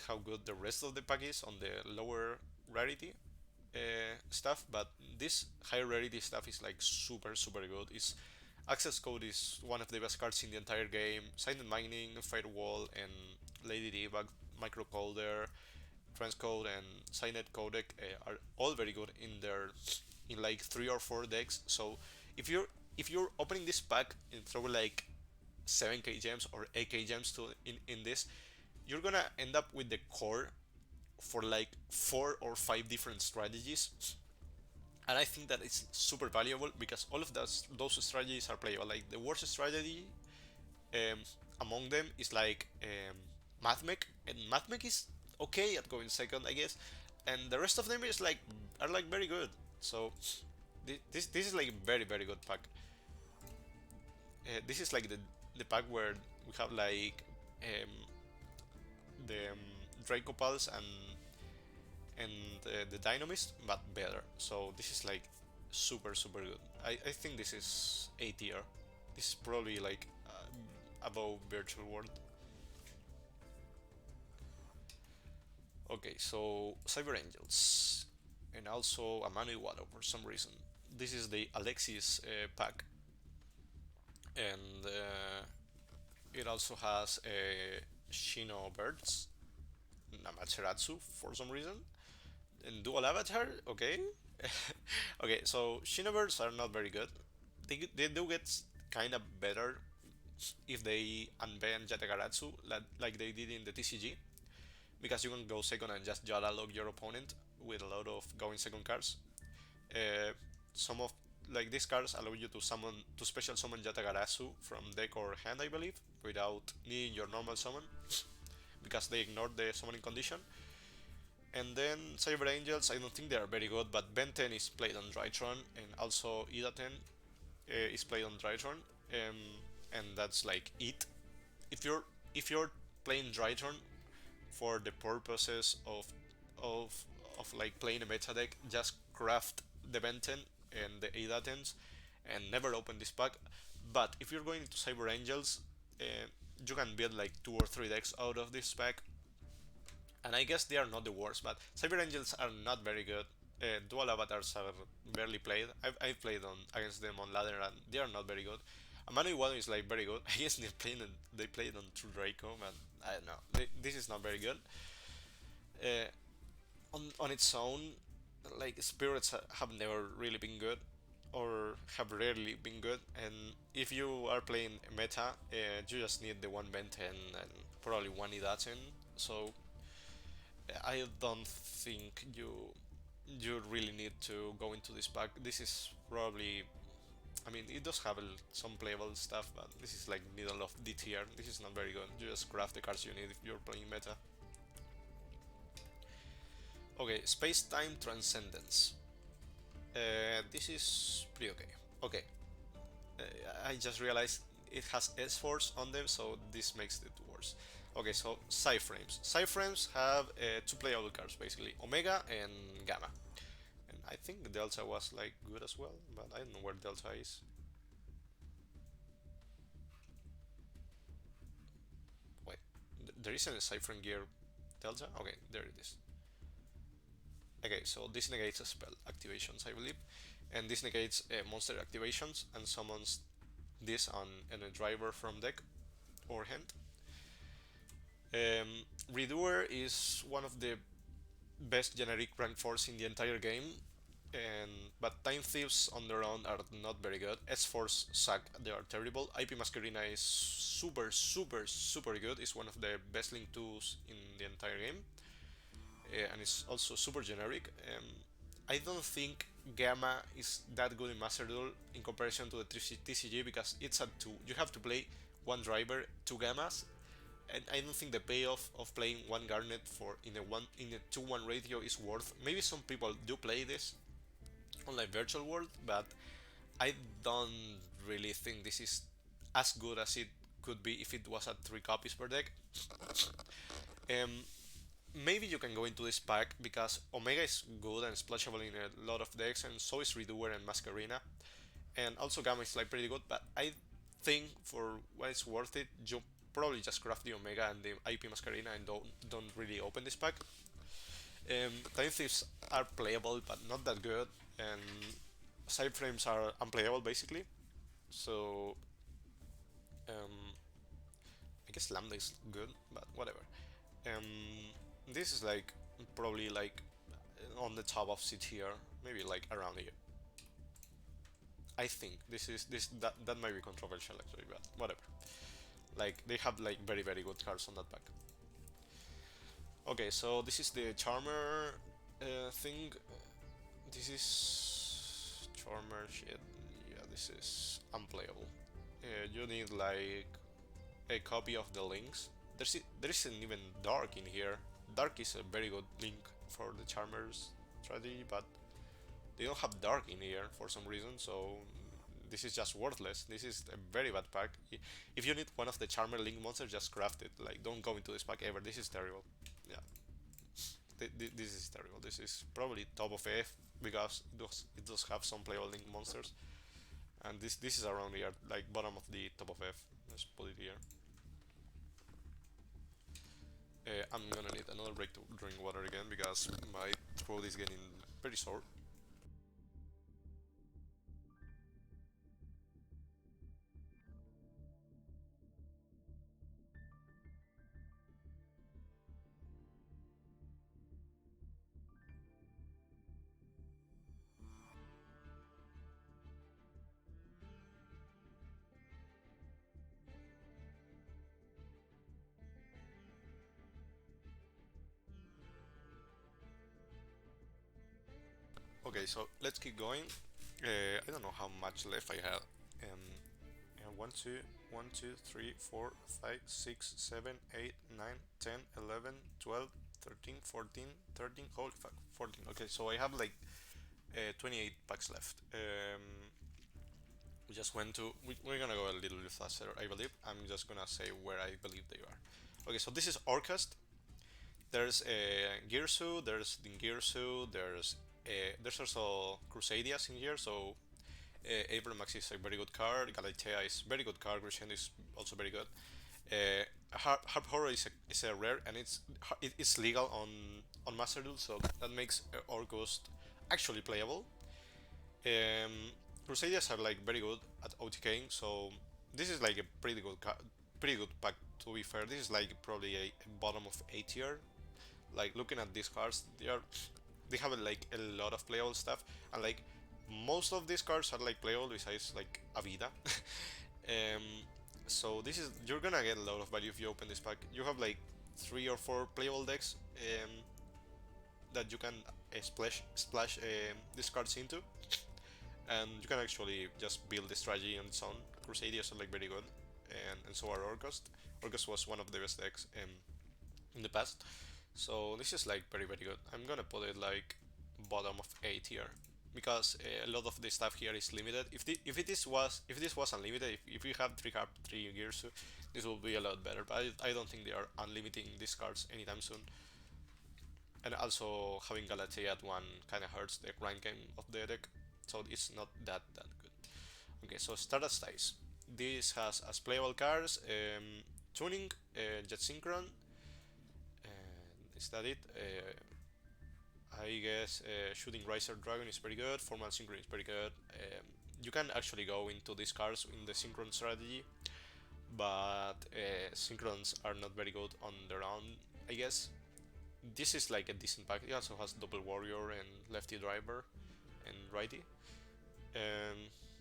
S1: how good the rest of the pack is on the lower rarity stuff, but this high rarity stuff is like super super good. It's Access Code is one of the best cards in the entire game. Silent Mining, Firewall, and Lady Debug, Microcoder, Transcode, and Signet Codec are all very good in their in like 3 or 4 decks. So if you're if you're opening this pack and throw like 7k gems or 8k gems to in this, you're gonna end up with the core for like 4 or 5 different strategies, and I think that it's super valuable because all of those strategies are playable. Like the worst strategy um, among them is like Mathmech, and Mathmech is okay at going second, I guess, and the rest of them is like are like very good. So this is like a very very good pack. This is like the pack where we have like um, the Draco Pulse and the Dynamist, but better. So this is like super super good. I think this is A tier. This is probably like above Virtual World. Okay, so Cyber Angels and also a Manu Iwata for some reason. This is the Alexis pack, and it also has Shino Birds, Namateratsu for some reason, and Dual Avatar. Okay, okay. So Shino Birds are not very good. They do get kind of better if they unban Yatagaratsu like they did in the TCG, because you can go second and just Jada log your opponent with a lot of going second cards. Uh, some of like these cards allow you to summon to special summon Yatagarasu from deck or hand, I believe, without needing your normal summon because they ignore the summoning condition. And then Cyber Angels, I don't think they are very good, but Ben 10 is played on Drytron, and also Ida 10 is played on Drytron, and that's like it. If you're playing Drytron for the purposes of of like playing a meta deck, just craft the Benten and the Eidatens and never open this pack. But if you're going to Cyber Angels, uh, you can build like 2 or 3 decks out of this pack, and I guess they are not the worst. But Cyber Angels are not very good. Dual avatars are barely played. I've played on against them on ladder, and they are not very good. Amano Iwano is like very good. I guess they played on True Draco, but I don't know. This is not very good. Uh, on its own, like spirits have never really been good, or have rarely been good. And if you are playing meta, you just need the one Benten and probably one Idaten. So I don't think you really need to go into this pack. This is probably, I mean, it does have some playable stuff, but this is like middle of D tier. This is not very good. You just craft the cards you need if you're playing meta. Okay, Space Time Transcendence. This is pretty okay. Okay, I just realized it has S Force on them, so this makes it worse. Okay, so Cyframes. Cyframes have 2 playable cards basically, Omega and Gamma. And I think Delta was like good as well, but I don't know where Delta is. Wait, there isn't a Cyframe Gear Delta? Okay, there it is. Okay, so this negates a spell activations, I believe, and this negates monster activations and summons this on a driver from deck or hand. Redoer is one of the best generic rank force in the entire game, and but Time Thieves on their own are not very good. S Force suck; they are terrible. IP Masquerina is super super super good. It's one of the best link tools in the entire game, and it's also super generic. I don't think Gamma is that good in Master Duel in comparison to the TCG because it's a 2. You have to play one driver, 2 Gammas, and I don't think the payoff of playing one Garnet for in a 2-1 ratio is worth. Maybe some people do play this on like Virtual World, but I don't really think this is as good as it could be if it was at 3 copies per deck. Um, Maybe you can go into this pack because Omega is good and splashable in a lot of decks, and so is Redoer and Masquerina, and also Gamma is like pretty good. But I think for what it's worth it, you probably just craft the Omega and the IP Masquerina and don't really open this pack. Time Thieves are playable but not that good, and side frames are unplayable basically. So um, I guess Lambda is good, but whatever. Um, this is like probably like on the top of C tier, maybe like around here. I think this that might be controversial actually, but whatever. Like they have like very good cards on that pack. Okay, so this is the Charmer thing. This is Charmer shit. Yeah, this is unplayable. You need like a copy of the links. There isn't even Dark in here. Dark is a very good link for the Charmers strategy, but they don't have Dark in here for some reason, so this is just worthless. This is a very bad pack. If you need one of the Charmer link monsters, just craft it. Like, don't go into this pack ever. This is terrible. Yeah, this is terrible. This is probably top of F because it does have some playable link monsters, and this is around here, like bottom of the top of F. Let's put it here. I'm gonna need another break to drink water again because my throat is getting pretty sore. Okay, so let's keep going. I don't know how much left I have. Um, 1, 2, 1, 2, 3, 4, 5, 6, 7, 8, 9, 10, 11, 12, 13, 14, 13, holy fuck, 14. Okay, so I have like 28 packs left. We just went to, we're gonna go a little bit faster, I believe. I'm just gonna say where I believe they are. Okay, so this is Orcast. There's Girsu, there's Dingirsu, there's also Crusadias in here, so Abramax is a very good card, Galatea is very good card, Crescendo is also very good. Harp Horror is a rare, and it's legal on Master Duel, so that makes Orghost actually playable. Crusaders are like very good at OTKing, so this is like a pretty good pack. To be fair, this is like probably a bottom of A tier. Like looking at these cards, they have like a lot of playable stuff, and like most of these cards are like playable besides like Avida. um, so this is you're gonna get a lot of value if you open this pack. You have like 3 or 4 playable decks that you can splash these cards into, and you can actually just build the strategy on its own. Crusaders are like very good, and so are Orghost. Orghost was one of the best decks in the past, so this is like very good. I'm gonna put it like bottom of A tier because a lot of the stuff here is limited. If this was unlimited, if you have three gears, this will be a lot better. But I don't think they are unlimiting these cards anytime soon. And also having Galatea at 1 kind of hurts the ranking of the deck, so it's not that good. Okay, so start as dice. This has as playable cards Tuning, Jet Synchron, and is that it? I guess Shooting Riser Dragon is very good, Formal Synchron is very good. You can actually go into these cards in the Synchron strategy, but Synchrons are not very good on their own, I guess. This is like a decent pack. It also has Double Warrior and Lefty Driver and Righty.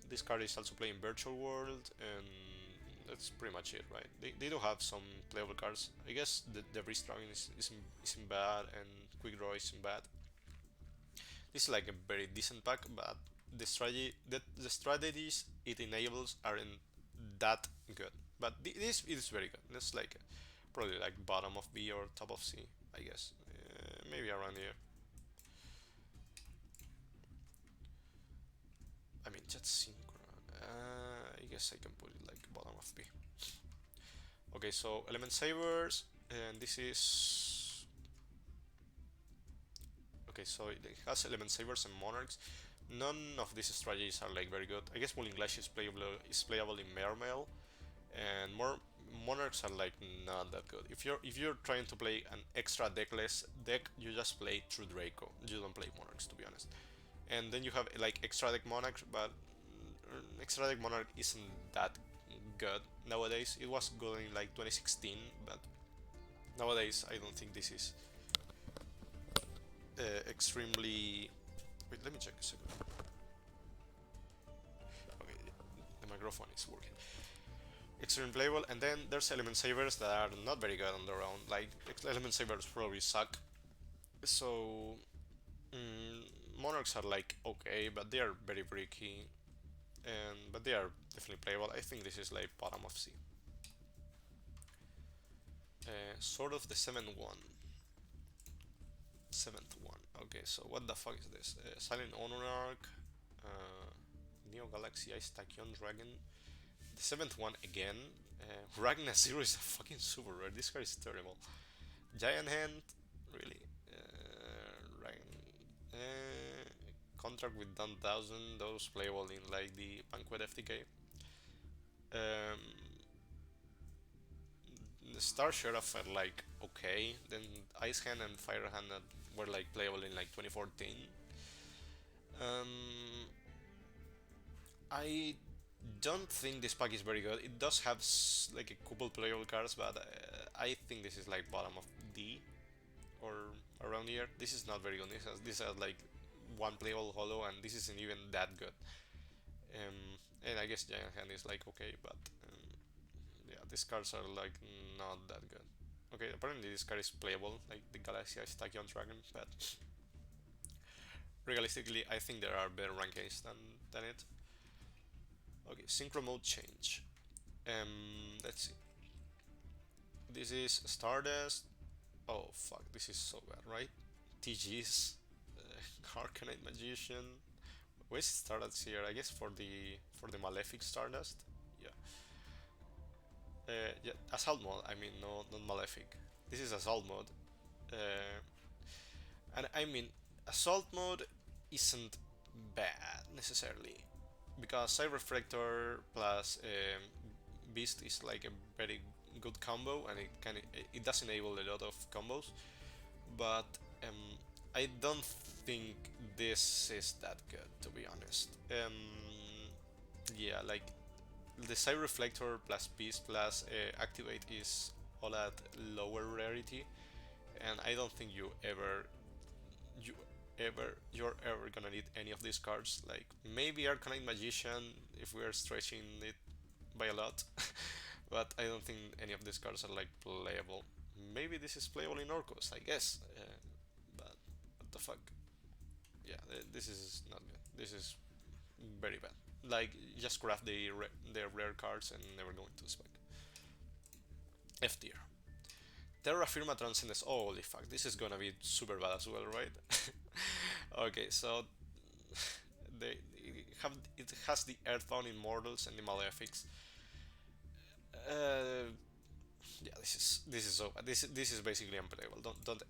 S1: This card is also playing Virtual World, and that's pretty much it, right? They do have some playable cards. I guess the Breeze Dragon isn't bad, and Quick Draw isn't bad. This is like a very decent pack, but the strategies it enables aren't that good. But this is very good. It's like probably like bottom of B or top of C, I guess. Maybe around here. I mean, Jet Synchron. I guess I can put it like bottom of B. Okay, so Element Sabers, and this is okay. So it has Element Sabers and Monarchs. None of these strategies are like very good. I guess Mulling Lash is playable in Mermail. and more monarchs are like not that good. If you're trying to play an extra deckless deck, you just play True Draco. You don't play monarchs, to be honest. And then you have like extra deck monarch, but extra deck monarch isn't that good nowadays. It was good in like 2016, but nowadays I don't think this is extremely. Wait, let me check a second. Okay, the microphone is working. Extreme playable, and then there's element savers that are not very good on their own. Like element savers probably suck. So monarchs are like okay, but they are very bricky, and but they are definitely playable. I think this is like bottom of C. Sort of the seventh one. Okay, so what the fuck is this? Silent Monarch, uh, Neo Galaxy Ice Tachyon Dragon. The seventh one again. Ragna Zero is a fucking super rare. This card is terrible. Giant Hand, really. Contract with Dan 1000, those playable in like the Banquet FTK. Um, the Star Sheriff are like okay, then Ice Hand and Fire Hand were like playable in like 2014. Um, I don't think this pack is very good. It does have like a couple playable cards, but I think this is like bottom of D or around here. This is not very good. This has like one playable holo, and this isn't even that good. And I guess Giant Hand is like okay, but yeah, these cards are like not that good. Okay, apparently this card is playable, like the Galaxy Ice Tachyon Dragon, but realistically, I think there are better rankings than it. Okay, synchro mode change. Let's see. This is Stardust. Oh fuck, this is so bad, right? TG's Arcanite Magician. Where's Stardust here? I guess for the Malefic Stardust. Yeah. Yeah, assault mode. I mean, no, not Malefic. This is assault mode. Uh, and I mean, assault mode isn't bad necessarily because Side Reflector plus Beast is like a very good combo, and it does enable a lot of combos. But I don't think this is that good, to be honest. Yeah, like the Side Reflector plus Beast plus Activate is all at lower rarity, and I don't think you you're ever gonna need any of these cards. Like maybe Arcanine Magician if we are stretching it by a lot, but I don't think any of these cards are like playable. Maybe this is playable in Orcos, I guess, but what the fuck? Yeah, this is not good. This is very bad. Like just craft the rare cards and never go into spec. F tier. Terra Firma Transcendence. Oh, holy fuck, this is gonna be super bad as well, right? Okay, so it has the Earthbound Immortals and the Malefics. Uh, yeah, this is so bad. This is basically unplayable. Don't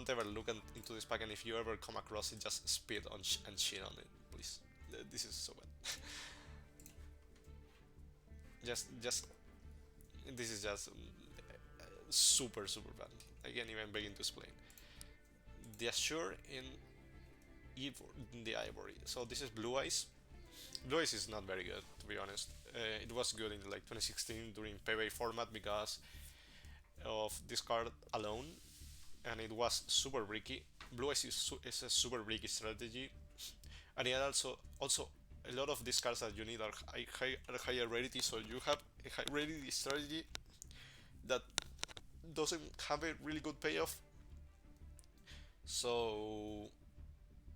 S1: ever look into this pack, and if you ever come across it, just spit on and shit on it, please. This is so bad. just this is just super super bad. I can't even begin to explain. The Assure in the Ivory. So this is Blue Eyes. Blue Eyes is not very good, to be honest. It was good in like 2016 during PvE format because of this card alone, and it was super bricky. Blue Eyes is a super bricky strategy, and it also a lot of these cards that you need are higher rarity, so you have a high rarity strategy that doesn't have a really good payoff. So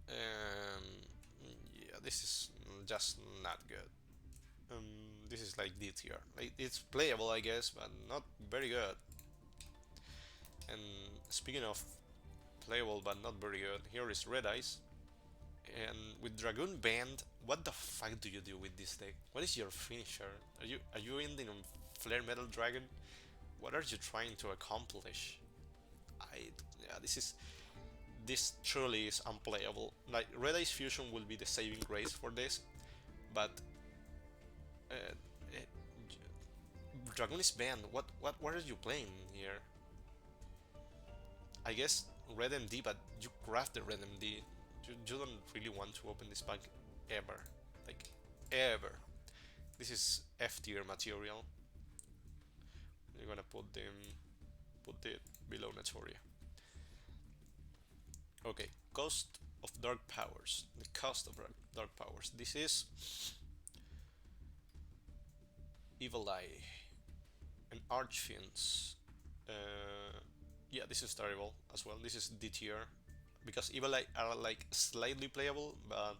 S1: yeah, this is just not good. This is like D tier. Like, it's playable, I guess, but not very good. And speaking of playable but not very good, here is Red Eyes. And with Dragoon Band, what the fuck do you do with this deck? What is your finisher? Are you ending on Flare Metal Dragon? What are you trying to accomplish? Yeah, this truly is unplayable. Like Red Eyes Fusion will be the saving grace for this, but uh, Dragon is banned. What are you playing here? I guess Red MD, but you craft the Red MD. You don't really want to open this pack ever. Like, ever. This is F tier material. You're gonna put it below Notoria. Okay, cost of dark powers. The cost of dark powers. This is Evil Eye and Archfiends. Yeah, this is terrible as well. This is D tier because Evil Eye are like slightly playable, but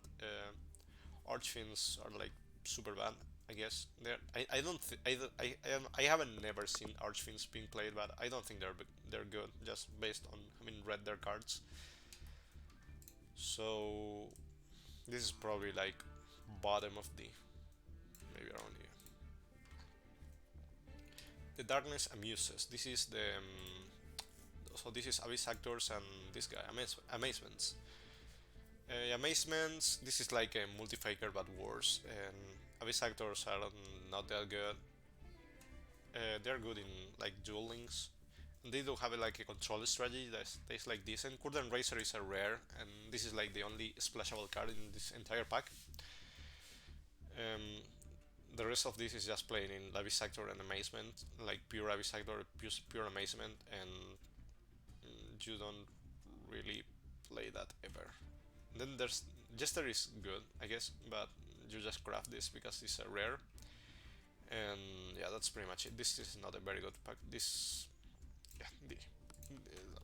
S1: Archfiends are like super bad. I guess I don't. I haven't never seen Archfiends being played, but I don't think they're good just based on having read their cards. So this is probably like bottom of the maybe around here. The darkness amuses. This is the so this is Abyss Actors and this guy Amazements. Amazements. This is like a multi-faker but worse. And Abyss Actors are not that good. They're good in like duel links. And they do have like a control strategy that's like decent. Kurdan Razor is a rare, and this is like the only splashable card in this entire pack. Um, the rest of this is just playing in Abyss Actor and Amazement, like pure Abyss Actor, pure Amazement, and you don't really play that ever. Then there's Jester is good, I guess, but you just craft this because it's a rare. And yeah, that's pretty much it. This is not a very good pack. This, yeah,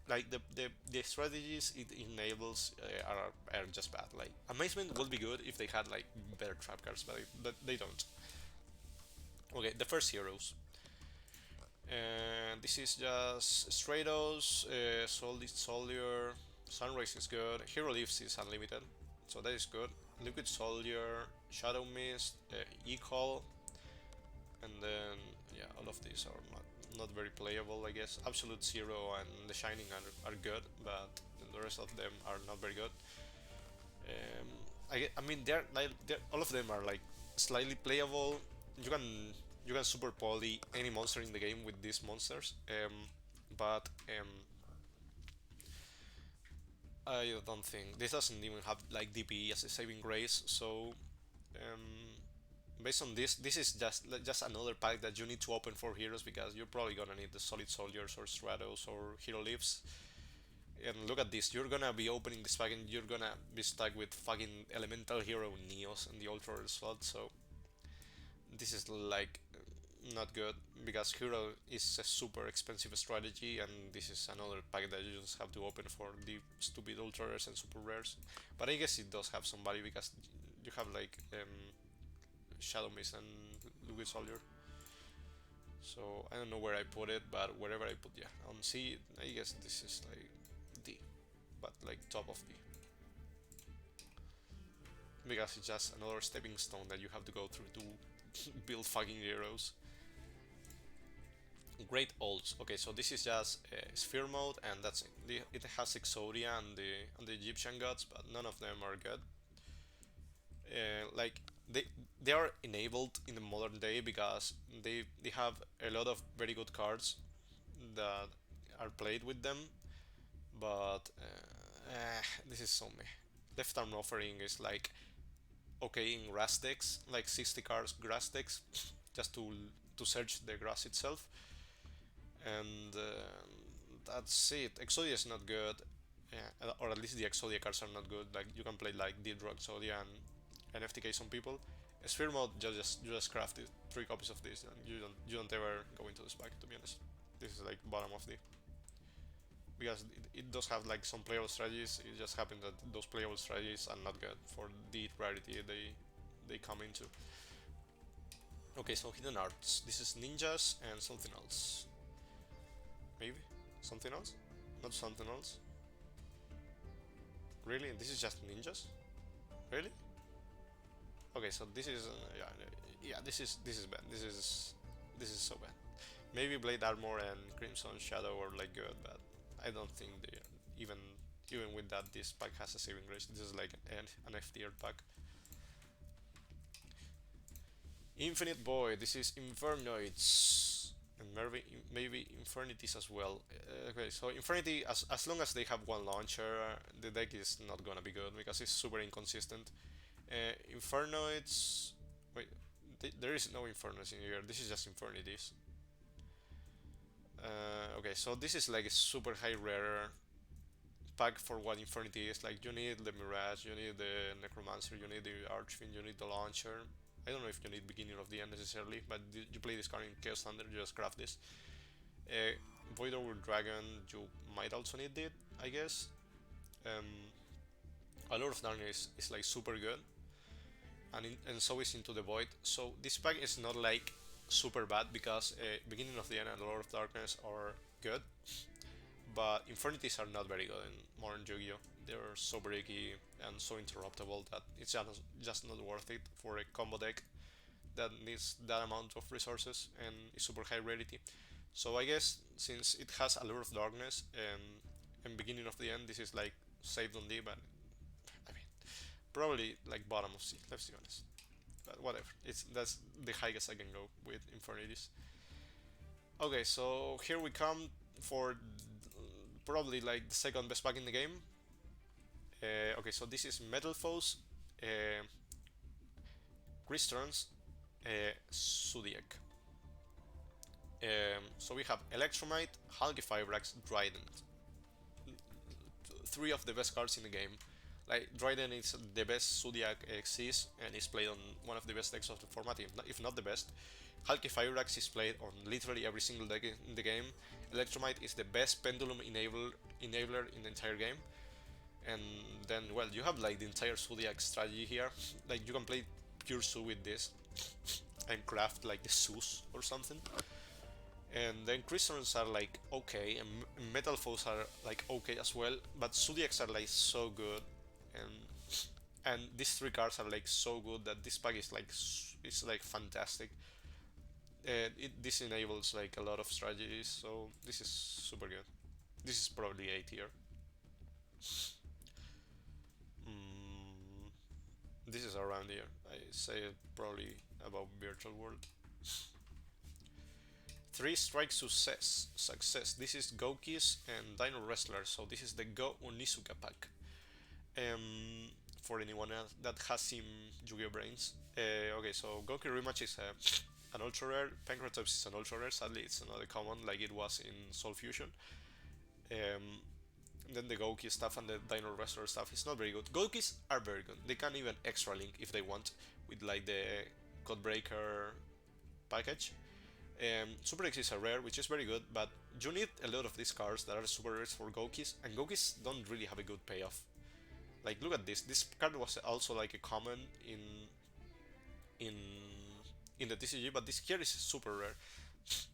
S1: like the strategies it enables are just bad. Like Amazement would be good if they had like better trap cards, but they don't. Okay, the first heroes. And this is just Stratos, Solid Soldier, Sunrise is good, Hero Leaves is unlimited, so that is good. Liquid Soldier, Shadow Mist, Equal, and then yeah, all of these are not very playable, I guess. Absolute Zero and The Shining are good, but the rest of them are not very good. I mean, all of them are like slightly playable. You can you can super poly any monster in the game with these monsters, but I don't think this doesn't even have like DPE as a saving grace. So based on this, this is just another pack that you need to open for heroes because you're probably gonna need the Solid Soldiers or Stratos or Hero Leaves. And look at this, you're gonna be opening this pack and you're gonna be stuck with fucking Elemental Hero Neos in the Ultra Rare slot. So this is like not good because Hero is a super expensive strategy, and this is another pack that you just have to open for the stupid ultra rares and super rares. But I guess it does have some value because you have like Shadow Mist and Liquid Soldier. So I don't know where I put it, but wherever I put, yeah, on C, I guess this is like D, but like top of D. Because it's just another stepping stone that you have to go through to build fucking heroes. Great ults. Okay, so this is just sphere mode, and that's it. It has Exodia and the Egyptian gods, but none of them are good. Like they are enabled in the modern day because they have a lot of very good cards that are played with them, but this is so meh. Left arm offering is like okay in grass decks, like 60 cards grass decks, just to search the grass itself, and that's it. Exodia is not good, or at least the Exodia cards are not good. Like you can play like Didro Exodia and FTK some people. Sphere mode, you just crafted 3 copies of this, and you don't ever go into this pack. To be honest, this is like bottom of the because it does have like some playable strategies. It just happens that those playable strategies are not good for the rarity they come into. Okay, so hidden arts. This is ninjas and something else. Maybe something else? Not something else. Really? This is just ninjas? Really? Okay, so this is yeah. This is bad. This is so bad. Maybe Blade Armor and Crimson Shadow are like good, but I don't think they even with that this pack has a saving grace. This is like an F tier pack. Infinite Void. This is Infernoids. and maybe Infernities as well. Okay, so Infernity, as long as they have one launcher, the deck is not gonna be good because it's super inconsistent. Inferno, it's wait, there is no Infernos in here. This is just Infernities. Okay, so this is like a super high rare pack for what Infernity is. Like you need the Mirage, you need the Necromancer, you need the Archfiend, you need the launcher. I don't know if you need beginning of the end necessarily, but you play this card in Chaos Thunder, you just craft this. Uh, Void Over Dragon, you might also need it, I guess. Um, a lot of Darkness is like super good, and so is Into the Void. So this pack is not like super bad because Beginning of the End and a lot of Darkness are good, but Infernities are not very good in modern Yu-Gi-Oh! They're so breaky and so interruptible that it's just not worth it for a combo deck that needs that amount of resources and is super high rarity. So I guess since it has a lot of darkness and Beginning of the End, this is like saved on D, but I mean probably like bottom of C. Let's be honest. But whatever. That's the highest I can go with Infernities. Okay, so here we come for probably like the second best pack in the game. Okay, so this is Metal Foes, uh, Crystons, Zodiac. So we have Electromite, Hulky Fibrax, Trident. Three of the best cards in the game. Like Trident is the best Zodiac exists and is played on one of the best decks of the format, if not the best. Hulky Fibrax is played on literally every single deck in the game. Electromite is the best Pendulum enabler in the entire game. And then, well, you have like the entire Zodiac strategy here. Like you can play pure Su with this and craft like the Sus or something. And then Crystons are like okay, and Metal Foes are like okay as well, but Zodiacs are like so good, and these three cards are like so good that this pack is like fantastic. This enables like a lot of strategies, so this is super good. This is probably A tier. Mm, this is around here. I say it probably above Virtual World. Three strike success. This is Gokis and Dino Wrestler, so this is the Go Onizuka pack. For anyone else that has seen Yu-Gi-Oh! Brains. Okay, so Goki Rematch is an ultra rare. Pancratops is an ultra rare. Sadly, it's not a common like it was in Soul Fusion. Um, then the Goki stuff and the Dino Wrestler stuff is not very good. Gokis are very good. They can even extra link if they want with like the Codebreaker package. Super X is a rare, which is very good, but you need a lot of these cards that are super rares for Gokis, and Gokis don't really have a good payoff. Like, look at this. This card was also like a common in in the TCG, but this here is super rare.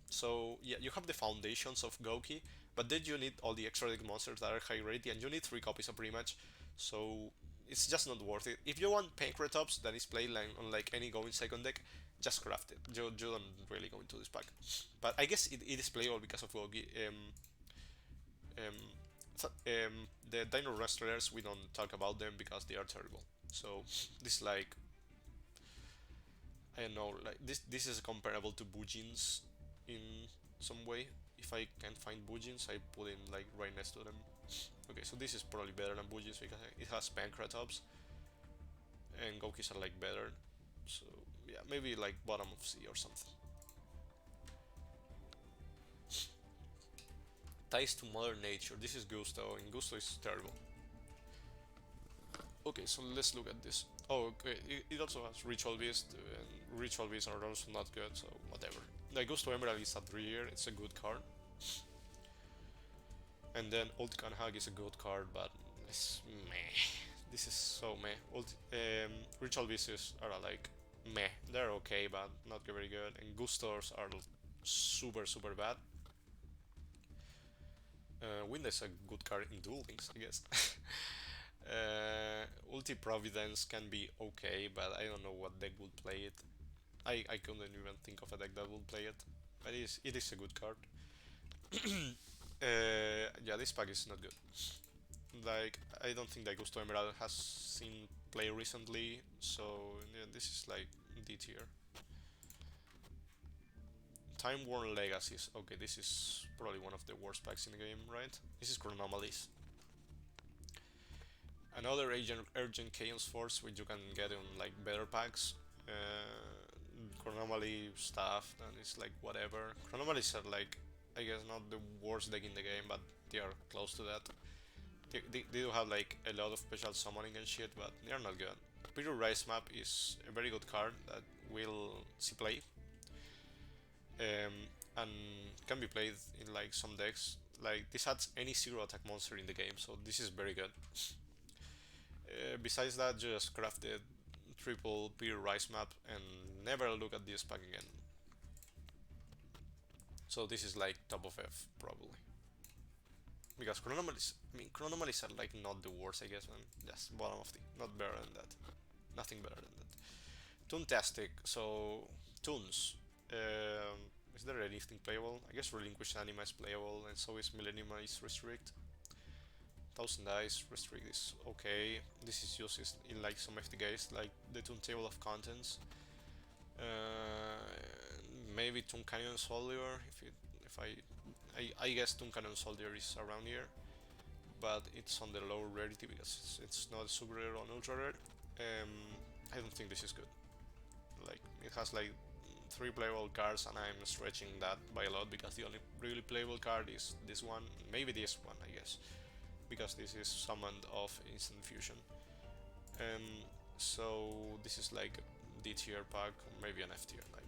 S1: So yeah, you have the foundations of Goki, but then you need all the extra deck monsters that are high rarity, and you need 3 copies of Rematch. So it's just not worth it. If you want Pancratops that is played like on like any going second deck, just craft it. You don't really go into this pack. But I guess it is playable because of Goki. Um, the Dino Wrestlers, we don't talk about them because they are terrible. So this like I don't know, like this is comparable to Bujins in some way. If I can find Bujins, I put in like right next to them. Okay, so this is probably better than Bujins because it has Pancratops and Gokis are like better. So yeah, maybe like bottom of C or something. Ties to Mother Nature. This is Gusto, and Gusto is terrible. Okay, so let's look at this. Oh, okay, it also has Ritual Beast, and Ritual Beasts are also not good, so whatever. The Gusto Emerald is a 3-year, it's a good card. And then Old Kanhag is a good card, but it's meh. This is so meh. Ritual Beasts are like meh. They're okay, but not very good. And Gustos are super bad. Winda is a good card in Duel Links, I guess. Ulti Providence can be okay, but I don't know what deck would play it. I couldn't even think of a deck that would play it. But it is a good card. Yeah, this pack is not good. Like, I don't think that Gusto Emerald has seen play recently, so yeah, this is like D tier. Time-worn legacies. Okay, this is probably one of the worst packs in the game, right? This is Chronomalies. Another Urgent Chaos Force, which you can get in like better packs. Chronomaly stuff, and it's like whatever. Chronomalies are like, I guess, not the worst deck in the game, but they are close to that. They do have like a lot of special summoning and shit, but they are not good. Peter Rise map is a very good card that will see play, um, and can be played in like some decks. Like this adds any zero attack monster in the game, so this is very good. Besides that, just crafted triple Peter Rise map and never look at this pack again. So this is like top of F probably. Because Chronomalies, I mean Chronomalies are like not the worst I guess, man. Just bottom of the, not better than that. Nothing better than that. Toontastic, so Toons. Is there anything playable? I guess Relinquished Anima is playable, and so is Millennium is Restrict. 1000 dice, Restrict is okay. This is used in like some FTGs, like the Toon Table of Contents. Maybe Toon Canyon Soldier, if I guess Toon Canyon Soldier is around here, but it's on the low rarity because it's not super rare or ultra rare. I don't think this is good. Like it has like 3 playable cards, and I'm stretching that by a lot because the only really playable card is this one, maybe this one, I guess, because this is summoned off instant fusion. So this is like a D tier pack, maybe an F tier. Like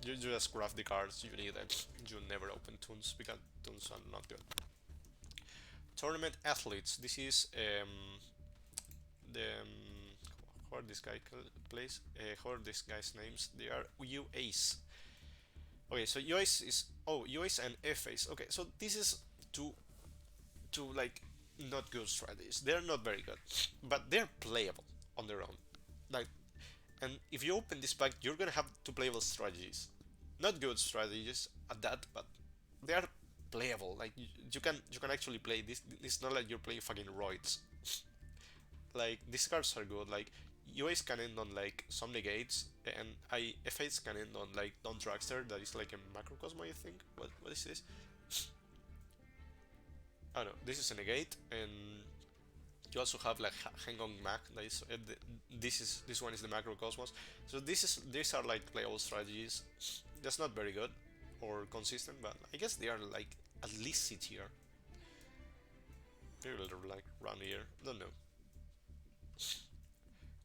S1: you just craft the cards you need, and you never open Toons because Toons are not good. Tournament Athletes. This is the how are this guy plays? How are these guys' names? They are UAs. Okay, so UAs is UAs and FAs. Okay, so this is two like not good strategies. They're not very good, but they're playable on their own. Like, and if you open this pack, you're gonna have two playable strategies. Not good strategies at that, but they are playable. Like you can actually play this. It's not like you're playing fucking roids. Like these cards are good. Like UAs can end on like some negates, and FAs can end on like non dragster. That is like a macrocosmo, I think. What is this? Oh no, this is a negate, and you also have like Hang On Mac. That is this one is the macrocosmos. So these are like playable strategies. That's not very good or consistent, but I guess they are like at least C tier. Maybe they're like around here. Don't know.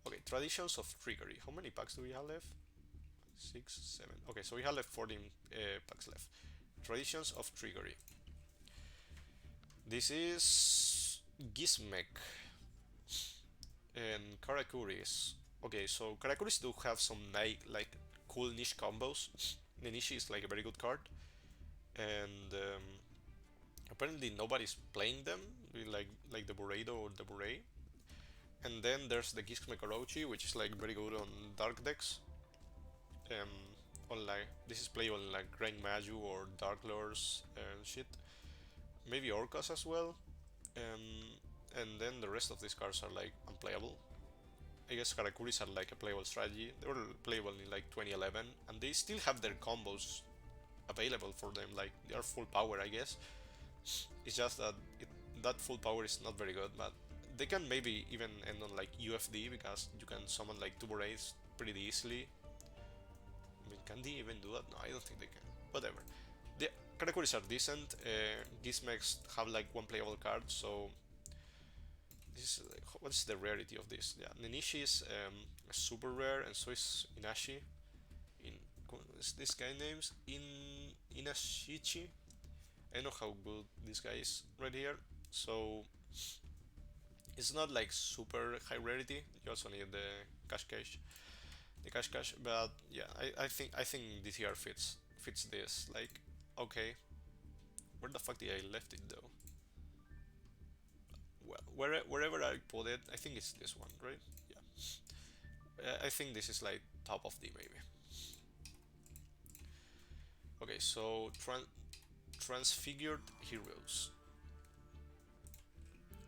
S1: Okay, Traditions of Trickery. How many packs do we have left? 6, 7. Okay, so we have like 14 packs left. Traditions of Trickery. This is Gizmek and Karakuris. Okay, so Karakuris do have some like cool niche combos. The niche is like a very good card, and apparently nobody's playing them, like the Buredo or the Bure. And then there's the Gizmek Orochi, which is like very good on dark decks. On like this is playable in like Grand Maju or Dark Lords and shit. Maybe Orcas as well. And then the rest of these cards are like unplayable. I guess Karakuris are like a playable strategy. They were playable in like 2011, and they still have their combos available for them. Like they are full power, I guess. It's just that that full power is not very good, but they can maybe even end on like UFD because you can summon like two Borays pretty easily. I mean, can they even do that? No, I don't think they can. Whatever. The Karakuris are decent. Gizmex have like one playable card, so this is like, what's the rarity of this? Yeah, Nenishi is super rare, and so is Inashi. In what's this guy names Inashichi. I know how good this guy is right here. So it's not like super high rarity. You also need the cash, but yeah, I think DTR fits this. Like, okay, where the fuck did I left it though? Well, wherever I put it, I think it's this one, right? Yeah. I think this is like top of D maybe. Okay, so transfigured heroes.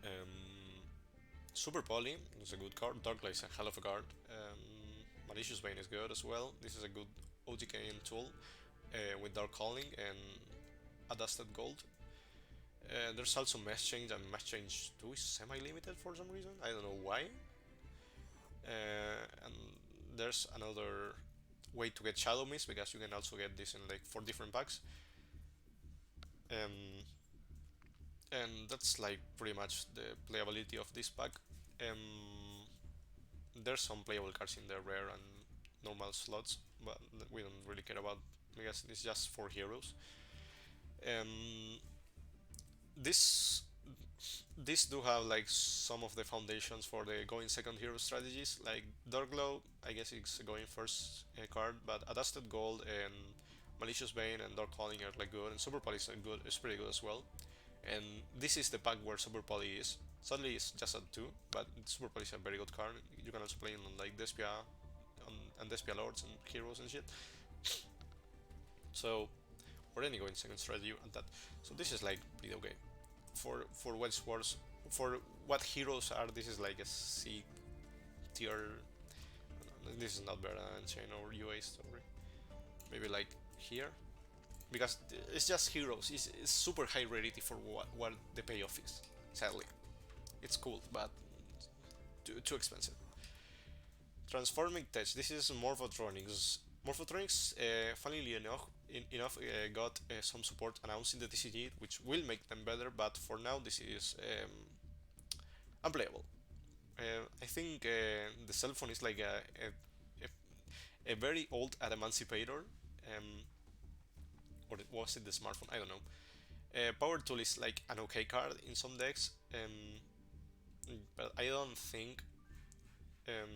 S1: Um, Super Poly is a good card. Darklight is a hell of a card. Malicious Bane is good as well. This is a good OTK tool. with Dark Calling and Adjusted Gold. There's also Mesh Change, and Mesh Change 2 is semi-limited for some reason. I don't know why. And there's another way to get Shadow Mist, because you can also get this in like 4 different packs. Um, and that's like pretty much the playability of this pack. Um, there's some playable cards in the rare and normal slots, but we don't really care about, because it's just for heroes. Um, this these do have like some of the foundations for the going second hero strategies. Like Dark Glow, I guess it's a going first card, but Adjusted Gold and Malicious Bane and Dark Calling are like good, and Super Poly is good, is pretty good as well. And this is the pack where Super Poly is. Sadly, it's just at 2, but Super Poly is a very good card. You can also play it on like Despia, and Despia Lords and heroes and shit. So, or any going second strategy and that. So this is like pretty okay. For what words, for what heroes are, this is like a C tier. This is not better than Chain or UA story. Maybe like here, because it's just heroes. It's super high rarity for what the payoff is. Sadly, it's cool, but too expensive. Transforming Tech. This is Morphotronics. Morphotronics, funnily enough, got some support announced in the TCG, which will make them better. But for now, this is unplayable. I think the cell phone is like a very old Adamantipator, or was it the smartphone? I don't know. Power Tool is like an okay card in some decks, but I don't think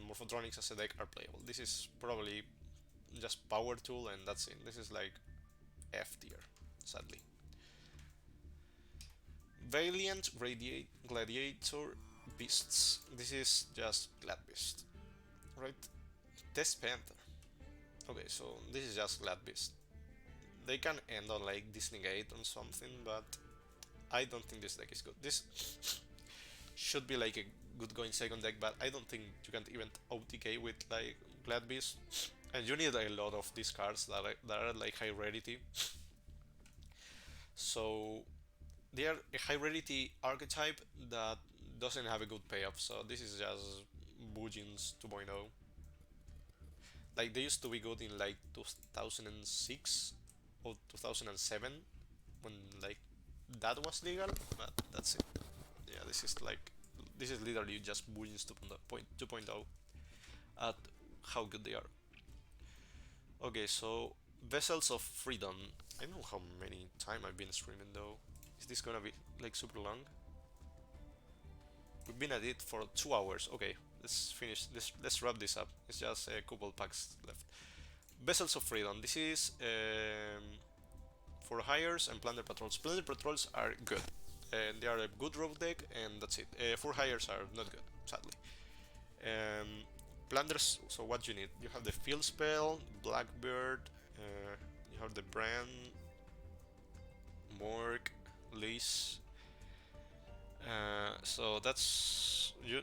S1: Morphotronics as a deck are playable. This is probably just Power Tool, and that's it. This is like F tier, sadly. Valiant Gladiator Beasts. This is just Glad Beast, right? Test Panther. Okay, so this is just Glad Beast. They can end on like Disney on something, but I don't think this deck is good. This should be like a good going second deck, but I don't think you can even OTK with like Glad Beast. And you need a lot of these cards that are like high rarity. So they are a high rarity archetype that doesn't have a good payoff. So this is just Bujins 2.0. Like they used to be good in like 2006 or 2007 when like that was legal, but that's it. Yeah, this is literally just Bujins 2.0 at how good they are. Okay, so Vessels of Freedom. I don't know how many time I've been streaming though. Is this gonna be like super long? We've been at it for 2 hours. Okay, let's finish. Let's wrap this up. It's just a couple packs left. Vessels of Freedom. This is for hires and Plunder Patrols. Plunder Patrols are good. And they are a good rogue deck, and that's it. For hires are not good, sadly. Um, Plunders. So what you need? You have the Field Spell, Blackbird. You have the Brand, Morg, Lease. So that's you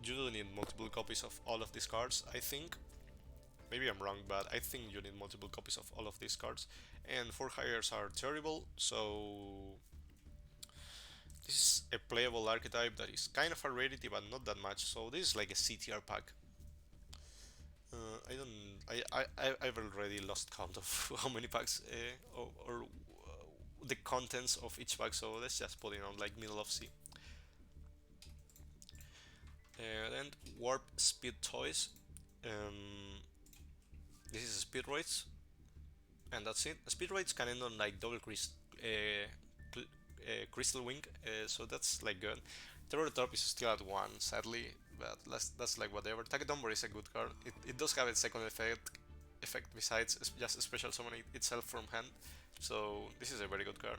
S1: do need multiple copies of all of these cards. I think maybe I'm wrong, but I think you need multiple copies of all of these cards. And for hires are terrible. So this is a playable archetype that is kind of a rarity, but not that much. So this is like a CTR pack. I don't. I've already lost count of how many packs or the contents of each pack. So let's just put it on like middle of C. Then Warp Speed Toys. Um, this is Speedroids, and that's it. Speedroids can end on like double Crystal Wing, so that's like good. Terror Torp is still at 1, sadly, but that's like whatever. Takedomber is a good card. It does have a second effect besides just special summoning itself from hand, so this is a very good card.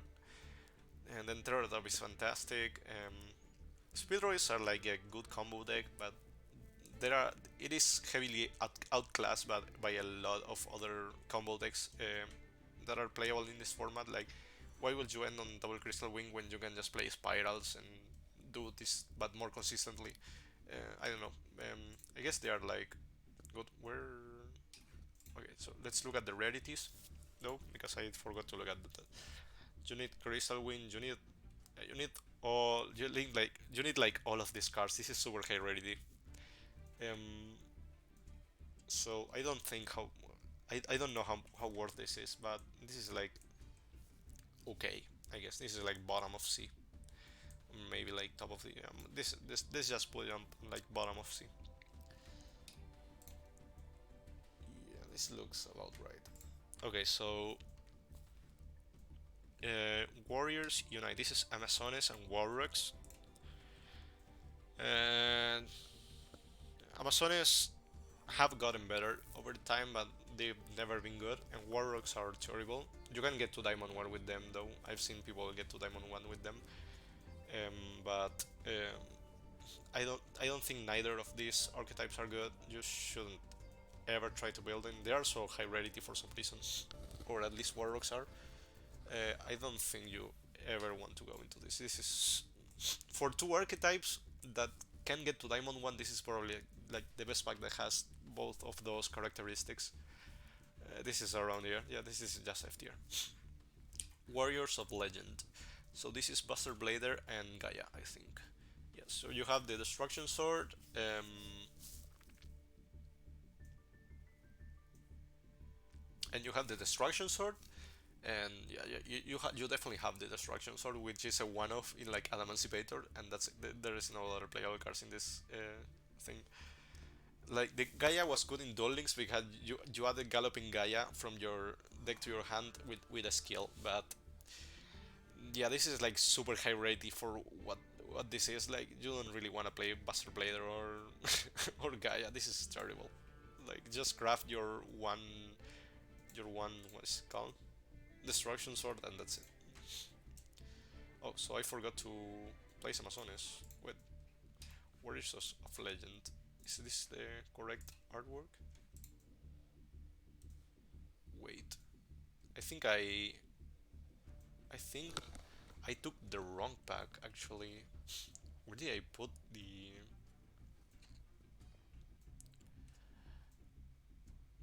S1: And then Terror Torp is fantastic. Speedroids are like a good combo deck, but it is heavily outclassed by a lot of other combo decks that are playable in this format. Like, why would you end on double Crystal Wing when you can just play spirals and do this, but more consistently? I don't know. I guess they are like good. Where? Okay, so let's look at the rarities. No, because I forgot to look at that. You need Crystal Wind. You need all. You need like all of these cards. This is super high rarity. Um, so I don't think how. I don't know how worth this is, but this is like okay. I guess this is like bottom of C, maybe like top of the. This just put it on like bottom of C. Yeah, this looks about right. Okay, so Warriors Unite. This is Amazones and Warrocks. And Amazones have gotten better over the time, but they've never been good. And Warrocks are terrible. You can get to Diamond 1 with them, though. I've seen people get to Diamond 1 with them. But I don't think neither of these archetypes are good. You shouldn't ever try to build them. They are so high rarity for some reasons, or at least Warrocks are. I don't think you ever want to go into this. This is for two archetypes that can get to Diamond 1. This is probably like the best pack that has both of those characteristics. This is around here. Yeah, this is just F tier. Warriors of Legend. So this is Buster Blader and Gaia, I think. Yes. So you have the Destruction Sword. And you have the Destruction Sword, and yeah, you definitely have the Destruction Sword, which is a one-off in like an Emancipator, and there is no other playable cards in this thing. Like the Gaia was good in Duel Links because you added Galloping Gaia from your deck to your hand with a skill, but yeah, this is like super high rated for what this is. Like you don't really want to play Buster Blader or or Gaia. This is terrible. Like just craft your one what's it called, Destruction Sword, and that's it. Oh, so I forgot to place Amazones. Wait, Warriors of Legend. Is this the correct artwork? Wait, I think I think I took the wrong pack actually. Where did I put the?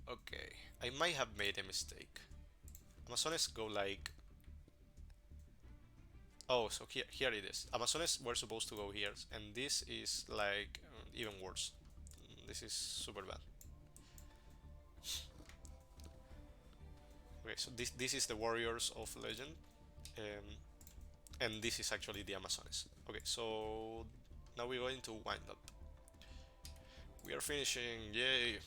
S1: Okay, I might have made a mistake. Amazones go like. Oh, so here it is. Amazones were supposed to go here, and this is like even worse. This is super bad. Okay, so this is the Warriors of Legend, um, and this is actually the Amazones. Okay, so now we're going to wind up. We are finishing, yay!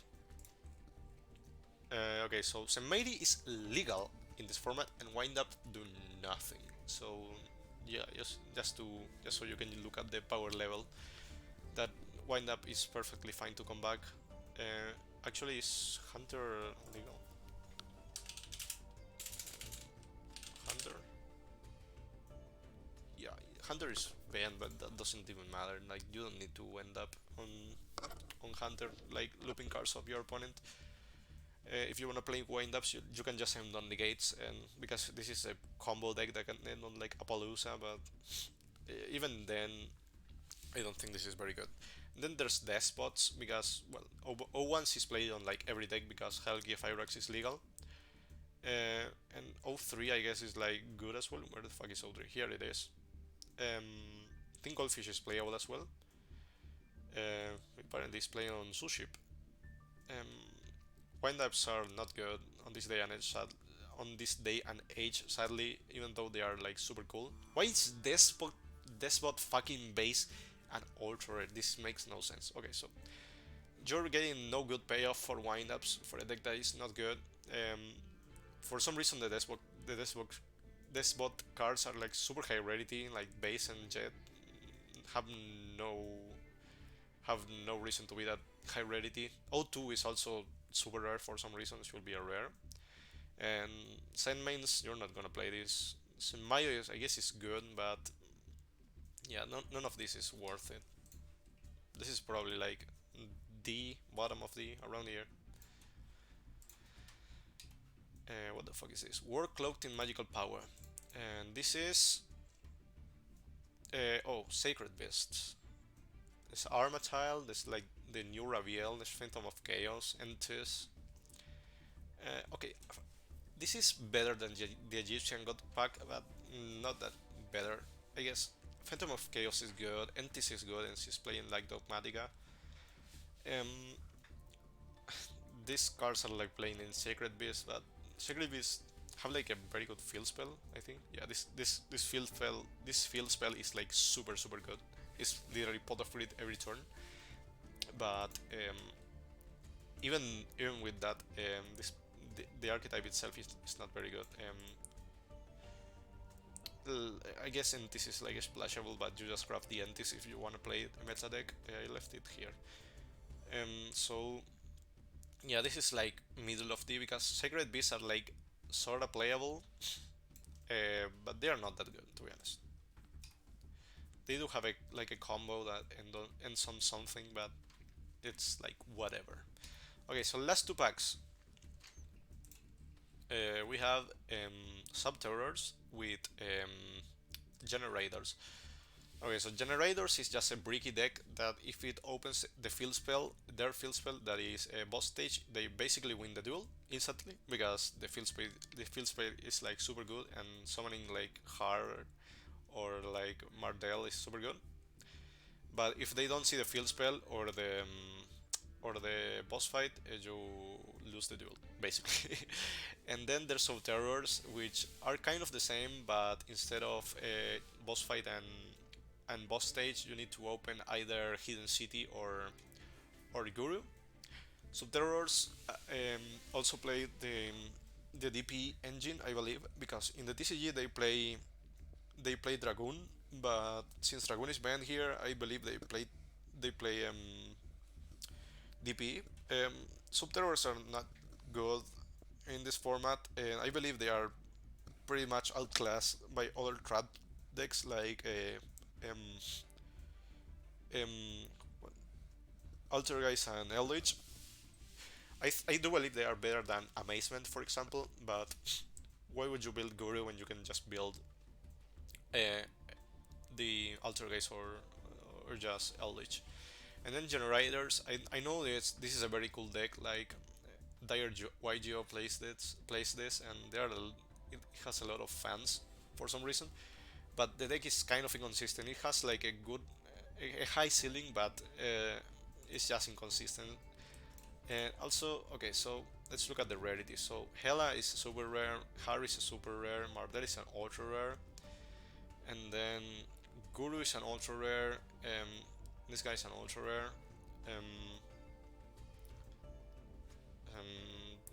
S1: Okay, so Zenmairi is legal in this format, and wind up do nothing. So yeah, just so you can look at the power level. That wind up is perfectly fine to come back. Actually, is Hunter legal? Hunter? Yeah, Hunter is banned, but that doesn't even matter. Like you don't need to end up on Hunter, like looping cards of your opponent. If you wanna play wind ups, you can just end on the gates, and because this is a combo deck that can end on like a Palooza, but even then, I don't think this is very good. And then there's Despots because well, O1s is played on like every deck because Helgi Firex is legal. And O3 I guess is like good as well. Where the fuck is O3? Here it is. I think Goldfish is playable as well. Apparently it's playing on Suship. Um, Windups are not good on this day and age. On this day and age, sadly, even though they are like super cool. Why is Despot fucking base and ultra rare? This makes no sense. Okay, so you're getting no good payoff for windups for a deck that is not good. Um, for some reason, Despot cards are like super high rarity, like base and jet have no have no reason to be that high rarity. O2 is also super rare for some reason, should be a rare. And Sand Mains, you're not gonna play this. Mayo is, I guess, is good, but yeah, none of this is worth it. This is probably like D, bottom of D, around here. What the fuck is this? War cloaked in magical power. And this is oh, Sacred Beasts. There's Armatile, there's like the new Raviel, there's Phantom of Chaos, Entis. Okay, This is better than the Egyptian God pack, but not that better. I guess Phantom of Chaos is good, Entis is good, and she's playing like Dogmatica. Um, these cards are like playing in Sacred Beast, but Sacred Beast have like a very good field spell. I think. Yeah, this field spell is like super good. It's literally pot of it every turn, but even even with that, the archetype itself is not very good. I guess Entis is like splashable, but you just grab the Entis if you want to play a meta deck. I left it here. So yeah, this is like middle of D because Sacred Beasts are like sorta playable, but they are not that good to be honest. They do have a like a combo that ends on something, but it's like whatever. Okay, so last two packs. We have Subterrors with Generators. Okay, so Generators is just a bricky deck that if it opens the field spell, their field spell that is a boss stage, they basically win the duel instantly because the field spell is like super good and summoning like Har or like Mardell is super good. But if they don't see the field spell or the boss fight, you lose the duel basically. And then there's some terrors which are kind of the same, but instead of a boss fight and boss stage, you need to open either Hidden City or Guru. So terrors also play the DP engine, I believe, because in the TCG they play Dragoon, but since Dragoon is banned here, I believe they play DP. Subterrors are not good in this format, and I believe they are pretty much outclassed by other trap decks like um, Altergeist and Eldritch. I do believe they are better than Amazement, for example, but why would you build Guru when you can just build uh, the Altergeist or just Eldritch? And then Generators, I know this is a very cool deck, like YGO plays this, and it has a lot of fans for some reason. But the deck is kind of inconsistent. It has like a high ceiling, but it's just inconsistent. And also, okay, so let's look at the rarity. So Hela is super rare, Harry is a super rare, Mardell is an ultra rare, and then Guru is an ultra rare. Um, this guy is an ultra rare. Um,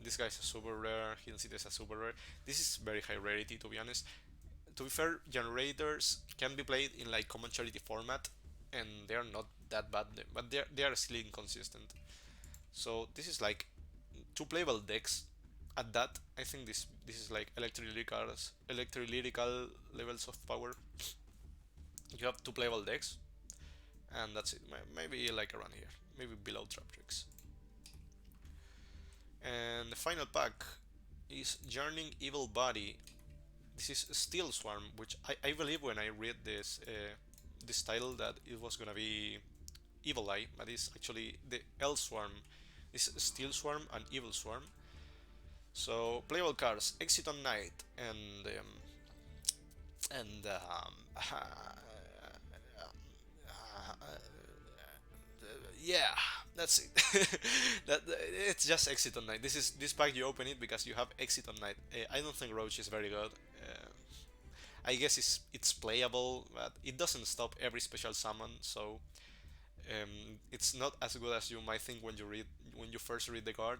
S1: this guy is a super rare. Hidden City is a super rare. This is very high rarity, to be honest. To be fair, generators can be played in like common charity format, and they are not that bad, but they are still inconsistent. So this is like two playable decks. At that, I think this is like electrolytical levels of power. You have two playable decks, and that's it. Maybe like around here, maybe below Trap Tricks. And the final pack is Journeying Evil Body. This is Steel Swarm, which I believe when I read this title that it was gonna be Evil Eye, but it's actually the L Swarm. It's Steel Swarm and Evil Swarm. So playable cards: Exit on Night and yeah, that's it. It's just Exit on Night. This pack you open it because you have Exit on Night. I don't think Roach is very good. I guess it's playable, but it doesn't stop every special summon, so it's not as good as you might think when you first read the card.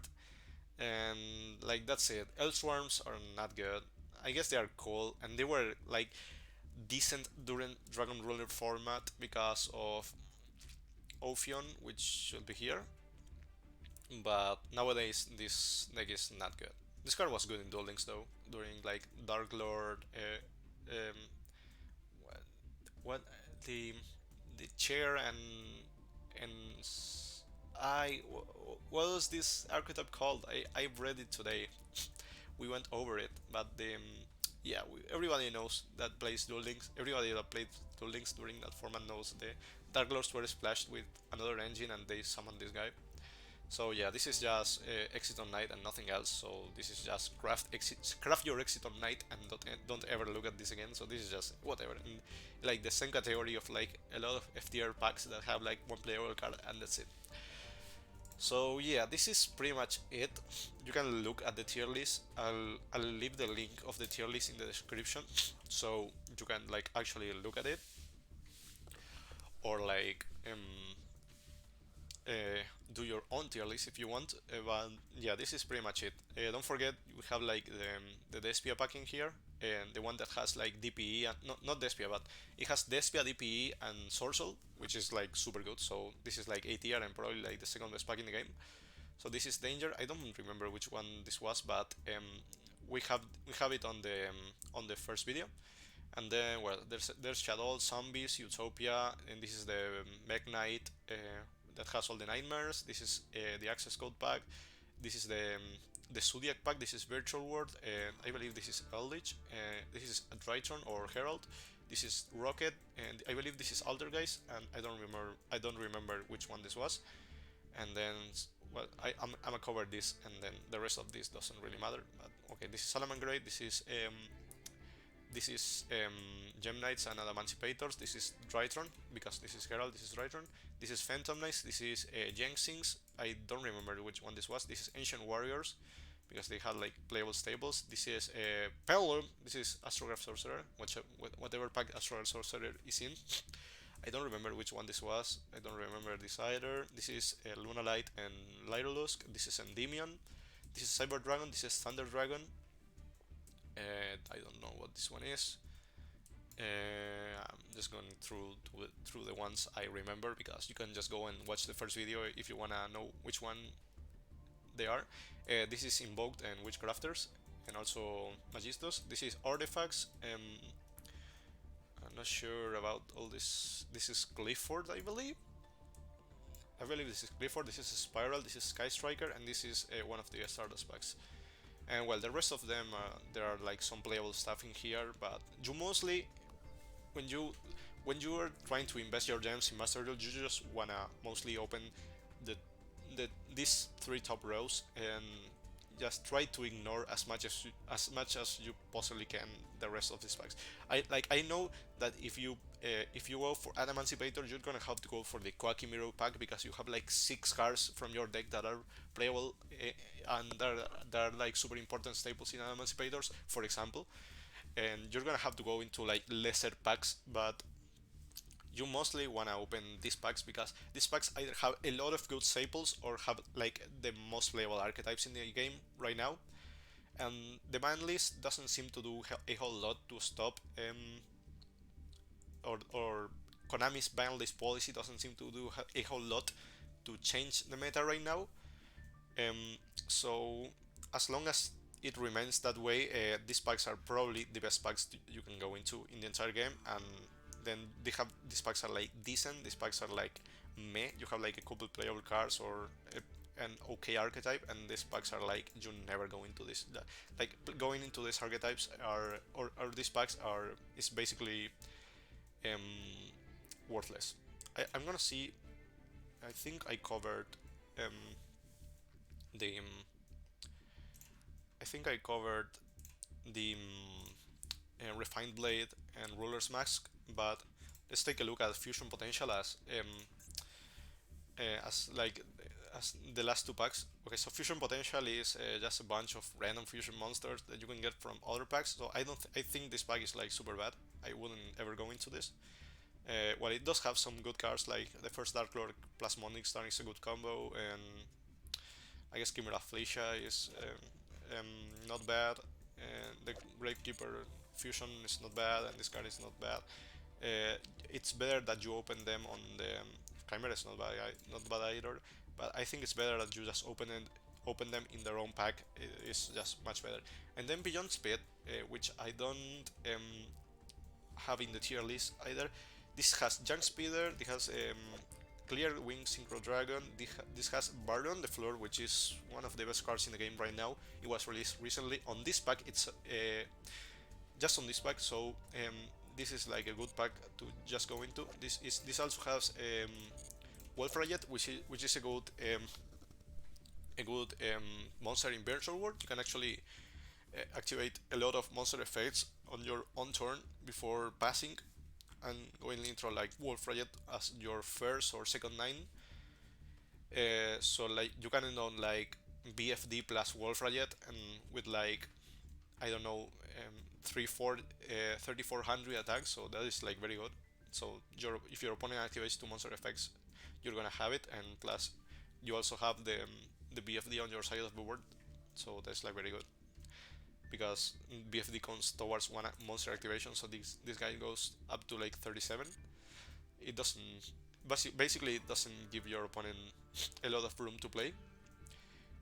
S1: And like that's it. Elswarms are not good. I guess they are cool, and they were like decent during Dragon Ruler format because of Ophion, which should be here. But nowadays this deck is not good. This card was good in Duel Links though, during like Dark Lord, what, what the the chair and what was this archetype called? I've read it today. We went over it, but yeah, everybody knows that plays Duel Links. Everybody that played Duel Links during that format knows the Dark Lords were splashed with another engine and they summoned this guy. So yeah, this is just exit on night and nothing else. So this is just craft your exit on night, and don't ever look at this again. So this is just whatever, and like the same category of like a lot of FTR packs that have like one playable card, and that's it. So yeah, this is pretty much it. You can look at the tier list. I'll leave the link of the tier list in the description, so you can like actually look at it, or like do your own tier list if you want. But yeah, this is pretty much it. Don't forget we have like the Despia pack in here, and the one that has like DPE and not Despia, but it has Despia, DPE, and Sorcel, which is like super good. So this is like A tier and probably like the second best pack in the game. So this is Danger. I don't remember which one this was, but we have it on the first video. And then, well, there's Shadow, Zombies, Utopia, and this is the Mech Knight that has all the nightmares. This is the Access Code pack. This is the Zodiac pack. This is Virtual World. I believe this is Eldritch. This is Drytron or Herald. This is Rocket, and I believe this is Altergeist. And I don't remember which one this was. And then, well, I'm gonna cover this, and then the rest of this doesn't really matter. But okay, this is Salamangreat. This is Gem Knights and Adamantimators. This is Drytron, because this is Herald, this is Drytron. This is Phantom Knights, this is Jensings. I don't remember which one this was. This is Ancient Warriors, because they had like playable stables. This is Pelum, this is Astrograph Sorcerer, whatever pack Astrograph Sorcerer is in. I don't remember which one this was. I don't remember this either. This is Lunalight and Lyrolusk. This is Endymion. This is Cyber Dragon. This is Thunder Dragon. I don't know what this one is. I'm just going through the ones I remember, because you can just go and watch the first video if you wanna know which one they are. This is Invoked and Witchcrafters, and also Magistos. This is Artifacts. I'm not sure about all this. This is Clifford, I believe. I believe this is Clifford. This is Spiral. This is Sky Striker, and this is one of the Stardust packs. And well, the rest of them, there are like some playable stuff in here, but you mostly, when you are trying to invest your gems in Master Duel, you just wanna mostly open the these three top rows, and just try to ignore as much as you possibly can the rest of these packs. I know that if you go for Adamantimator, you're gonna have to go for the Quackimiro pack, because you have like 6 cards from your deck that are playable, and they're like super important staples in Adamantimators, for example. And you're gonna have to go into like lesser packs, but you mostly want to open these packs, because these packs either have a lot of good staples or have like the most playable archetypes in the game right now. And the ban list doesn't seem to do a whole lot to stop, or Konami's ban list policy doesn't seem to do a whole lot to change the meta right now. So as long as it remains that way, these packs are probably the best packs you can go into in the entire game. And then these packs are like decent. These packs are like meh. You have like a couple playable cards or an okay archetype, and these packs are like you never go into this. Like going into these archetypes or these packs are is basically um, worthless. I'm gonna see. I think I covered um, the. I think I covered the Refined Blade and Ruler's Mask, but let's take a look at Fusion Potential as like as the last 2 packs. Okay, so Fusion Potential is just a bunch of random fusion monsters that you can get from other packs. So I think this pack is like super bad. I wouldn't ever go into this. Well, it does have some good cards, like the first Dark Lord plus Monix Star is a good combo, and I guess Chimera Felicia is not bad, and the Gravekeeper Fusion is not bad, and this card is not bad. It's better that you open them on the Chimera is not bad either, but I think it's better that you just open them in their own pack. It's just much better. And then Beyond Speed, which I don't have in the tier list either. This has Junk Speeder. This has Clear Wing Synchro Dragon. This has Baron the Floor, which is one of the best cards in the game right now. It was released recently on this pack. It's just on this pack, so this is like a good pack to just go into. This also has Wolf Riot, which is a good a good monster in virtual world, you can actually activate a lot of monster effects on your own turn before passing and going intro like Wolf Riot as your first or second nine. So like you can end on like BFD plus Wolf Riot and with like I don't know 3400 attacks, so that is like very good. So your if your opponent activates two monster effects, you're gonna have it, and plus you also have the BFD on your side of the board, so that's like very good because BFD comes towards one monster activation, so this guy goes up to like 37. It doesn't basically it doesn't give your opponent a lot of room to play,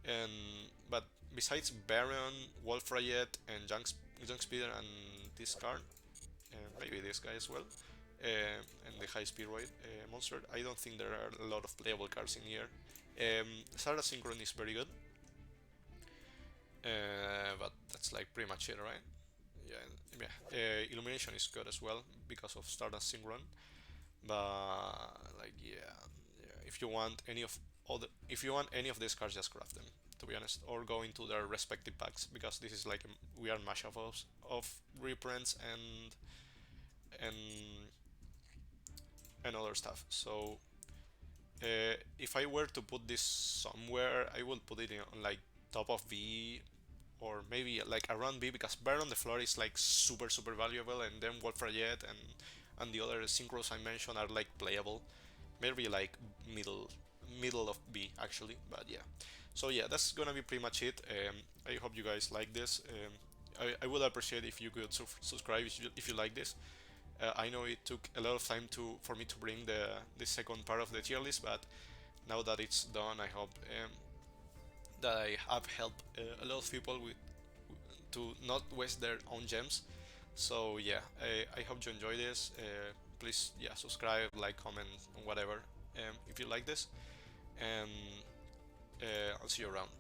S1: and but besides Baron, Wolf Riot, and Junk Speeder and this card, maybe this guy as well, and the high speed monster, I don't think there are a lot of playable cards in here. Sarah Synchron is very good, but that's like pretty much it, right? Yeah, yeah. Illumination is good as well because of Stardust Synchron, but like yeah, if you want any of if you want any of these cards, just craft them. To be honest, or go into their respective packs because this is like a weird mashup of reprints and and other stuff. So if I were to put this somewhere, I would put it on like top of V or maybe like around B because Burn on the Floor is like super valuable, and then Wolf Rayet and the other synchros I mentioned are like playable. Maybe like middle of B actually, but yeah. So yeah, that's gonna be pretty much it. I hope you guys like this. I would appreciate if you could subscribe if you like this. I know it took a lot of time for me to bring the second part of the tier list, but now that it's done, I hope that I have helped a lot of people with to not waste their own gems. So yeah, I hope you enjoy this. Please, yeah, subscribe, like, comment, whatever, if you like this, and I'll see you around.